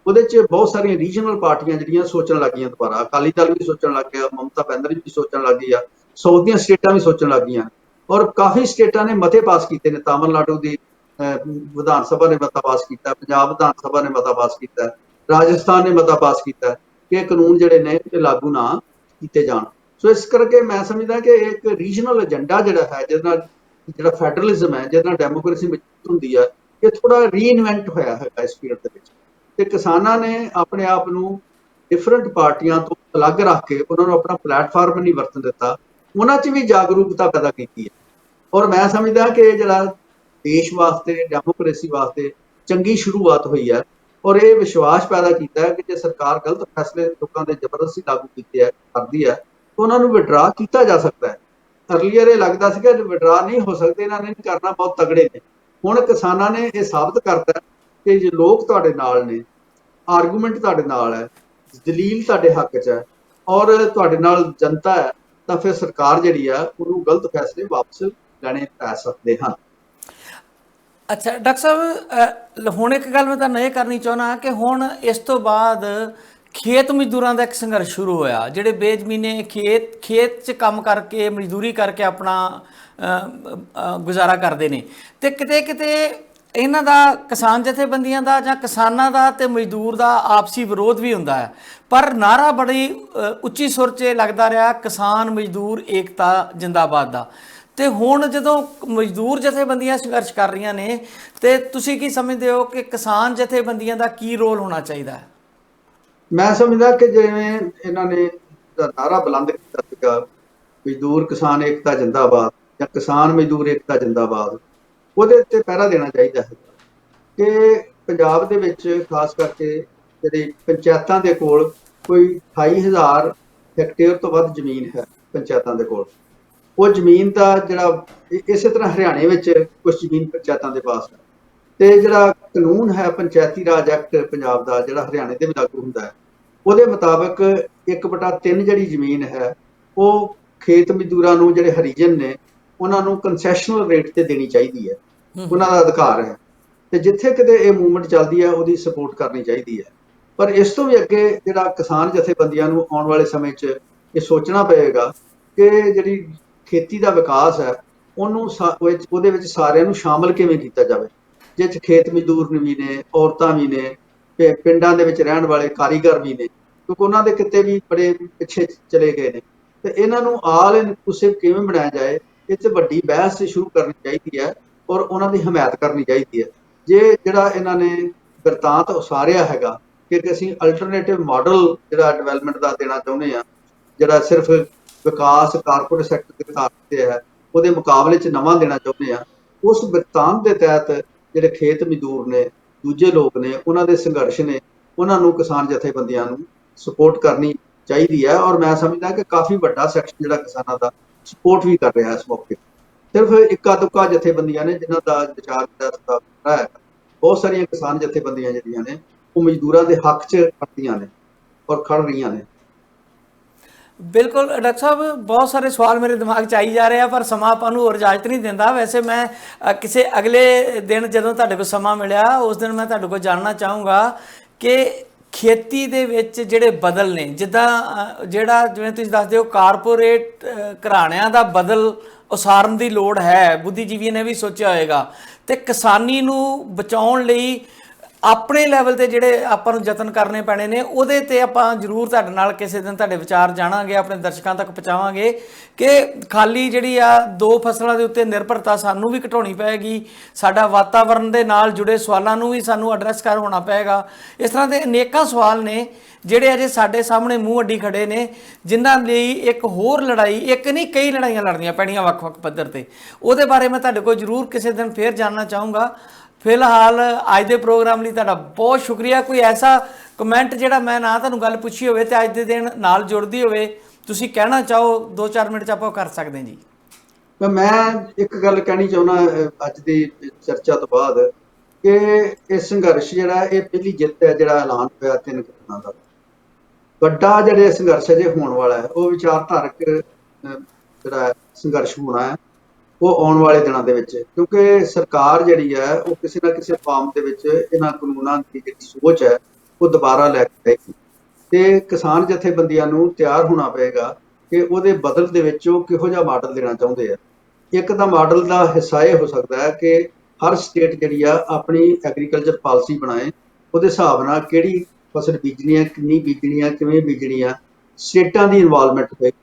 ਉਹਦੇ 'ਚ ਬਹੁਤ ਸਾਰੀਆਂ ਰੀਜਨਲ ਪਾਰਟੀਆਂ ਜਿਹੜੀਆਂ ਸੋਚਣ ਲੱਗ ਗਈਆਂ ਦੁਬਾਰਾ। ਅਕਾਲੀ ਦਲ ਵੀ ਸੋਚਣ ਲੱਗ ਗਿਆ, ਮਮਤਾ ਬੈਨਰਜੀ ਵੀ ਸੋਚਣ ਲੱਗ ਗਈ ਆ, ਸਾਊਥ ਦੀਆਂ ਸਟੇਟਾਂ ਵੀ ਸੋਚਣ ਲੱਗ ਗਈਆਂ। ਔਰ ਕਾਫੀ ਸਟੇਟਾਂ ਨੇ ਮਤੇ ਪਾਸ ਕੀਤੇ ਨੇ, ਤਾਮਿਲਨਾਡੂ ਦੀ ਵਿਧਾਨ ਸਭਾ ਨੇ ਮਤਾ ਪਾਸ ਕੀਤਾ, ਪੰਜਾਬ ਵਿਧਾਨ ਸਭਾ ਨੇ ਮਤਾ ਪਾਸ ਕੀਤਾ, ਰਾਜਸਥਾਨ ਨੇ ਮਤਾ ਪਾਸ ਕੀਤਾ ਕਿ ਇਹ ਕਾਨੂੰਨ ਜਿਹੜੇ ਨੇ ਇਹ ਲਾਗੂ ਨਾ ਕੀਤੇ ਜਾਣ। ਸੋ ਇਸ ਕਰਕੇ ਮੈਂ ਸਮਝਦਾ ਕਿ ਇੱਕ ਰੀਜਨਲ ਏਜੰਡਾ ਜਿਹੜਾ ਹੈ, ਜਿਹਦੇ ਨਾਲ ਜਿਹੜਾ ਫੈਡਰਲਿਜ਼ਮ ਹੈ, ਜਿਹਦੇ ਨਾਲ ਡੈਮੋਕ੍ਰੇਸੀ ਮਜ਼ਬੂਤ ਹੁੰਦੀ ਹੈ, ਇਹ ਥੋੜਾ ਰੀਇਨਵੈਂਟ ਹੋਇਆ ਹੈਗਾ ਇਸ ਪੀਰੀਅਡ ਦੇ ਵਿੱਚ। ਤੇ ਕਿਸਾਨਾਂ ਨੇ ਆਪਣੇ ਆਪ ਨੂੰ ਡਿਫਰੈਂਟ ਪਾਰਟੀਆਂ ਤੋਂ ਅਲੱਗ ਰੱਖ ਕੇ ਉਹਨਾਂ ਨੂੰ ਆਪਣਾ ਪਲੇਟਫਾਰਮ ਨਹੀਂ ਵਰਤਣ ਦਿੱਤਾ, ਉਹਨਾਂ 'ਚ ਵੀ ਜਾਗਰੂਕਤਾ ਪੈਦਾ ਕੀਤੀ ਹੈ। ਔਰ ਮੈਂ ਸਮਝਦਾ ਕਿ ਇਹ ਜਿਹੜਾ ਦੇਸ਼ ਵਾਸਤੇ, ਡੈਮੋਕ੍ਰੇਸੀ ਵਾਸਤੇ ਚੰਗੀ ਸ਼ੁਰੂਆਤ ਹੋਈ ਹੈ। ਔਰ ਇਹ ਵਿਸ਼ਵਾਸ ਪੈਦਾ ਕੀਤਾ ਹੈ ਕਿ ਜੇ ਸਰਕਾਰ ਗਲਤ ਫੈਸਲੇ ਲੋਕਾਂ ਦੇ ਜ਼ਬਰਦਸਤੀ ਲਾਗੂ ਕੀਤੇ ਹੈ ਕਰਦੀ ਹੈ ਤਾਂ ਉਹਨਾਂ ਨੂੰ ਵਿਡਰਾ ਕੀਤਾ ਜਾ ਸਕਦਾ ਹੈ। ਅਰਲੀਅਰ ਇਹ ਲੱਗਦਾ ਸੀ ਕਿ ਵਿਡਰਾ ਨਹੀਂ ਹੋ ਸਕਦੇ, ਇਹਨਾਂ ਨੇ ਨਹੀਂ ਕਰਨਾ, ਬਹੁਤ ਤਗੜੇ ਨੇ। ਹੁਣ ਕਿਸਾਨਾਂ ਨੇ ਇਹ ਸਾਬਤ ਕਰਤਾ ਕਿ ਜੇ ਲੋਕ ਤੁਹਾਡੇ ਨਾਲ ਨੇ, ਆਰਗੂਮੈਂਟ ਤੁਹਾਡੇ ਨਾਲ ਹੈ, ਦਲੀਲ ਤੁਹਾਡੇ ਹੱਕ 'ਚ ਹੈ ਔਰ ਤੁਹਾਡੇ ਨਾਲ ਜਨਤਾ ਹੈ, ਤਾਂ ਫਿਰ ਸਰਕਾਰ ਜਿਹੜੀ ਆ ਉਹਨੂੰ ਗਲਤ ਫੈਸਲੇ ਵਾਪਸ ਲੈਣੇ ਪੈ ਸਕਦੇ ਹਨ। ਅੱਛਾ ਡਾਕਟਰ ਸਾਹਿਬ, ਹੁਣ ਇੱਕ ਗੱਲ ਮੈਂ ਤੁਹਾਨੂੰ ਇਹ ਕਰਨੀ ਚਾਹੁੰਦਾ ਕਿ ਹੁਣ ਇਸ ਤੋਂ ਬਾਅਦ ਖੇਤ ਮਜ਼ਦੂਰਾਂ ਦਾ ਇੱਕ ਸੰਘਰਸ਼ ਸ਼ੁਰੂ ਹੋਇਆ, ਜਿਹੜੇ ਬੇਜ਼ਮੀਨੇ ਖੇਤ 'ਚ ਕੰਮ ਕਰਕੇ ਮਜ਼ਦੂਰੀ ਕਰਕੇ ਆਪਣਾ ਗੁਜ਼ਾਰਾ ਕਰਦੇ ਨੇ। ਤੇ ਕਿਤੇ ਕਿਤੇ ਇਹਨਾਂ ਦਾ ਕਿਸਾਨ ਜਥੇਬੰਦੀਆਂ ਦਾ ਜਾਂ ਕਿਸਾਨਾਂ ਦਾ ਤੇ ਮਜ਼ਦੂਰ ਦਾ ਆਪਸੀ ਵਿਰੋਧ ਵੀ ਹੁੰਦਾ ਹੈ, ਪਰ ਨਾਅਰਾ ਬੜੀ ਉੱਚੀ ਸੁਰ 'ਚ ਲੱਗਦਾ ਰਿਹਾ, ਕਿਸਾਨ ਮਜ਼ਦੂਰ ਏਕਤਾ ਜਿੰਦਾਬਾਦ ਦਾ। ਤੇ ਹੁਣ ਜਦੋਂ ਮਜ਼ਦੂਰ ਜਥੇਬੰਦੀਆਂ ਸੰਘਰਸ਼ ਕਰ ਰਹੀਆਂ ਨੇ, ਤੇ ਤੁਸੀਂ ਕੀ ਸਮਝਦੇ ਹੋ ਕਿ ਕਿਸਾਨ ਜਥੇਬੰਦੀਆਂ ਦਾ ਕੀ ਰੋਲ ਹੋਣਾ ਚਾਹੀਦਾ ਹੈ? ਮੈਂ ਸਮਝਦਾ ਕਿ ਜਿਵੇਂ ਇਹਨਾਂ ਨੇ ਨਾਅਰਾ ਬੁਲੰਦ ਕੀਤਾ ਸੀਗਾ, ਮਜ਼ਦੂਰ ਕਿਸਾਨ ਏਕਤਾ ਜਿੰਦਾਬਾਦ ਜਾਂ ਕਿਸਾਨ ਮਜ਼ਦੂਰ ਏਕਤਾ ਜਿੰਦਾਬਾਦ, ਉਹਦੇ ਉੱਤੇ ਪਹਿਰਾ ਦੇਣਾ ਚਾਹੀਦਾ ਹੈ ਕਿ ਪੰਜਾਬ ਦੇ ਵਿੱਚ ਖਾਸ ਕਰਕੇ ਜਿਹੜੀ ਪੰਚਾਇਤਾਂ ਦੇ ਕੋਲ ਕੋਈ 28,000 ਹੈਕਟੇਅਰ ਤੋਂ ਵੱਧ ਜ਼ਮੀਨ ਹੈ ਪੰਚਾਇਤਾਂ ਦੇ ਕੋਲ। ਉਹ ਜ਼ਮੀਨ ਦਾ ਜਿਹੜਾ ਇਸੇ ਤਰ੍ਹਾਂ ਹਰਿਆਣੇ ਵਿੱਚ ਕੁਝ ਜ਼ਮੀਨ ਪੰਚਾਇਤਾਂ ਦੇ ਪਾਸ ਹੈ, ਤੇ ਜਿਹੜਾ ਕਾਨੂੰਨ ਹੈ ਪੰਚਾਇਤੀ ਰਾਜ ਐਕਟ ਪੰਜਾਬ ਦਾ, ਜਿਹੜਾ ਹਰਿਆਣੇ ਦੇ ਵੀ ਲਾਗੂ ਹੁੰਦਾ ਹੈ, ਉਹਦੇ ਮੁਤਾਬਕ 1/3 ਜਿਹੜੀ ਜ਼ਮੀਨ ਹੈ ਉਹ ਖੇਤ ਮਜ਼ਦੂਰਾਂ ਨੂੰ, ਜਿਹੜੇ ਹਰੀਜਨ ਨੇ, ਉਹਨਾਂ ਨੂੰ ਕੰਸੈਸ਼ਨਲ ਰੇਟ ਤੇ ਦੇਣੀ ਚਾਹੀਦੀ ਹੈ, ਉਹਨਾਂ ਦਾ ਅਧਿਕਾਰ ਹੈ। ਤੇ ਜਿੱਥੇ ਕਿਤੇ ਇਹ ਮੂਵਮੈਂਟ ਚੱਲਦੀ ਹੈ ਉਹਦੀ ਸਪੋਰਟ ਕਰਨੀ ਚਾਹੀਦੀ ਹੈ। ਪਰ ਇਸ ਤੋਂ ਵੀ ਅੱਗੇ ਜਿਹੜਾ ਕਿਸਾਨ ਜਥੇਬੰਦੀਆਂ ਨੂੰ ਆਉਣ ਵਾਲੇ ਸਮੇਂ 'ਚ ਇਹ ਸੋਚਣਾ ਪਏਗਾ ਕਿ ਜਿਹੜੀ ਖੇਤੀ ਦਾ ਵਿਕਾਸ ਹੈ ਉਹਨੂੰ ਉਹਦੇ ਵਿੱਚ ਸਾਰਿਆਂ ਨੂੰ ਸ਼ਾਮਲ ਕਿਵੇਂ ਕੀਤਾ ਜਾਵੇ, ਜਿਸ 'ਚ ਖੇਤ ਮਜ਼ਦੂਰ ਵੀ ਨੇ, ਔਰਤਾਂ ਵੀ ਨੇ, ਪਿੰਡਾਂ ਦੇ ਵਿੱਚ ਰਹਿਣ ਵਾਲੇ ਕਾਰੀਗਰ ਵੀ ਨੇ, ਕਿਉਂਕਿ ਉਹਨਾਂ ਦੇ ਕਿਤੇ ਵੀ ਬੜੇ ਪਿੱਛੇ ਚਲੇ ਗਏ ਨੇ। ਤੇ ਇਹਨਾਂ ਨੂੰ ਆਲ ਇਨਕਲੂਸਿਵ ਕਿਵੇਂ ਬਣਾਇਆ ਜਾਏ, ਇਹ 'ਚ ਵੱਡੀ ਬਹਿਸ ਸ਼ੁਰੂ ਕਰਨੀ ਚਾਹੀਦੀ ਹੈ ਔਰ ਉਹਨਾਂ ਦੀ ਹਮਾਇਤ ਕਰਨੀ ਚਾਹੀਦੀ ਹੈ। ਜੇ ਜਿਹੜਾ ਇਹਨਾਂ ਨੇ ਬਿਰਤਾਂਤ ਉਸਾਰਿਆ ਹੈਗਾ ਕਿ ਅਸੀਂ ਅਲਟਰਨੇਟਿਵ ਮਾਡਲ ਜਿਹੜਾ ਡਿਵੈਲਪਮੈਂਟ ਦਾ ਦੇਣਾ ਚਾਹੁੰਦੇ ਹਾਂ, ਜਿਹੜਾ ਸਿਰਫ ਵਿਕਾਸ ਕਾਰਪੋਰੇਟ ਸੈਕਟਰ ਦੇ ਆਧਾਰ ਤੇ ਹੈ, ਉਹਦੇ ਮੁਕਾਬਲੇ 'ਚ ਨਵਾਂ ਦੇਣਾ ਚਾਹੁੰਦੇ ਹਾਂ, ਉਸ ਬਿਰਤਾਂਤ ਦੇ ਤਹਿਤ ਜਿਹੜੇ ਖੇਤ ਮਜ਼ਦੂਰ ਨੇ, ਦੂਜੇ ਲੋਕ ਨੇ, ਉਹਨਾਂ ਦੇ ਸੰਘਰਸ਼ ਨੇ, ਉਹਨਾਂ ਨੂੰ ਕਿਸਾਨ ਜਥੇਬੰਦੀਆਂ ਨੂੰ ਸਪੋਰਟ ਕਰਨੀ ਚਾਹੀਦੀ ਹੈ। ਔਰ ਮੈਂ ਸਮਝਦਾ ਕਿ ਕਾਫੀ ਵੱਡਾ ਸੈਕਸ਼ਨ ਜਿਹੜਾ ਕਿਸਾਨਾਂ ਦਾ ਸਪੋਰਟ ਵੀ ਕਰ ਰਿਹਾ ਇਸ ਮੌਕੇ। ਸਿਰਫ ਇੱਕਾ ਦੁੱਕਾ ਜਥੇਬੰਦੀਆਂ ਨੇ ਜਿਨ੍ਹਾਂ ਦਾ ਵਿਚਾਰ ਕੀਤਾ ਹੈ। ਬਹੁਤ ਸਾਰੀਆਂ ਕਿਸਾਨ ਜਥੇਬੰਦੀਆਂ ਜਿਹੜੀਆਂ ਨੇ ਉਹ ਮਜ਼ਦੂਰਾਂ ਦੇ ਹੱਕ 'ਚ ਖੜਦੀਆਂ ਨੇ ਔਰ ਖੜ ਰਹੀਆਂ ਨੇ। ਬਿਲਕੁਲ ਡਾਕਟਰ ਸਾਹਿਬ, ਬਹੁਤ ਸਾਰੇ ਸਵਾਲ ਮੇਰੇ ਦਿਮਾਗ 'ਚ ਆਈ ਜਾ ਰਹੇ ਆ, ਪਰ ਸਮਾਂ ਆਪਾਂ ਨੂੰ ਇਜਾਜ਼ਤ ਨਹੀਂ ਦਿੰਦਾ। ਵੈਸੇ ਮੈਂ ਕਿਸੇ ਅਗਲੇ ਦਿਨ ਜਦੋਂ ਤੁਹਾਡੇ ਕੋਲ ਸਮਾਂ ਮਿਲਿਆ, ਉਸ ਦਿਨ ਮੈਂ ਤੁਹਾਡੇ ਕੋਲ ਜਾਣਨਾ ਚਾਹੂੰਗਾ ਕਿ ਖੇਤੀ ਦੇ ਵਿੱਚ ਜਿਹੜੇ ਬਦਲ ਨੇ, ਜਿੱਦਾਂ ਜਿਵੇਂ ਤੁਸੀਂ ਦੱਸਦੇ ਹੋ ਕਾਰਪੋਰੇਟ ਘਰਾਣਿਆਂ ਦਾ ਬਦਲ ਉਸਾਰਨ ਦੀ ਲੋੜ ਹੈ, ਬੁੱਧੀਜੀਵੀਆਂ ਨੇ ਵੀ ਸੋਚਿਆ ਹੋਏਗਾ, ਤੇ ਕਿਸਾਨੀ ਨੂੰ ਬਚਾਉਣ ਲਈ ਆਪਣੇ ਲੈਵਲ ਤੇ ਜਿਹੜੇ ਆਪਾਂ ਨੂੰ ਯਤਨ ਕਰਨੇ ਪੈਣੇ ਨੇ, ਉਹਦੇ ਤੇ ਆਪਾਂ ਜ਼ਰੂਰ ਤੁਹਾਡੇ ਨਾਲ ਕਿਸੇ ਦਿਨ ਤੁਹਾਡੇ ਵਿਚਾਰ ਜਾਣਾਂਗੇ, ਆਪਣੇ ਦਰਸ਼ਕਾਂ ਤੱਕ ਪਹੁੰਚਾਵਾਂਗੇ ਕਿ ਖਾਲੀ ਜਿਹੜੀ ਆ 2 ਫਸਲਾਂ ਦੇ ਉੱਤੇ ਨਿਰਭਰਤਾ ਸਾਨੂੰ ਵੀ ਘਟਾਉਣੀ ਪਏਗੀ, ਸਾਡਾ ਵਾਤਾਵਰਣ ਦੇ ਨਾਲ ਜੁੜੇ ਸਵਾਲਾਂ ਨੂੰ ਵੀ ਸਾਨੂੰ ਐਡਰੈਸ ਕਰ ਹੋਣਾ ਪਏਗਾ। ਇਸ ਤਰ੍ਹਾਂ ਦੇ ਅਨੇਕਾਂ ਸਵਾਲ ਨੇ ਜਿਹੜੇ ਅਜੇ ਸਾਡੇ ਸਾਹਮਣੇ ਮੂੰਹ ਅੱਡੀ ਖੜੇ ਨੇ, ਜਿਨ੍ਹਾਂ ਲਈ ਇੱਕ ਹੋਰ ਲੜਾਈ, ਇੱਕ ਨਹੀਂ ਕਈ ਲੜਾਈਆਂ ਲੜਨੀਆਂ ਪੈਣੀਆਂ ਵੱਖ-ਵੱਖ ਪੱਧਰ ਤੇ। ਉਹਦੇ ਬਾਰੇ ਮੈਂ ਤੁਹਾਡੇ ਕੋਲ ਜ਼ਰੂਰ ਕਿਸੇ ਦਿਨ ਫੇਰ ਜਾਣਨਾ ਚਾਹੂੰਗਾ। ਫਿਲਹਾਲ ਅੱਜ ਦੇ ਪ੍ਰੋਗਰਾਮ ਲਈ ਤੁਹਾਡਾ ਬਹੁਤ ਸ਼ੁਕਰੀਆ। ਕੋਈ ਐਸਾ ਕਮੈਂਟ ਜਿਹੜਾ ਮੈਂ ਨਾ ਤੁਹਾਨੂੰ ਗੱਲ ਪੁੱਛੀ ਹੋਵੇ ਤੇ ਅੱਜ ਦੇ ਦਿਨ ਨਾਲ ਜੁੜਦੀ ਹੋਵੇ, ਤੁਸੀਂ ਕਹਿਣਾ ਚਾਹੋ, 2-4 ਮਿੰਟ 'ਚ ਆਪਾਂ ਕਰ ਸਕਦੇ ਜੀ। ਮੈਂ ਇੱਕ ਗੱਲ ਕਹਿਣੀ ਚਾਹੁੰਦਾ ਅੱਜ ਦੀ ਚਰਚਾ ਤੋਂ ਬਾਅਦ ਕਿ ਇਹ ਸੰਘਰਸ਼ ਜਿਹੜਾ ਇਹ ਪਹਿਲੀ ਜਿੱਤ ਹੈ ਜਿਹੜਾ ਐਲਾਨ ਹੋਇਆ 3 ਘਟਨਾ ਦਾ। ਵੱਡਾ ਜਿਹੜੇ ਸੰਘਰਸ਼ ਅਜੇ ਹੋਣ ਵਾਲਾ ਹੈ ਉਹ ਵਿਚਾਰਧਾਰਕ ਜਿਹੜਾ ਸੰਘਰਸ਼ ਹੋਣਾ ਹੈ ਉਹ ਆਉਣ ਵਾਲੇ ਦਿਨਾਂ ਦੇ ਵਿੱਚ, ਕਿਉਂਕਿ ਸਰਕਾਰ ਜਿਹੜੀ ਹੈ ਉਹ ਕਿਸੇ ਨਾ ਕਿਸੇ ਫਾਰਮ ਦੇ ਵਿੱਚ ਇਹਨਾਂ ਕਾਨੂੰਨਾਂ ਦੀ ਜਿਹੜੀ ਸੋਚ ਹੈ ਉਹ ਦੁਬਾਰਾ ਲੈ ਕੇ ਆਏਗੀ, ਤੇ ਕਿਸਾਨ ਜਥੇਬੰਦੀਆਂ ਨੂੰ ਤਿਆਰ ਹੋਣਾ ਪਏਗਾ ਕਿ ਉਹਦੇ ਬਦਲ ਦੇ ਵਿੱਚ ਉਹ ਕਿਹੋ ਜਿਹਾ ਮਾਡਲ ਦੇਣਾ ਚਾਹੁੰਦੇ ਆ। ਇੱਕ ਤਾਂ ਮਾਡਲ ਦਾ ਹਿੱਸਾ ਇਹ ਹੋ ਸਕਦਾ ਹੈ ਕਿ ਹਰ ਸਟੇਟ ਜਿਹੜੀ ਆ ਆਪਣੀ ਐਗਰੀਕਲਚਰ ਪਾਲਿਸੀ ਬਣਾਏ, ਉਹਦੇ ਹਿਸਾਬ ਨਾਲ ਕਿਹੜੀ ਫਸਲ ਬੀਜਣੀ ਹੈ, ਕਿੰਨੀ ਬੀਜਣੀ ਹੈ, ਕਿਵੇਂ ਬੀਜਣੀ ਆ, ਸਟੇਟਾਂ ਦੀ ਇਨਵੋਲਵਮੈਂਟ ਹੋਏਗੀ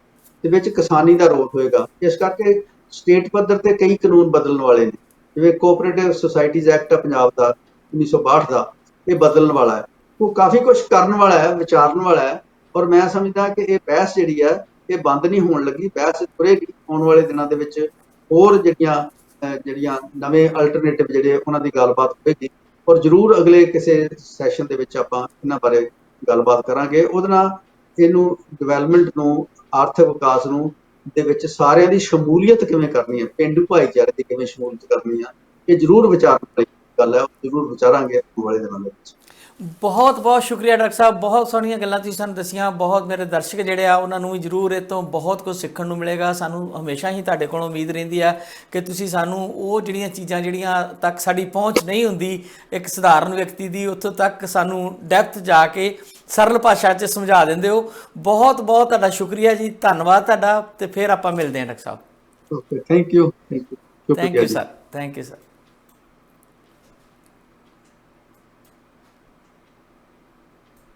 ਤੇ ਵਿੱਚ ਕਿਸਾਨੀ ਦਾ ਰੋਲ ਹੋਏਗਾ। ਇਸ ਕਰਕੇ ਸਟੇਟ ਪੱਧਰ ਤੇ ਕਈ ਕਾਨੂੰਨ ਬਦਲਣ ਵਾਲੇ ਨੇ, ਜਿਵੇਂ ਕੋਆਪਰੇਟਿਵ ਸੁਸਾਇਟੀਜ਼ ਐਕਟ ਆ ਪੰਜਾਬ ਦਾ 1962 ਦਾ, ਇਹ ਬਦਲਣ ਵਾਲਾ ਹੈ। ਉਹ ਕਾਫੀ ਕੁਝ ਕਰਨ ਵਾਲਾ ਹੈ, ਵਿਚਾਰਨ ਵਾਲਾ ਹੈ। ਔਰ ਮੈਂ ਸਮਝਦਾ ਕਿ ਇਹ ਬਹਿਸ ਜਿਹੜੀ ਹੈ ਇਹ ਬੰਦ ਨਹੀਂ ਹੋਣ ਲੱਗੀ, ਬਹਿਸ ਤੁਰੇਗੀ। ਆਉਣ ਵਾਲੇ ਦਿਨਾਂ ਦੇ ਵਿੱਚ ਹੋਰ ਜਿਹੜੀਆਂ ਨਵੇਂ ਅਲਟਰਨੇਟਿਵ ਜਿਹੜੇ ਉਹਨਾਂ ਦੀ ਗੱਲਬਾਤ ਹੋਏਗੀ, ਔਰ ਜ਼ਰੂਰ ਅਗਲੇ ਕਿਸੇ ਸੈਸ਼ਨ ਦੇ ਵਿੱਚ ਆਪਾਂ ਇਹਨਾਂ ਬਾਰੇ ਗੱਲਬਾਤ ਕਰਾਂਗੇ। ਉਹਦੇ ਨਾਲ ਇਹਨੂੰ ਡਿਵੈਲਪਮੈਂਟ ਨੂੰ, ਆਰਥਿਕ ਵਿਕਾਸ ਨੂੰ ਦੇ ਵਿੱਚ ਸਾਰਿਆਂ ਦੀ ਸ਼ਮੂਲੀਅਤ ਕਿਵੇਂ ਕਰਨੀ ਹੈ, ਪੇਂਡੂ ਭਾਈਚਾਰੇ ਦੀ ਕਿਵੇਂ ਸ਼ਮੂਲੀਅਤ ਕਰਨੀ ਆ, ਇਹ ਜ਼ਰੂਰ ਵਿਚਾਰਨ ਵਾਲੀ ਗੱਲ ਹੈ, ਜ਼ਰੂਰ ਵਿਚਾਰਾਂਗੇ ਆਉਣ ਵਾਲੇ ਦਿਨਾਂ ਦੇ ਵਿੱਚ। ਬਹੁਤ ਬਹੁਤ ਸ਼ੁਕਰੀਆ ਡਾਕਟਰ ਸਾਹਿਬ, ਬਹੁਤ ਸੋਹਣੀਆਂ ਗੱਲਾਂ ਤੁਸੀਂ ਸਾਨੂੰ ਦੱਸੀਆਂ। ਬਹੁਤ ਮੇਰੇ ਦਰਸ਼ਕ ਜਿਹੜੇ ਆ ਉਹਨਾਂ ਨੂੰ ਵੀ ਜ਼ਰੂਰ ਇਹ ਤੋਂ ਬਹੁਤ ਕੁਝ ਸਿੱਖਣ ਨੂੰ ਮਿਲੇਗਾ। ਸਾਨੂੰ ਹਮੇਸ਼ਾ ਹੀ ਤੁਹਾਡੇ ਕੋਲੋਂ ਉਮੀਦ ਰਹਿੰਦੀ ਆ ਕਿ ਤੁਸੀਂ ਸਾਨੂੰ ਉਹ ਜਿਹੜੀਆਂ ਚੀਜ਼ਾਂ ਜਿਹੜੀਆਂ ਤੱਕ ਸਾਡੀ ਪਹੁੰਚ ਨਹੀਂ ਹੁੰਦੀ ਇੱਕ ਸਧਾਰਨ ਵਿਅਕਤੀ ਦੀ, ਉੱਥੋਂ ਤੱਕ ਸਾਨੂੰ ਡੈਪਥ ਜਾ ਕੇ ਸਰਲ ਭਾਸ਼ਾ 'ਚ ਸਮਝਾ ਦਿੰਦੇ ਹੋ। ਬਹੁਤ ਬਹੁਤ ਤੁਹਾਡਾ ਸ਼ੁਕਰੀਆ ਜੀ, ਧੰਨਵਾਦ ਤੁਹਾਡਾ। ਤੇ ਫਿਰ ਆਪਾਂ ਮਿਲਦੇ ਹਾਂ doctor Sahib. Okay, thank you thank you sir, thank you sir.